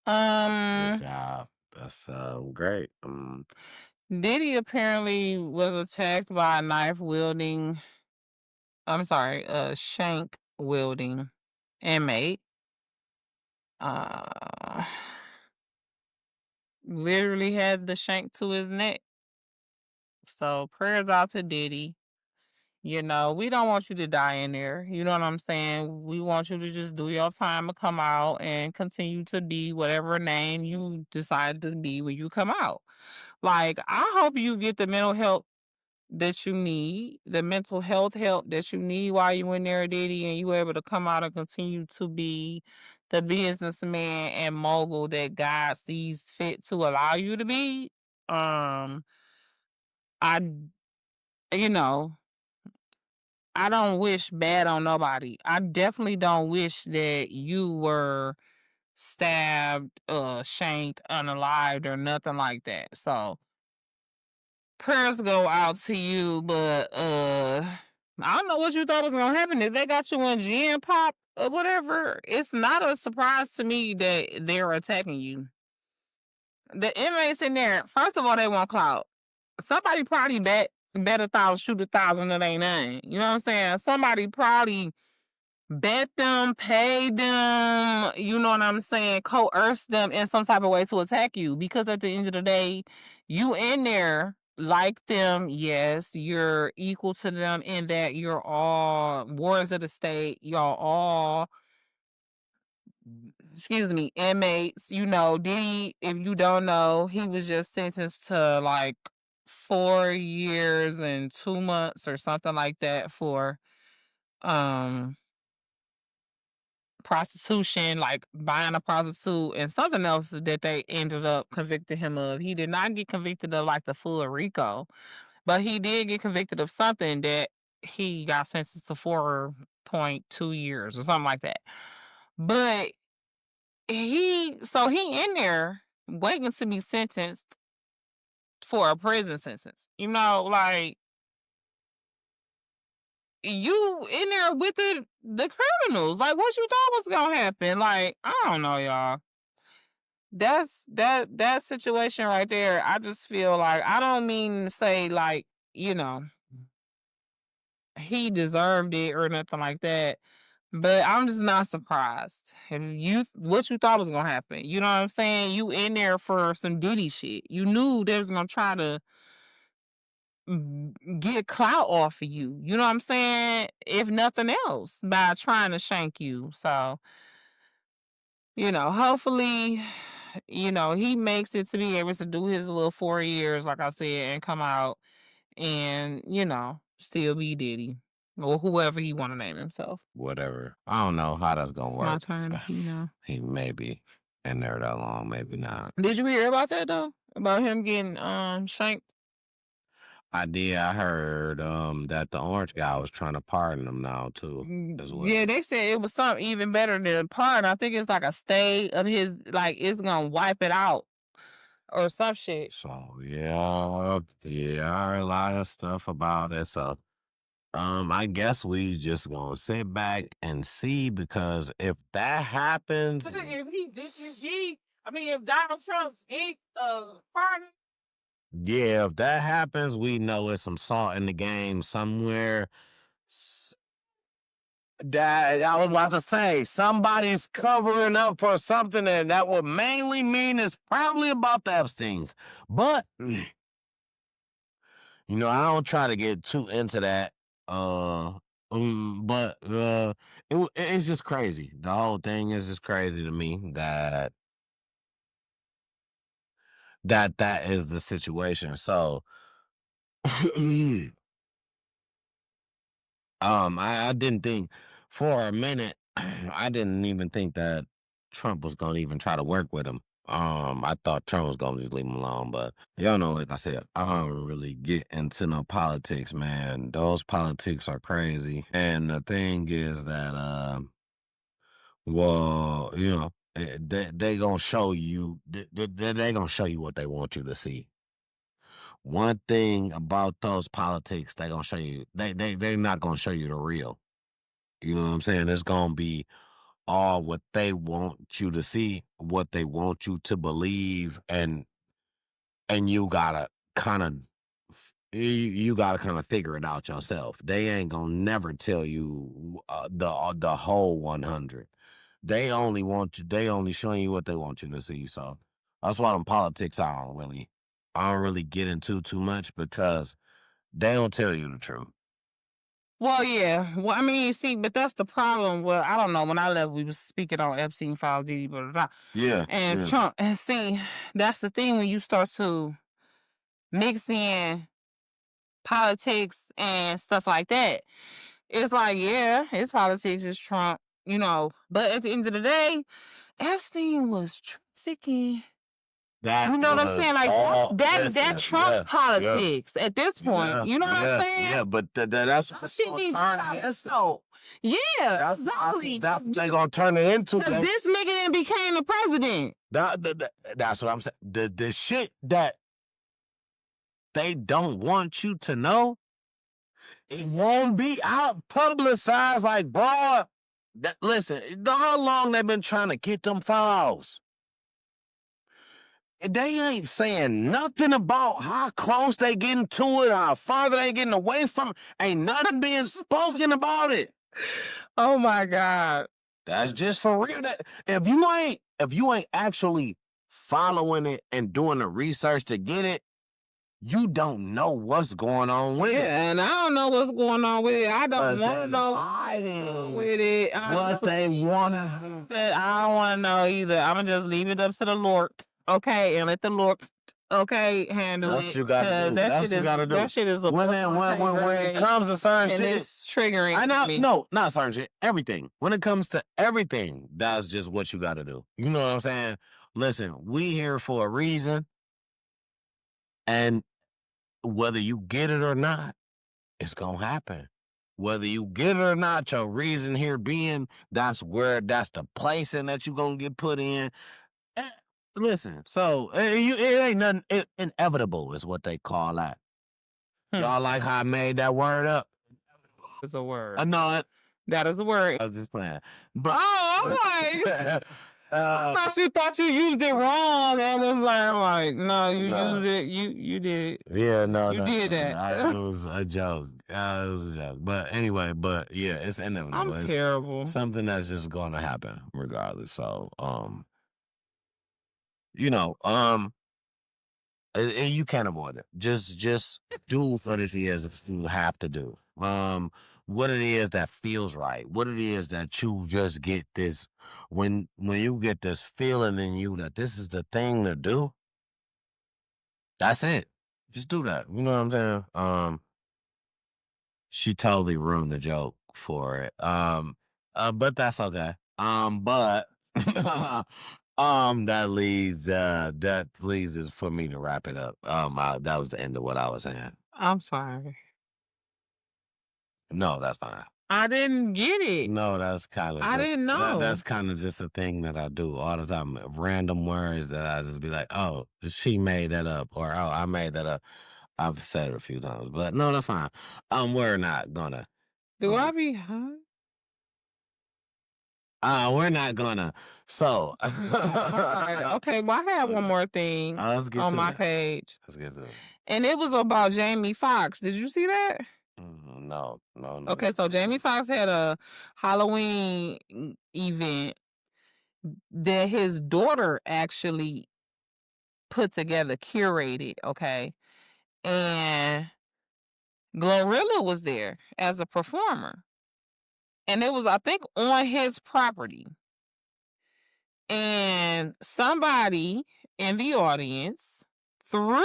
good um job. That's great. Diddy apparently was attacked by a knife wielding, I'm sorry, a shank wielding inmate. Uh Literally had the shank to his neck. So prayers out to Diddy. You know, we don't want you to die in there. You know what I'm saying? We want you to just do your time and come out and continue to be whatever name you decide to be when you come out. Like, I hope you get the mental health that you need, the mental health help that you need while you in there, Diddy, and you able to come out and continue to be the businessman and mogul that God sees fit to allow you to be. Um, I, you know, I don't wish bad on nobody. I definitely don't wish that you were stabbed, shanked, unalived, or nothing like that. So prayers go out to you, but I don't know what you thought was gonna happen. If they got you in gin pop or whatever, it's not a surprise to me that they're attacking you. The inmates in there, first of all, they want clout. Somebody probably bet 1,000, shoot 1,000, it ain't none. You know what I'm saying? Somebody probably bet them, pay them, you know what I'm saying, coerce them in some type of way to attack you. Because at the end of the day, you in there like them, yes, you're equal to them in that you're all wards of the state, y'all all, excuse me, inmates. You know, Diddy, if you don't know, he was just sentenced to like 4 years and 2 months or something like that for um prostitution, like buying a prostitute, and something else that they ended up convicting him of. He did not get convicted of like the full RICO, but he did get convicted of something that he got sentenced to 4.2 years or something like that. But he in there waiting to be sentenced for a prison sentence. You know, like you in there with the criminals. Like what you thought was gonna happen? Like, I don't know, y'all. That situation right there, I just feel like, I don't mean to say like, you know, he deserved it or nothing like that. But I'm just not surprised. What you thought was gonna happen? You know what I'm saying? You in there for some Diddy shit. You knew they was gonna try to get clout off of you. You know what I'm saying? If nothing else, by trying to shank you. So, hopefully, he makes it to be able to do his little 4 years, like I said, and come out and, still be Diddy. Or whoever he want to name himself. Whatever. I don't know how that's gonna It's work. my turn, He may be in there that long, maybe not. Did you hear about that though? About him getting shanked? I did. I heard that the orange guy was trying to pardon him now too, as well. Yeah, they said it was something even better than a pardon. I think it's like a stay of his, like it's gonna wipe it out or some shit. So yeah, I heard a lot of stuff about it. So I guess we just gonna sit back and see, because if that happens, If Donald Trump ain't pardon. yeah, if that happens, we know it's some salt in the game somewhere. That I was about to say, somebody's covering up for something that would mainly mean it's probably about the Epsteins. But I don't try to get too into that. But it's just crazy. The whole thing is just crazy to me that is the situation. So I didn't think for a minute, I didn't even think that Trump was gonna even try to work with him. I thought Trump was gonna just leave him alone, but y'all know, like I said, I don't really get into no politics, man. Those politics are crazy. And the thing is that well, they gonna show you they gonna show you what they want you to see. One thing about those politics, they gonna show you they're not gonna show you the real. You know what I'm saying? It's gonna be all what they want you to see, what they want you to believe, and you gotta kind of you gotta kind of figure it out yourself. They ain't gonna never tell you the whole 100. They only showing you what they want you to see. So that's why them politics I don't really get into too much, because they don't tell you the truth. Well, yeah. Well, I mean, see, but that's the problem. Well, I don't know. When I left, we was speaking on Epstein files, Diddy, blah, blah, blah. Yeah. And Trump. And see, that's the thing when you start to mix in politics and stuff like that. It's like, yeah, his politics is Trump, but at the end of the day, Epstein was trafficking. That You know what I'm saying? Like that Trump's politics at this point. You know what I'm saying? Yeah, but that's what yeah, exactly. They gonna turn it into. This nigga then became the president. That's what I'm saying. The shit that they don't want you to know, it won't be out publicized. Like, bro, listen, how long they been trying to get them files? They ain't saying nothing about how close they getting to it, how far they getting away from it. Ain't nothing being spoken about it. Oh my God. That's just for real. If you ain't actually following it and doing the research to get it, you don't know what's going on with it. And I don't know what's going on with it. I don't want to know with it. What they want to. I don't want to know either. I'm going to just leave it up to the Lord. Okay, and let the Lord, handle it. That's what you got to do. That's what you got to do. That shit is a when it comes to certain shit, it's triggering me. No, not certain shit. Everything. When it comes to everything, that's just what you got to do. You know what I'm saying? Listen, we here for a reason, and whether you get it or not, it's gonna happen. Whether you get it or not, your reason here being, that's the placing that you gonna get put in. Listen, so it ain't nothing. Inevitable is what they call that. Y'all like how I made that word up? It's a word. I know it. That is a word. I was just playing. But, I thought you used it wrong. I was like, no, you used it. You did it. Yeah, no, you did that. It was a joke. It was a joke. But anyway, but yeah, it's inevitable. I'm It's terrible. something that's just going to happen regardless. So, you know, and you can't avoid it. Just do what it is you have to do. What it is that feels right. What it is that you just get this when you get this feeling in you that this is the thing to do. That's it. Just do that. You know what I'm saying? She totally ruined the joke for it. But that's okay. But that pleases for me to wrap it up. That was the end of what I was saying. I'm sorry. No, that's fine. I didn't get it. No, that's kind of. I didn't know. That's kind of just a thing that I do all the time. Random words that I just be like, "Oh, she made that up," or "Oh, I made that up." I've said it a few times, but no, that's fine. We're not gonna. Do I be high? We're not gonna. So, okay. Well, I have one more thing let's get on to my it. page, Let's get to it. and it was about Jamie Foxx. Did you see that? No. Okay, so Jamie Foxx had a Halloween event that his daughter actually put together, curated. Okay, and Glorilla was there as a performer, and it was, I think, on his property. And somebody in the audience threw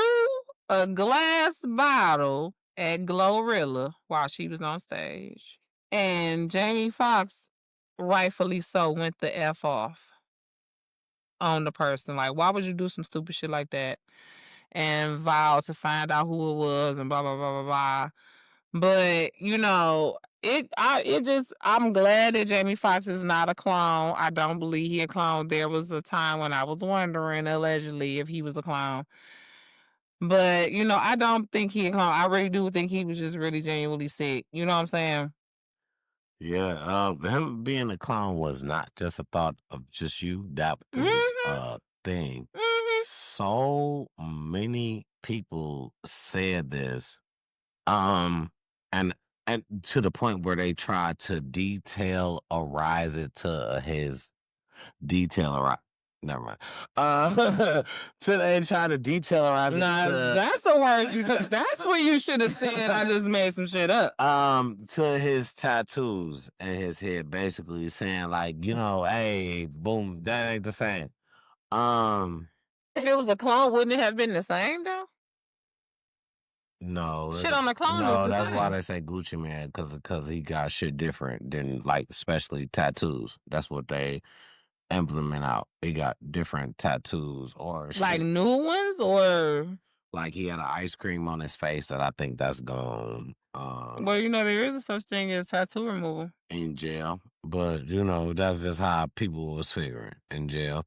a glass bottle at Glorilla while she was on stage. And Jamie Foxx, rightfully so, went the F off on the person. Like, why would you do some stupid shit like that? And vow to find out who it was and blah, blah, blah, blah, blah. But, you know, I'm glad that Jamie Foxx is not a clone. I don't believe he a clone. There was a time when I was wondering, allegedly, if he was a clone. But, you know, I don't think he a clone. I really do think he was just really genuinely sick. You know what I'm saying? Yeah. Him being a clown was not just a thought of just you. That was a thing. So many people said this. And to the point where they tried to detailerize it to his detailerize. Never mind. They try to detailerize it. Nah, that's a word. That's what you should have said. I just made some shit up. To his tattoos and his head, basically saying like, you know, hey, boom, that ain't the same. If it was a clone, wouldn't it have been the same though? No, shit on the clone. No, that's why they say Gucci Man, because he got shit different than, like, especially tattoos. That's what they implement out. He got different tattoos or shit. Like new ones, or like he had an ice cream on his face that I think that's gone. Well, you know, there is a such thing as tattoo removal in jail, but you know that's just how people was figuring in jail,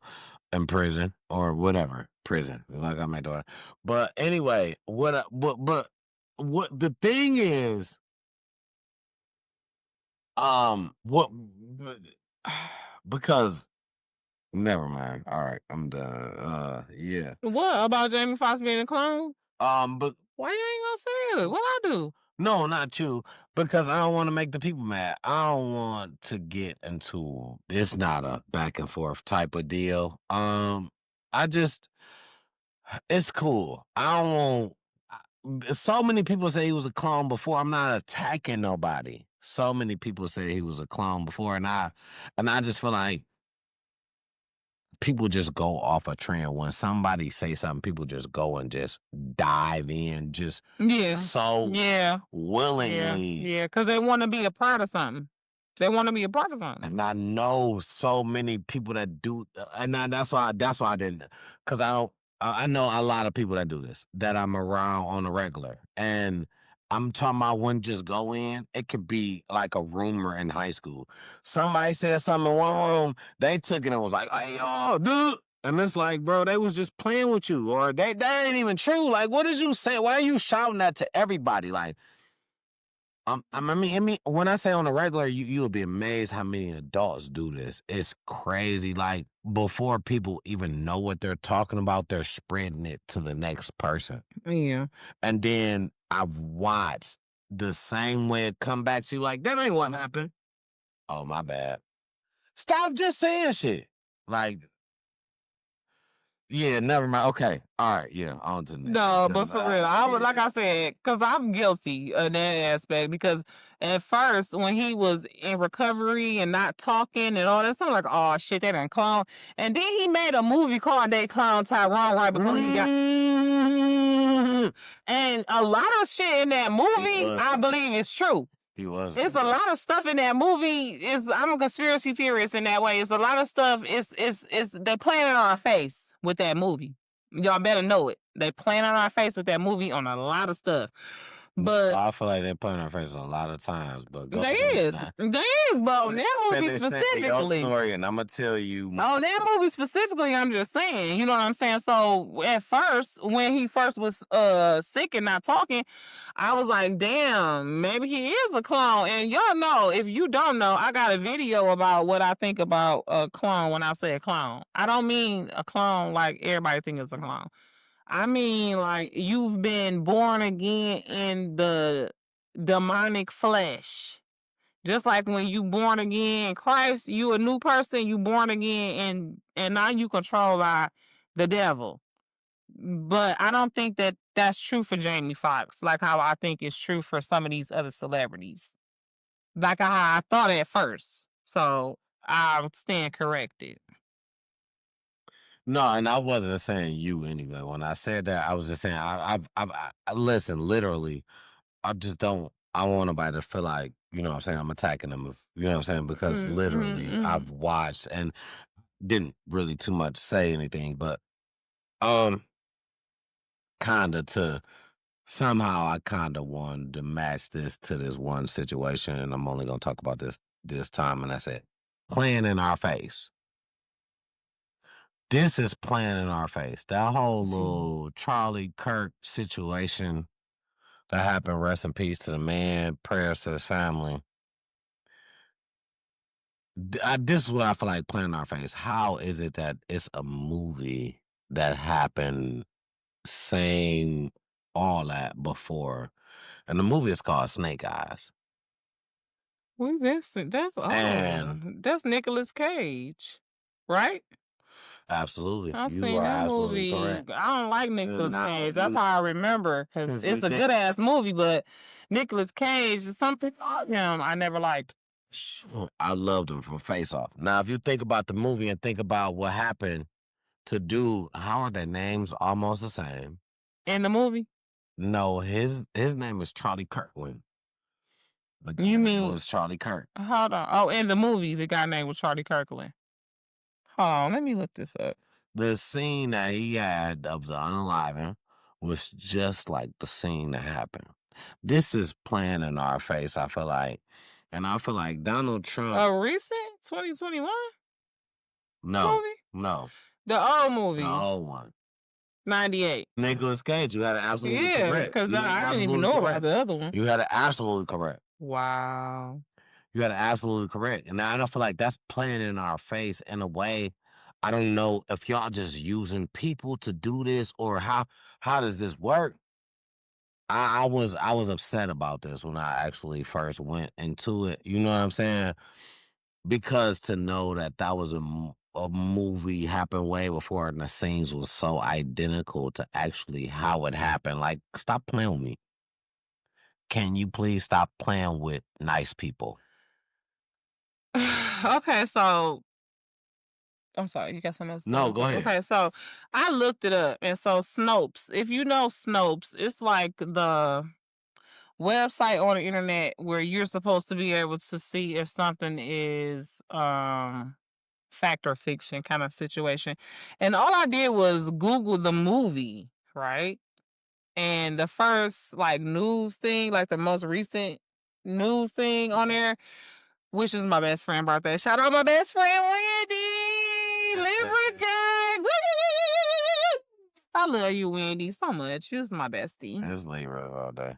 in prison or whatever. Prison, like I made the. But anyway, what the thing is, what because never mind. All right, I'm done. Yeah. What about Jamie Foxx being a clone? But why you ain't gonna say it? What I do? No, not you, because I don't want to make the people mad. I don't want to get into it's not a back and forth type of deal. It's cool. I don't want. So many people say he was a clone before. I'm not attacking nobody. So many people say he was a clone before, and I just feel like people just go off a trend. When somebody say something, people just go and just dive in, just willingly. Yeah, because they want to be a part of something. They want to be a part of something. And I know so many people that do, and that's why I didn't, because I know a lot of people that do this, that I'm around on a regular. And I'm talking about when just go in, it could be like a rumor in high school. Somebody said something in one room, they took it and was like, hey, yo, dude. And it's like, bro, they was just playing with you, or that ain't even true. Like, what did you say? Why are you shouting that to everybody? Like, I mean, when I say on the regular, you'll be amazed how many adults do this. It's crazy. Like, before people even know what they're talking about, they're spreading it to the next person. Yeah. And then I've watched the same way it come back to you like, that ain't what happened. Oh, my bad. Stop just saying shit. Like, yeah, never mind. Okay. All right. Yeah. On to the next. No, but for real, I would, like I said, because I'm guilty of that aspect. Because at first, when he was in recovery and not talking and all that stuff, I'm like, oh shit, that ain't clown. And then he made a movie called They Clown Tyrone right before he got. And a lot of shit in that movie, I believe is true. He was. It's a lot of stuff in that movie. I'm a conspiracy theorist in that way. It's a lot of stuff. They're playing in our face with that movie. Y'all better know it. They playing on our face with that movie on a lot of stuff. But I feel like they play on our face a lot of times. But they is, but on that movie specifically, story, and I'm gonna tell you. On that movie specifically, I'm just saying, you know what I'm saying? So at first, when he first was sick and not talking, I was like, damn, maybe he is a clone. And y'all know, if you don't know, I got a video about what I think about a clone when I say a clone. I don't mean a clone like everybody thinks it's a clone. I mean, like, you've been born again in the demonic flesh. Just like when you born again in Christ, you a new person, you born again, and now you controlled by the devil. But I don't think that that's true for Jamie Foxx, like how I think it's true for some of these other celebrities. Like how I thought at first. So I'll stand corrected. No, and I wasn't saying you anyway. When I said that, I was just saying I listen. Literally, I just don't. I want nobody to feel like, you know what I'm saying, I'm attacking them. You know what I'm saying? Because literally, I've watched and didn't really too much say anything, but kinda to somehow I kinda wanted to match this to this one situation, and I'm only gonna talk about this time, and that's it. Playing in our face. This is playing in our face. That whole little Charlie Kirk situation that happened, rest in peace to the man, prayers to his family. This is what I feel like playing in our face. How is it that it's a movie that happened, same all that before? And the movie is called Snake Eyes. That's Nicolas Cage, right? Absolutely. I've You seen are that absolutely movie. correct. I don't like Nicolas Cage. That's you- how I remember, because it's a good ass movie, but Nicolas Cage, something about him I never liked. I loved him from Face Off. Now, if you think about the movie and think about what happened to dude, how are their names almost the same? In the movie? No, his name is Charlie Kirkland. But You mean it was Charlie Kirk? Hold on. Oh, in the movie, the guy named was Charlie Kirkland. Hold on, let me look this up. The scene that he had of the unaliving was just like the scene that happened. This is playing in our face, I feel like. And I feel like Donald Trump. A recent 2021 No, movie? no. The old movie. The old one. 98. Nicolas Cage, you had it absolutely correct. Yeah, because I didn't even know about the other one. You had it absolutely correct. Wow. You had it absolutely correct. And I don't feel like that's playing in our face in a way. I don't know if y'all just using people to do this, or how does this work? I was upset about this when I actually first went into it. You know what I'm saying? Because to know that was a movie happened way before, and the scenes was so identical to actually how it happened. Like, stop playing with me. Can you please stop playing with nice people? Okay, so I'm sorry, you got something else? No, go ahead. Okay, so I looked it up, and so Snopes, if you know Snopes, it's like the website on the internet where you're supposed to be able to see if something is fact or fiction kind of situation. And all I did was Google the movie, right? And the first like news thing, like the most recent news thing on there, which is my best friend's birthday. Shout out my best friend Wendy, Libra gang. I love you, Wendy, so much. You're my bestie. It's Libra all day.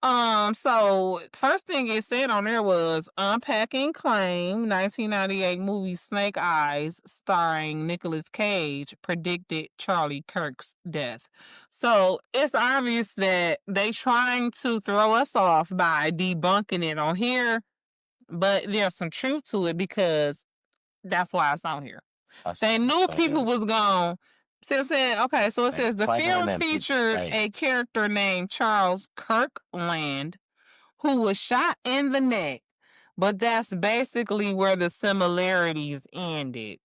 So first thing it said on there was unpacking claim 1998 movie Snake Eyes starring Nicolas Cage predicted Charlie Kirk's death. So it's obvious that they trying to throw us off by debunking it on here, but there's some truth to it because that's why it's on here. They knew people was gone. So it said, okay, so it says the film featured a character named Charles Kirkland who was shot in the neck, but that's basically where the similarities ended.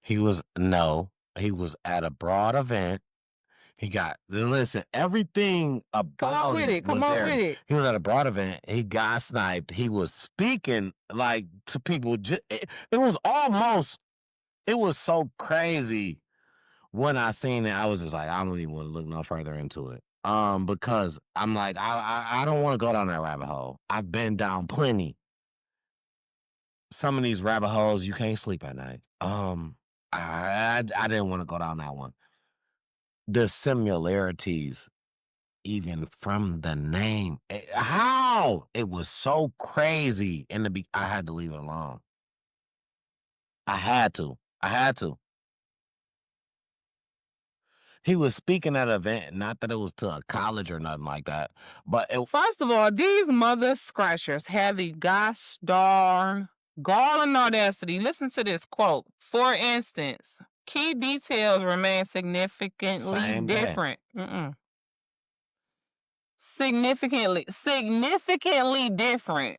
He was at a broad event. Listen, everything about it was there. He was at a broad event. He got sniped. He was speaking like to people. It was so crazy when I seen it. I was just like, I don't even want to look no further into it. Because I'm like, I don't want to go down that rabbit hole. I've been down plenty. Some of these rabbit holes, you can't sleep at night. I didn't want to go down that one. The similarities, even from the name, how it was so crazy I had to leave it alone. I had to. He was speaking at an event, not that it was to a college or nothing like that. But first of all, these mother scratchers have the gosh darn gall and audacity. Listen to this quote. For instance, key details remain significantly different. Significantly different.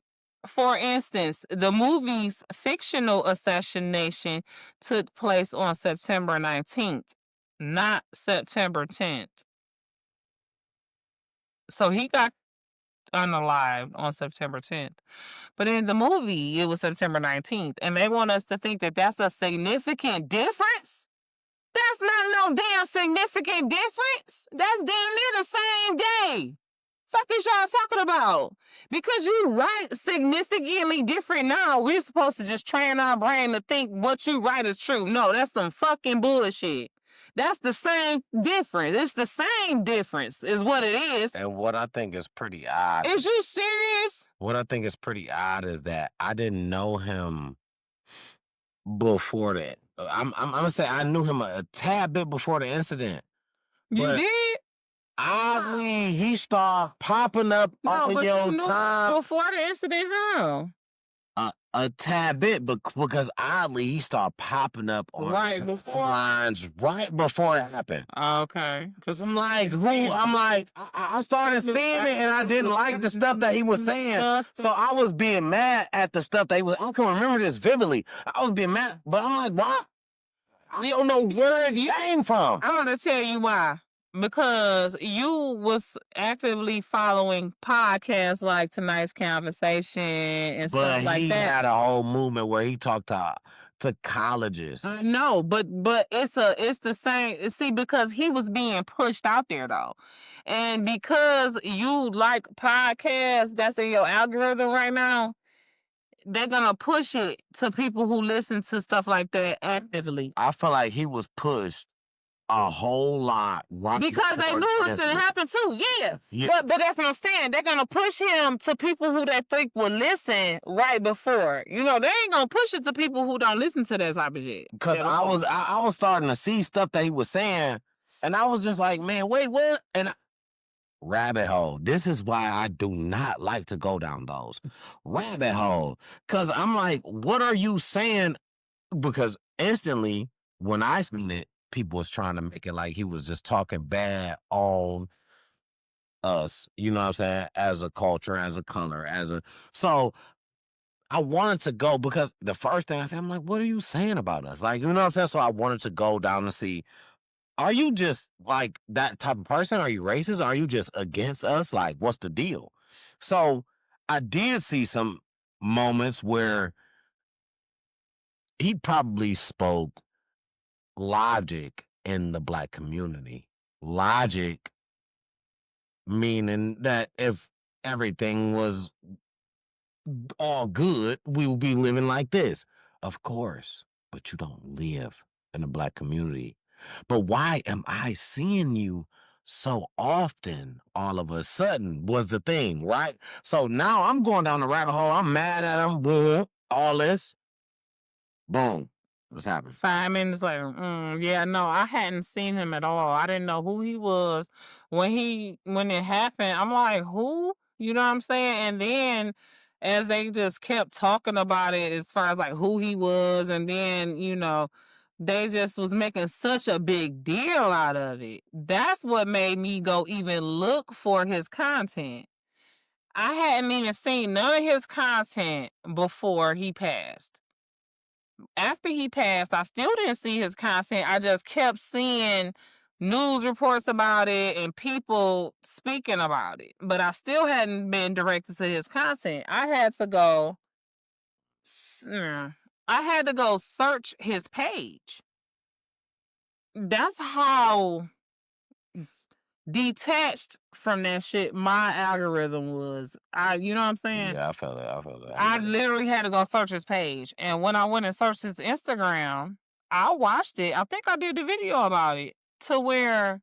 For instance, the movie's fictional assassination took place on September 19th, not September 10th. So he got unalived on September 10th. But in the movie, it was September 19th. And they want us to think that that's a significant difference? That's not no damn significant difference. That's damn near the same day. Fuck is y'all talking about? Because you write significantly different now, we're supposed to just train our brain to think what you write is true. No, that's some fucking bullshit. That's the same difference. It's the same difference is what it is. And what I think is pretty odd. Is you serious? What I think is pretty odd is that I didn't know him before that. I'm gonna say I knew him a tad bit before the incident. You did? Oddly, he started popping up on your time before the incident. How? A tad bit, but because oddly he started popping up on lines right before it happened. Okay, because I'm like, I started seeing it and I didn't like the stuff that he was saying, so I was being mad at the stuff that he was. I can remember this vividly. I was being mad, but I'm like, what? I don't know where it came from. I'm gonna tell you why. Because you was actively following podcasts like Tonight's Conversation and stuff like that. But he had a whole movement where he talked to colleges. I know, but it's the same. See, because he was being pushed out there though, and because you like podcasts that's in your algorithm right now, they're gonna push it to people who listen to stuff like that actively. I feel like he was pushed a whole lot because they knew it was gonna happen too. Yeah. But that's what I'm saying. They're gonna push him to people who they think will listen right before. You know, they ain't gonna push it to people who don't listen to that type of shit. Because I was starting to see stuff that he was saying, and I was just like, man, wait, what? And rabbit hole. This is why I do not like to go down those rabbit hole. Because I'm like, what are you saying? Because instantly when I seen it, people was trying to make it like he was just talking bad on us, you know what I'm saying, as a culture, as a color, so I wanted to go because the first thing I said, I'm like, what are you saying about us? Like, you know what I'm saying? So I wanted to go down and see, are you just like that type of person? Are you racist? Are you just against us? Like, what's the deal? So I did see some moments where he probably spoke logic in the Black community. Logic meaning that if everything was all good, we would be living like this. Of course, but you don't live in the Black community. But why am I seeing you so often all of a sudden was the thing, right? So now I'm going down the rabbit hole. I'm mad at him. All this. Boom. What's happening? 5 minutes later, yeah, no, I hadn't seen him at all. I didn't know who he was when it happened. I'm like, who? You know what I'm saying? And then as they just kept talking about it, as far as like who he was, and then they just was making such a big deal out of it. That's what made me go even look for his content. I hadn't even seen none of his content before he passed. After he passed, I still didn't see his content. I just kept seeing news reports about it and people speaking about it. But I still hadn't been directed to his content. I had to go search his page. That's how detached from that shit my algorithm was. You know what I'm saying? Yeah, I felt it. I literally had to go search his page. And when I went and searched his Instagram, I watched it. I think I did the video about it to where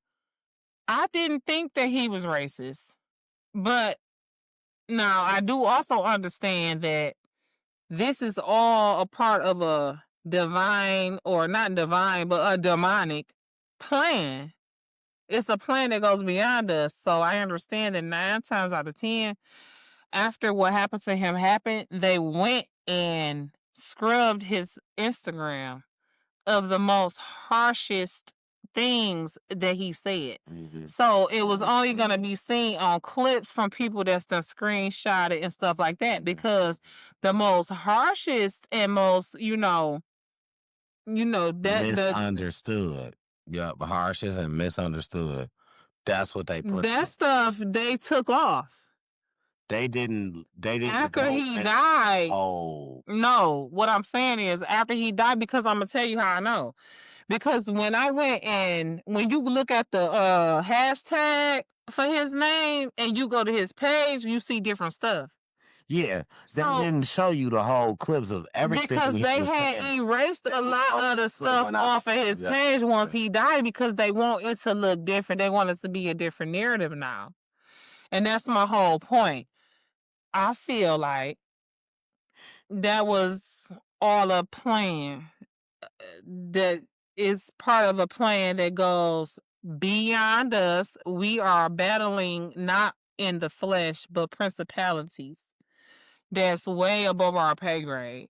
I didn't think that he was racist. But now I do also understand that this is all a part of a divine, or not divine, but a demonic plan. It's a plan that goes beyond us. So I understand that 9 times out of 10, after what happened to him happened, they went and scrubbed his Instagram of the most harshest things that he said. Mm-hmm. So it was only going to be seen on clips from people that's done screenshotted and stuff like that, because the most harshest and most, that misunderstood. Yup, harshest and misunderstood. That's what they put. That stuff they took off. They didn't after he died. Oh. No, what I'm saying is after he died, because I'm gonna tell you how I know. Because when I went and when you look at the hashtag for his name and you go to his page, you see different stuff. Yeah, they didn't show you the whole clips of everything. Because they had erased a lot of the stuff off of his page once he died, because they want it to look different. They want it to be a different narrative now. And that's my whole point. I feel like that was all a plan. That is part of a plan that goes beyond us. We are battling not in the flesh, but principalities that's way above our pay grade.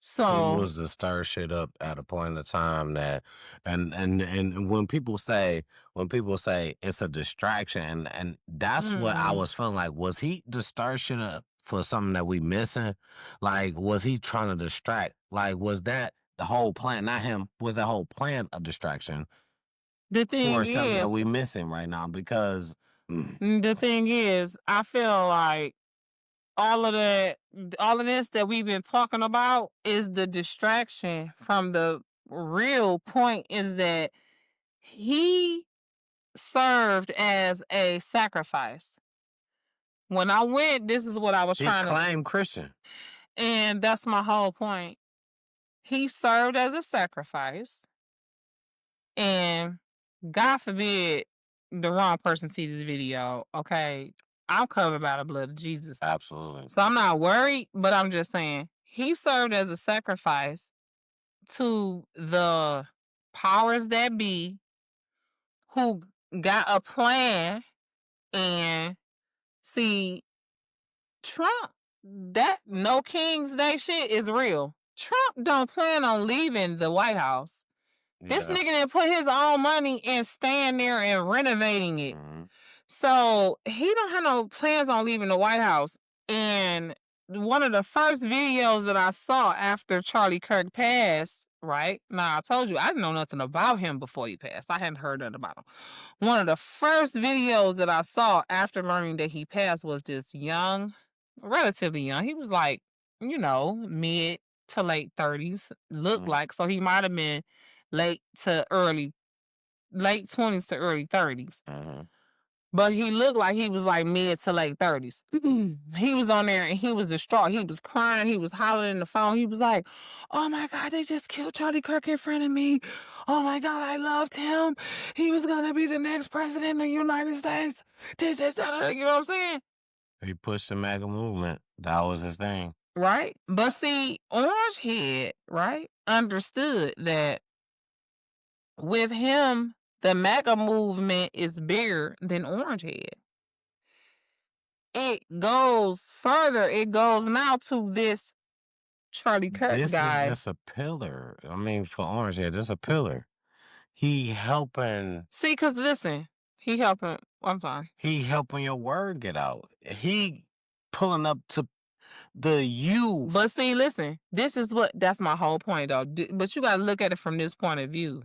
So it was to stir shit up at a point in time that, and when people say it's a distraction, and that's what I was feeling like. Was he to stir shit up for something that we missing? Like, was he trying to distract? Like, was that the whole plan? Not him. Was the whole plan a distraction? The thing or is, something that we missing right now? Because the thing is, I feel like all of this that we've been talking about is the distraction from the real point, is that he served as a sacrifice. When I went, this is what I was trying to claim Christian. And that's my whole point. He served as a sacrifice. And God forbid the wrong person sees this video, okay? I'm covered by the blood of Jesus. Absolutely. So I'm not worried, but I'm just saying he served as a sacrifice to the powers that be, who got a plan. And see, Trump, that no King's Day shit is real. Trump don't plan on leaving the White House. This nigga didn't put his own money and stand there and renovating it. So he don't have no plans on leaving the White House. And one of the first videos that I saw after Charlie Kirk passed, right? Now, I told you, I didn't know nothing about him before he passed. I hadn't heard nothing about him. One of the first videos that I saw after learning that he passed was this young, relatively young. He was like, mid to late 30s, looked like. So he might have been late 20s to early 30s. But he looked like he was like mid to late 30s. He was on there and he was distraught. He was crying. He was hollering in the phone. He was like, "Oh my God, they just killed Charlie Kirk in front of me. oh my God, I loved him. He was going to be the next president of the United States. This is that, you know what I'm saying? He pushed the MAGA movement. That was his thing. Right? But see, Orange Head, right, understood that with him, the MAGA movement is bigger than Orange Head. It goes further. It goes now to this Charlie Kirk This guy. is just a pillar. I mean, for Orange Head, this is a pillar. He helping. See, because listen, he helping. I'm sorry. He helping your word get out. He pulling up to the youth. But see, listen, that's my whole point, though. But you got to look at it from this point of view.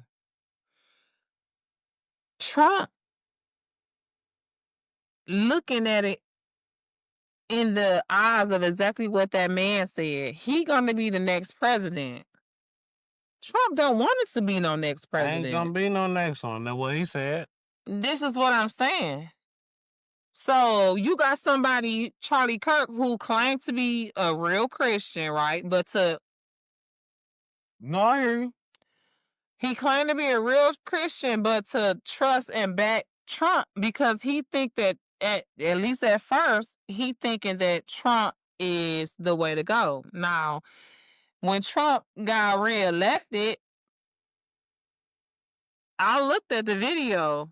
Trump, looking at it in the eyes of exactly what that man said, he gonna be the next president. Trump don't want it to be no next president. Ain't gonna be no next one. That's what he said. This is what I'm saying. So you got somebody, Charlie Kirk, who claimed to be a real Christian, right? No, I hear you. He claimed to be a real Christian, but to trust and back Trump because he think that at least at first, he thinking that Trump is the way to go. Now, when Trump got reelected, I looked at the video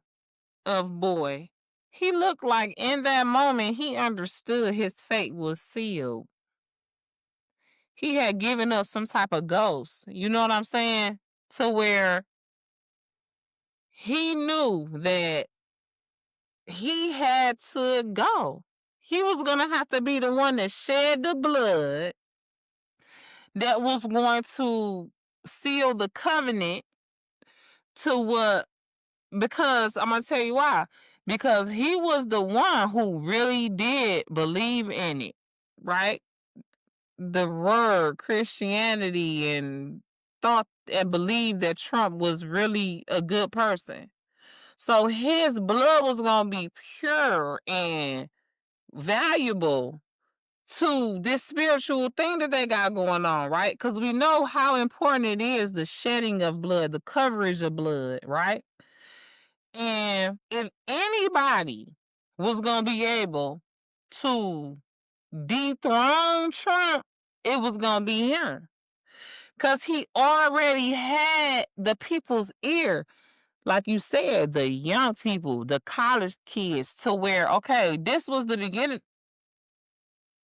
of Boy. He looked like in that moment he understood his fate was sealed. He had given up some type of ghost. You know what I'm saying? To where he knew that he had to go. He was going to have to be the one that shed the blood that was going to seal the covenant to what, because I'm going to tell you why. Because he was the one who really did believe in it, right? The word Christianity and thought and believed that Trump was really a good person. So his blood was going to be pure and valuable to this spiritual thing that they got going on, right? Because we know how important it is, the shedding of blood, the coverage of blood, right? And if anybody was going to be able to dethrone Trump, it was going to be him. Because he already had the people's ear. Like you said, the young people, the college kids, to where, okay, this was the beginning.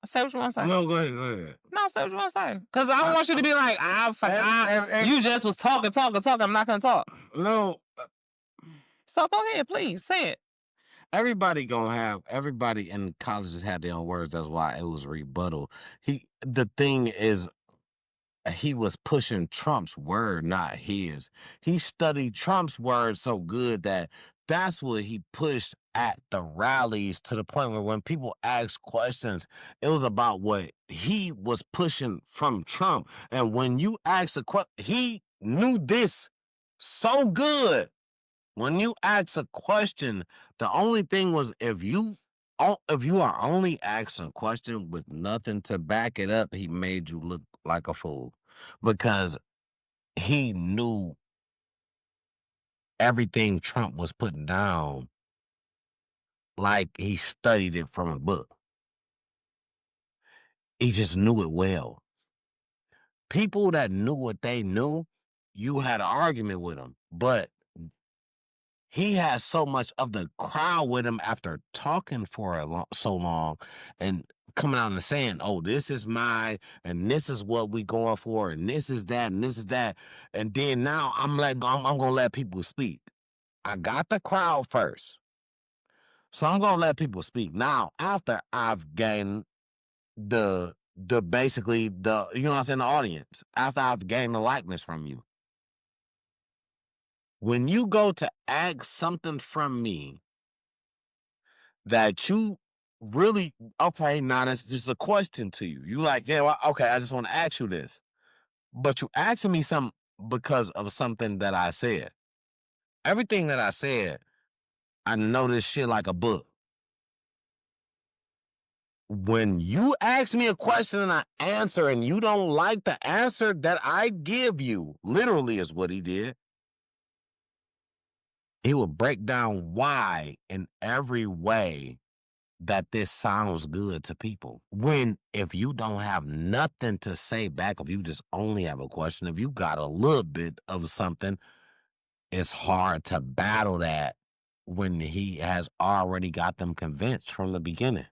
Say what you want to say. No, go ahead. No, say what you want to say. Because I don't want you to be like, you just was talking. I'm not going to talk. No. So go ahead, please, say it. Everybody in colleges had their own words. That's why it was rebuttal. The thing is, he was pushing Trump's word, not his. He studied Trump's word so good that that's what he pushed at the rallies, to the point where when people asked questions, it was about what he was pushing from Trump. And when you ask a question, he knew this so good. When you ask a question, the only thing was if you are only asking a question with nothing to back it up, he made you look like a fool, because he knew everything Trump was putting down like he studied it from a book. He just knew it well. People that knew what they knew, you had an argument with them, but he has so much of the crowd with him after talking for so long and coming out and saying, oh, this is mine, and this is what we going for, and this is that, and this is that. And then now I'm going to let people speak. I got the crowd first. So I'm going to let people speak. Now, after I've gained basically the, you know what I'm saying, the audience, after I've gained the likeness from you. When you go to ask something from me that you really, okay, now that's just a question to you. You like, yeah, well, okay, I just want to ask you this. But you asking me something because of something that I said. Everything that I said, I know this shit like a book. When you ask me a question and I answer and you don't like the answer that I give you, literally is what he did. He would break down why in every way that this sounds good to people. When if you don't have nothing to say back, if you just only have a question, if you got a little bit of something, it's hard to battle that when he has already got them convinced from the beginning.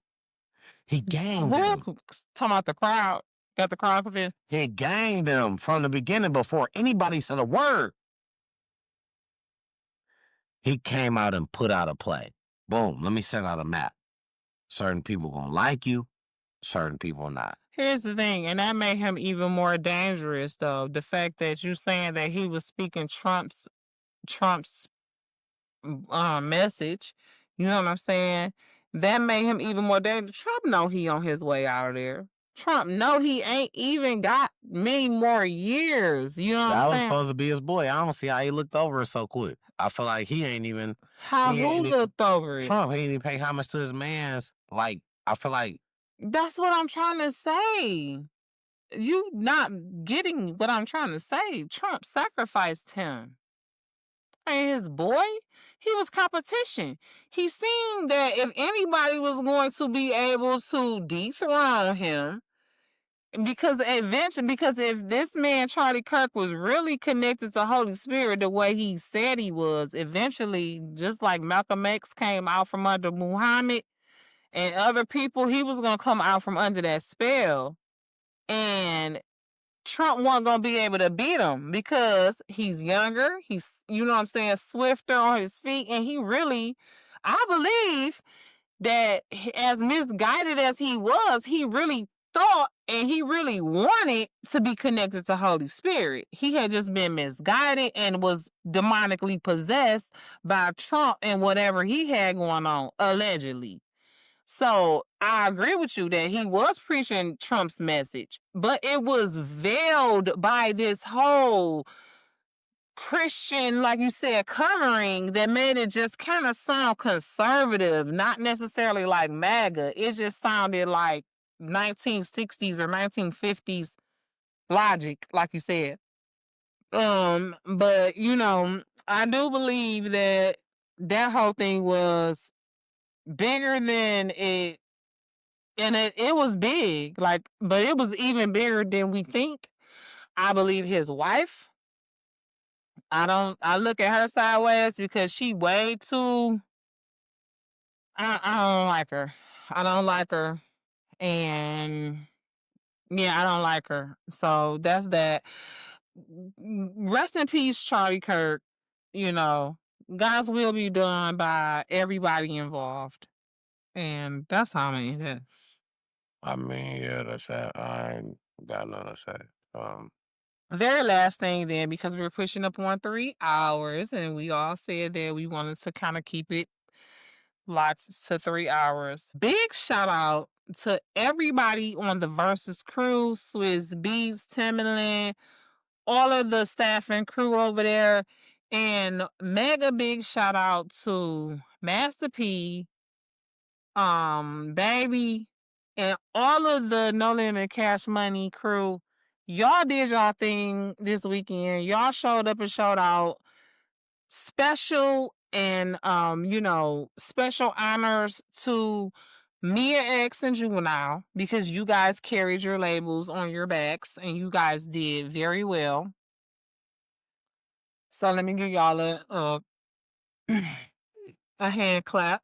He gained them. Talking about the crowd. Got the crowd convinced. He gained them from the beginning before anybody said a word. He came out and put out a play. Boom, let me set out a map. Certain people gonna like you, certain people not. Here's the thing, and that made him even more dangerous, though. The fact that you saying that he was speaking Trump's message, you know what I'm saying? That made him even more dangerous. Trump know he on his way out of there. Trump know he ain't even got many more years. You know what That I'm was saying? supposed to be his boy. I don't see how he looked over it so quick. I feel like he ain't even. Who looked over it? Trump, he ain't even pay homage to his mans. Like, I feel like. That's what I'm trying to say. You not getting what I'm trying to say. Trump sacrificed him. And his boy, he was competition. He seen that if anybody was going to be able to dethrone him, because if this man Charlie Kirk was really connected to Holy Spirit the way he said he was, eventually, just like Malcolm X came out from under Muhammad and other people, he was gonna come out from under that spell, and Trump wasn't gonna be able to beat him because he's younger, he's, you know what I'm saying, swifter on his feet, and he really, I believe that as misguided as he was, he really thought and he really wanted to be connected to Holy Spirit. He had just been misguided and was demonically possessed by Trump and whatever he had going on, allegedly. So I agree with you that he was preaching Trump's message, but it was veiled by this whole Christian, like you said, covering that made it just kind of sound conservative, not necessarily like MAGA. It just sounded like 1960s or 1950s logic, like you said. But you know, I do believe that that whole thing was bigger than it, and it was big, like, but it was even bigger than we think. I believe his wife. I look at her sideways because she way too. I don't like her. I don't like her, and yeah, I don't like her. So that's that. Rest in peace, Charlie Kirk. You know, God's will be done by everybody involved, and that's how I mean it. I mean, yeah, that's it. I ain't got nothing to say. Very last thing then, because we're pushing up on 3 hours, and we all said that we wanted to kind of keep it locked to 3 hours. Big shout out to everybody on the Verzuz crew, Swiss Beats, Timberland, all of the staff and crew over there. And mega big shout out to Master P, Baby, and all of the No Limit Cash Money crew. Y'all did y'all thing this weekend. Y'all showed up and showed out. Special and special honors to Mia X and Juvenile, because you guys carried your labels on your backs and you guys did very well. So let me give y'all a hand clap.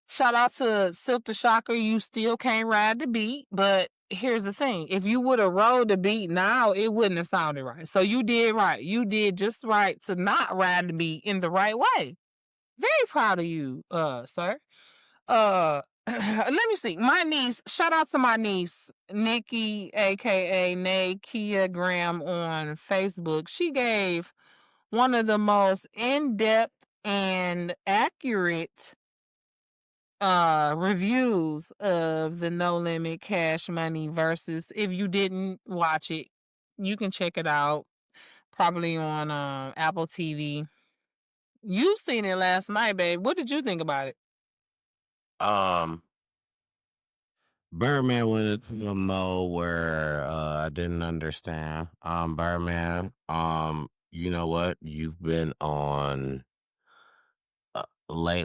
Shout out to Silk the Shocker. You still can't ride the beat, but here's the thing. If you would have rode the beat now, it wouldn't have sounded right. So you did right. You did just right to not ride the beat in the right way. Very proud of you, sir. Let me see. My niece, shout out to my niece, Nikki, aka Nay Kia Graham on Facebook. She gave one of the most in-depth and accurate reviews of the No Limit Cash Money Verzuz. If you didn't watch it, you can check it out, probably on Apple TV. You seen it last night, babe. What did you think about it? Birdman went into a mode where I didn't understand. Birdman, you know what? You've been on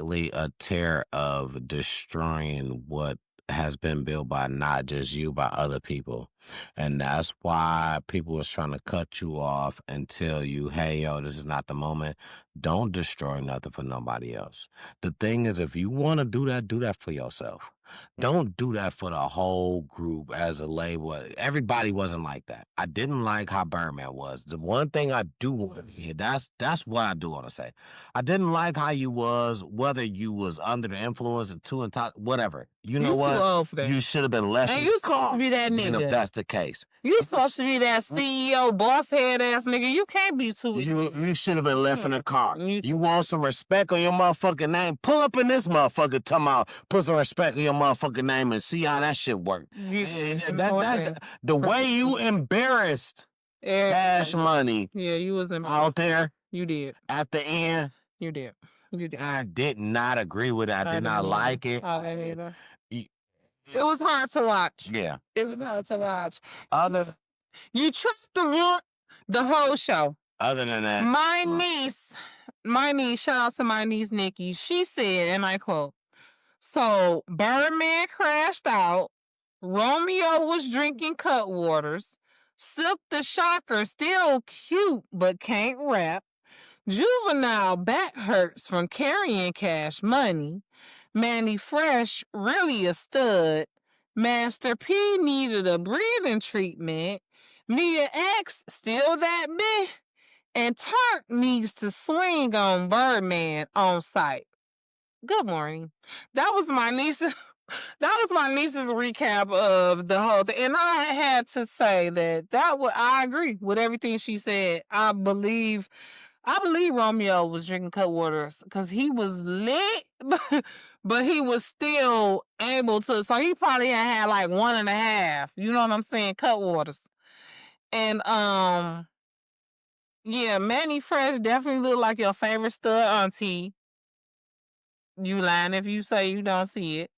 definitely a tear of destroying what has been built by not just you, by other people. And that's why people was trying to cut you off and tell you, hey, yo, this is not the moment. Don't destroy nothing for nobody else. The thing is, if you want to do that for yourself. Don't do that for the whole group as a label. Everybody wasn't like that. I didn't like how Birdman was. The one thing I do want to hear, that's what I do want to say. I didn't like how you was, whether you was under the influence of too intoxicated, whatever. You know what? Too old for that. You should have been left. And you supposed to be that nigga. If that's the case. You supposed to be that CEO, boss head ass nigga. You can't be too. You should have been left in the car. You want some respect on your motherfucking name? Pull up in this motherfucker, talking about put some respect on your motherfucking name and see how that shit work. The way you embarrassed Cash Money. Yeah, you was out there. You did. At the end. You did. I did not agree with it. I did not like it. I didn't either. It was hard to watch. Yeah. It was hard to watch. You trust the whole show. Other than that. My niece, shout out to my niece, Nikki. She said, and I quote, so Birdman crashed out. Romeo was drinking Cutwaters. Silk the Shocker still cute, but can't rap. Juvenile back hurts from carrying Cash Money. Manny Fresh really a stud. Master P needed a breathing treatment. Mia X still that big. And Turk needs to swing on Birdman on site. Good morning. That was my niece's recap of the whole thing. And I had to say I agree with everything she said. I believe Romeo was drinking Cutwaters because he was lit, but he was still able to. So he probably had like 1.5. You know what I'm saying? Cutwaters. And yeah, Manny Fresh definitely look like your favorite stud auntie. You lying if you say you don't see it.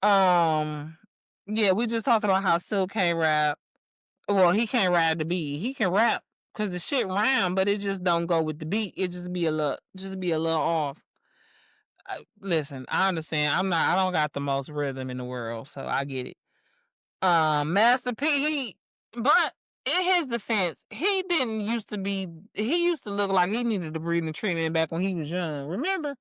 Yeah, we just talked about how Silk can't rap. Well, he can't rap the beat. He can rap. Cause the shit rhyme, but it just don't go with the beat. It just be a little off. Listen, I understand. I don't got the most rhythm in the world, so I get it. Master P, but in his defense, he used to look like he needed a breathing treatment back when he was young. Remember?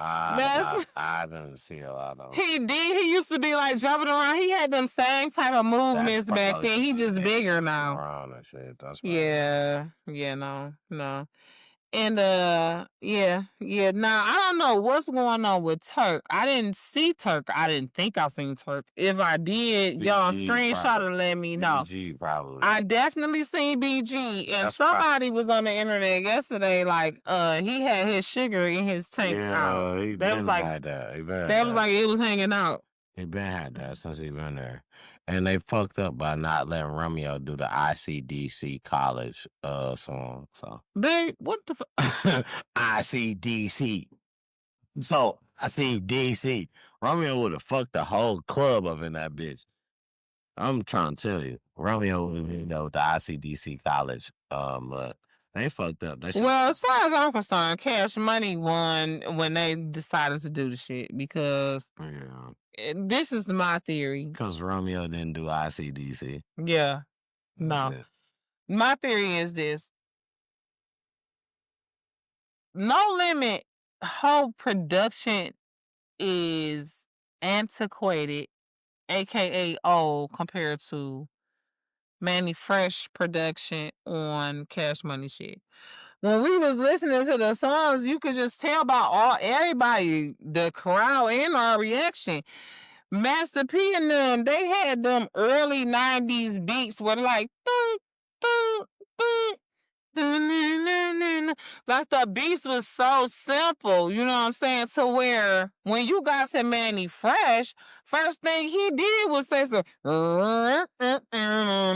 I didn't see a lot of him. He did. He used to be like jumping around. He had them same type of movements back then. He just bigger now. Around and shit. That's yeah. No. And yeah. Now I don't know what's going on with Turk. I didn't see Turk. I didn't think I seen Turk. If I did, y'all screenshot and let me know. BG probably. I definitely seen BG, and somebody was on the internet yesterday. Like, he had his sugar in his tank. Yeah, he been had that. That was like it was hanging out. He been had that since he been there. And they fucked up by not letting Romeo do the ICDC college song. So, babe, what the fuck? ICDC. So, ICDC. Romeo would have fucked the whole club up in that bitch. I'm trying to tell you, Romeo would have with the ICDC college. But they fucked up. Well, as far as I'm concerned, Cash Money won when they decided to do the shit because. Yeah. This is my theory. Because Romeo didn't do ICDC. Yeah. No. My theory is this. No Limit whole production is antiquated, aka old, compared to Manny Fresh production on Cash Money shit. When we was listening to the songs, you could just tell by everybody, the crowd and our reaction. Master P and them, they had them early 90s beats where like, like the beats was so simple, you know what I'm saying? To where when you got to Manny Fresh, first thing he did was say so,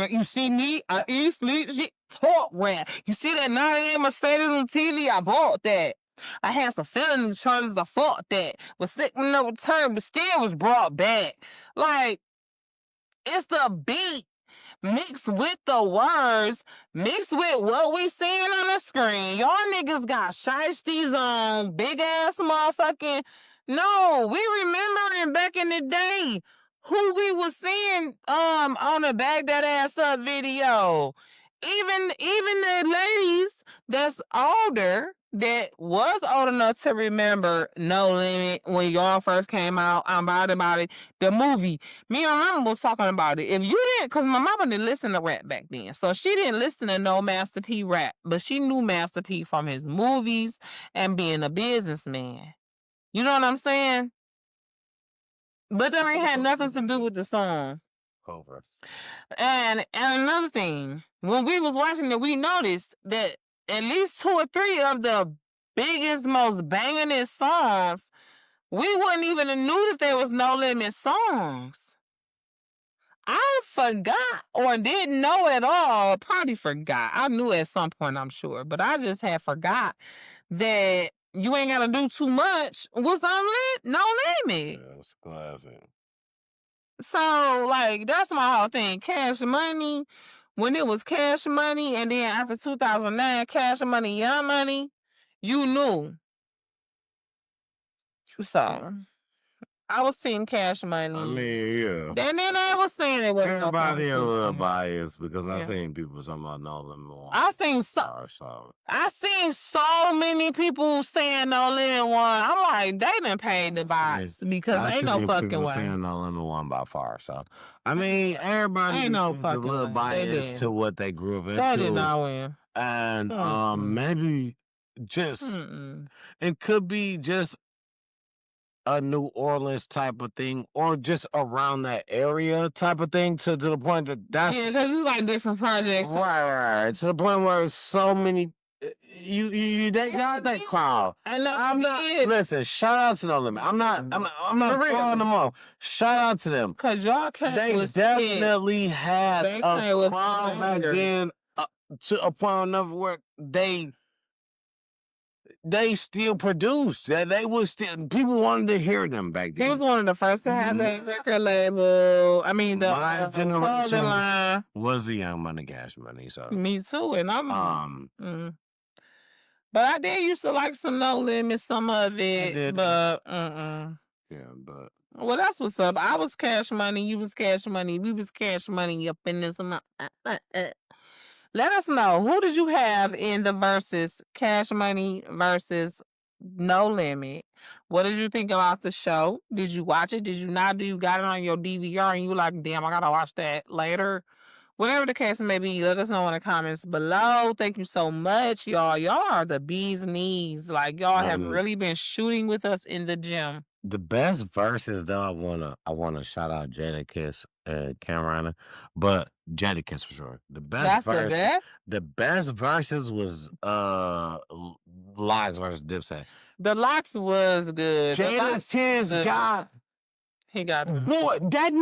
you see me, I easily talk rap. You see that 9 a.m. Mercedes on TV? I bought that. I had some felony charges. I fought that. Was sitting no return, but still was brought back. Like, it's the beat. mixed with the words, mixed with what we seeing on the screen. Y'all niggas got shiesties on, big ass motherfucking. No, we remembering back in the day who we was seeing on the Bag That Ass Up video. Even the ladies that's older, that was old enough to remember No Limit when y'all first came out. I'm about it. The movie. Me and my mama was talking about it. If you didn't, because my mama didn't listen to rap back then. So she didn't listen to no Master P rap. But she knew Master P from his movies and being a businessman. You know what I'm saying? But that ain't had nothing to do with the songs. Over. And another thing, when we was watching it, we noticed that at least 2 or 3 of the biggest, most bangingest songs, we wouldn't even have knew that there was No Limit songs. I forgot or didn't know at all. Probably forgot. I knew at some point, I'm sure, but I just had forgot that You Ain't Gotta Do Too Much was on No Limit. Yeah, it's classic. So, like, that's my whole thing. Cash Money, when it was Cash Money, and then after 2009, Cash Money, Young Money, you knew. So, I was seeing Cash Money. I mean, yeah. And then I was saying it was everybody a little biased because I seen people talking about No Limit 1. I seen so many people saying No Limit 1. I'm like, they done paid the box because ain't no fucking way. Saying No Limit 1 by far. So I mean, everybody ain't no fucking a little biased to what they grew up into. They did not win. And maybe just it could be just a New Orleans type of thing, or just around that area type of thing, to the point that's because it's like different projects, right. To the point where so many they got that crowd. And I'm not. Listen, shout out to No Limit. I'm not throwing them off. Shout out to them because y'all definitely had a crowd back then to a point enough where they still produced. They was still, people wanted to hear them back then. He was one of the first to have that record label. I mean, my generation line was the Young Money, Cash Money. So me too, and I'm but I did used to like some No Limit, some of it, but yeah, but well, that's what's up. I was Cash Money, you was Cash Money, we was Cash Money up in this. Let us know, who did you have in the Verzuz, Cash Money versus No Limit? What did you think about the show? Did you watch it? Did you not? Do you got it on your DVR and you like, damn, I gotta watch that later? Whatever the case may be, let us know in the comments below. Thank you so much, y'all. Y'all are the bee's knees. Like, y'all have really been shooting with us in the gym. The best verses, though, I wanna shout out Jadakiss and Cameron, but Jadakiss for sure. The best the best verses was Locks versus Dipset. The Locks was good. Jadakiss got it. Boy, that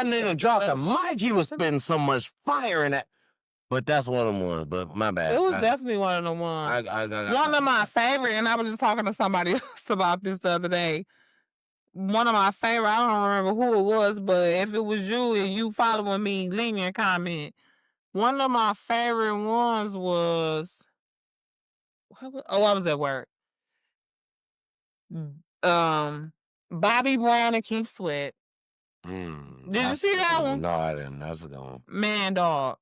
nigga dropped the mic. He was spitting so much fire in that. But that's one of them ones. But my bad. It was definitely one of them ones. One of my favorite, and I was just talking to somebody else about this the other day. One of my favorite, I don't remember who it was, but if it was you and you following me, leave me a comment. One of my favorite ones was, I was at work. Bobby Brown and Keith Sweat. Did you see that one? No, I didn't. That's a good one. Man, dog.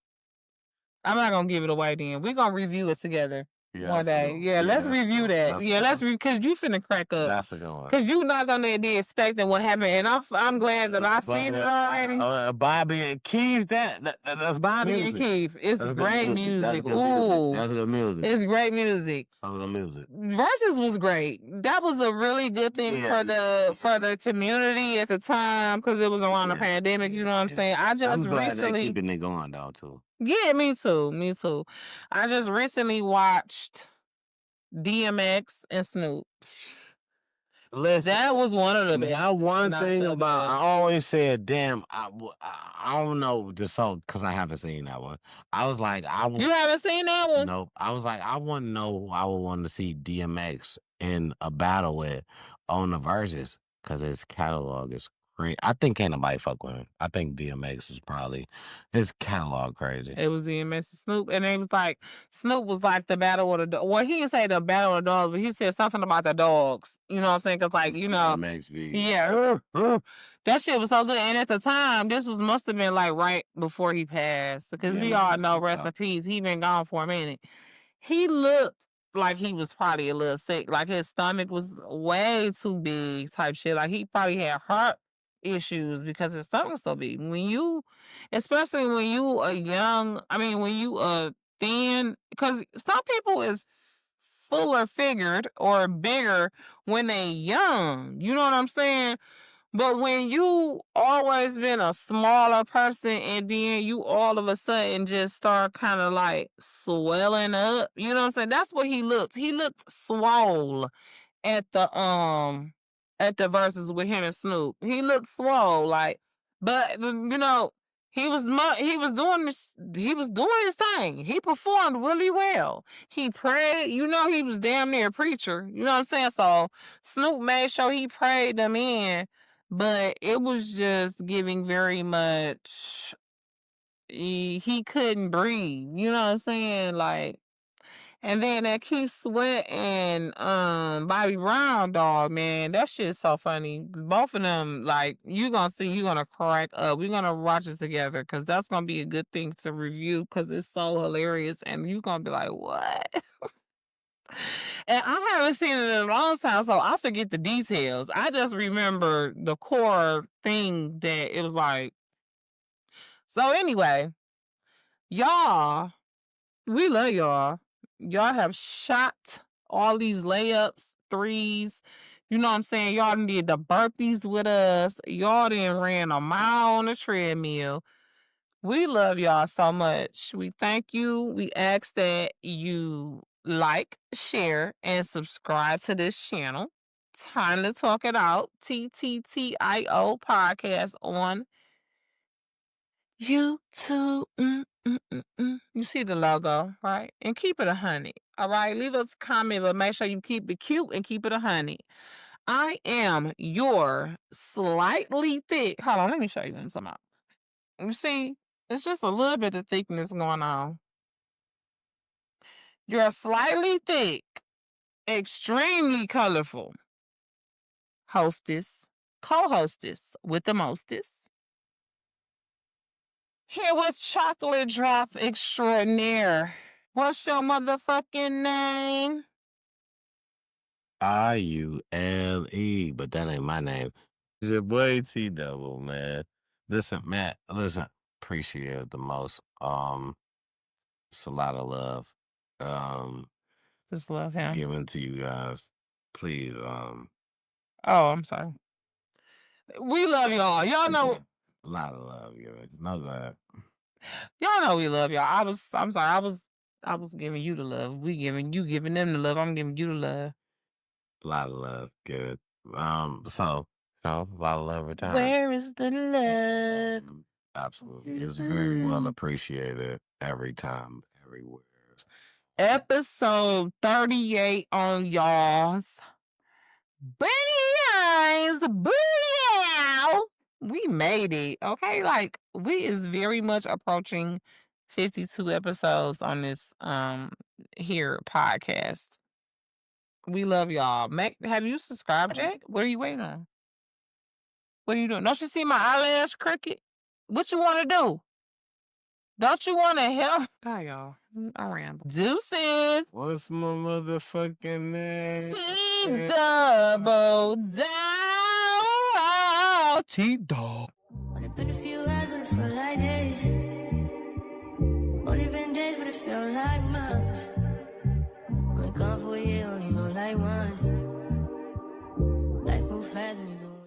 I'm not gonna give it away then. We're gonna review it together one day. Yeah, let's review that. Yeah, let's because you finna crack up. That's a good one. Because you're not gonna be expecting what happened, and I'm glad that I seen it already. Bobby and Keith, that's Bobby and Keith. It's great music. Ooh, that's good music. It's great music. That's good music. Verzuz was great. That was a really good thing for the community at the time because it was around the pandemic. You know what I'm saying? I just recently keeping it going though too. Yeah, me too. I just recently watched DMX and Snoop. Listen, that was one of the best. That one thing about I always said, damn, I don't know this song because I haven't seen that one. I was like, you haven't seen that one? Nope. I was like, I want to know who I would want to see DMX in a battle with on the Verzuz because his catalog is I think ain't nobody fuck with him. I think DMX is probably his catalog crazy. It was DMX and Snoop, and it was like Snoop was like the battle of the dog. Well, he didn't say the battle of the dogs, but he said something about the dogs. You know what I'm saying? Cause like DMX be yeah, that shit was so good. And at the time, this must have been like right before he passed, because we all know rest in peace. He been gone for a minute. He looked like he was probably a little sick. Like his stomach was way too big, type shit. Like he probably had heart issues because his stomach was so big. Especially when you a young, when you thin, because some people is fuller figured or bigger when they young. You know what I'm saying? But when you always been a smaller person and then you all of a sudden just start kind of like swelling up, you know what I'm saying? That's what he looked. He looked swole at the Verzuz with him and Snoop. He looked swole, like, but he was doing his thing. He performed really well. He prayed, he was damn near a preacher. You know what I'm saying? So Snoop made sure he prayed them in, but it was just giving very much. He couldn't breathe. You know what I'm saying? Like. And then that Keith Sweat and Bobby Brown, dog, man, that shit's so funny. Both of them, like, you gonna crack up. We're gonna watch it together because that's gonna be a good thing to review because it's so hilarious and you gonna be like, what? And I haven't seen it in a long time, so I forget the details. I just remember the core thing that it was like. So anyway, y'all, we love y'all. Y'all have shot all these layups, threes. You know what I'm saying? Y'all did the burpees with us. Y'all done ran a mile on the treadmill. We love y'all so much. We thank you. We ask that you like, share, and subscribe to this channel. Time to talk it out. TTTIO podcast on YouTube. You see the logo, right? And keep it 100. All right. Leave us a comment, but make sure you keep it cute and keep it 100. I am your slightly thick. Hold on, let me show you them some. You see, it's just a little bit of thickness going on. You're slightly thick, extremely colorful hostess, co-hostess with the mostest. Here with chocolate drop extraordinaire. What's your motherfucking name? IULE, but that ain't my name. It's your boy T-Double, man. Listen, appreciate it the most. It's a lot of love. Just love him. Given to you guys. Please, Oh, I'm sorry. We love y'all. Y'all know. A lot of love, given. No bad. Y'all know we love y'all. I'm sorry. I was giving you the love. We giving them the love. I'm giving you the love. A lot of love, given. So, a lot of love return. Where is the love? Absolutely. It's very well appreciated every time, everywhere. Episode 38 on y'all's Bunny Eyes. We made it. Okay. Like, we is very much approaching 52 episodes on this here podcast. We love y'all. Have you subscribed yet? What are you waiting on? What are you doing? Don't you see my eyelash crooked? What you want to do? Don't you want to help? Bye, y'all. I ramble. Deuces. What's my motherfucking name? T-Double down. T-Double. Only been a few hours, but it felt like days. Only been days, but it felt like months. Been gone for a year, only know like once. Life move fast when you go.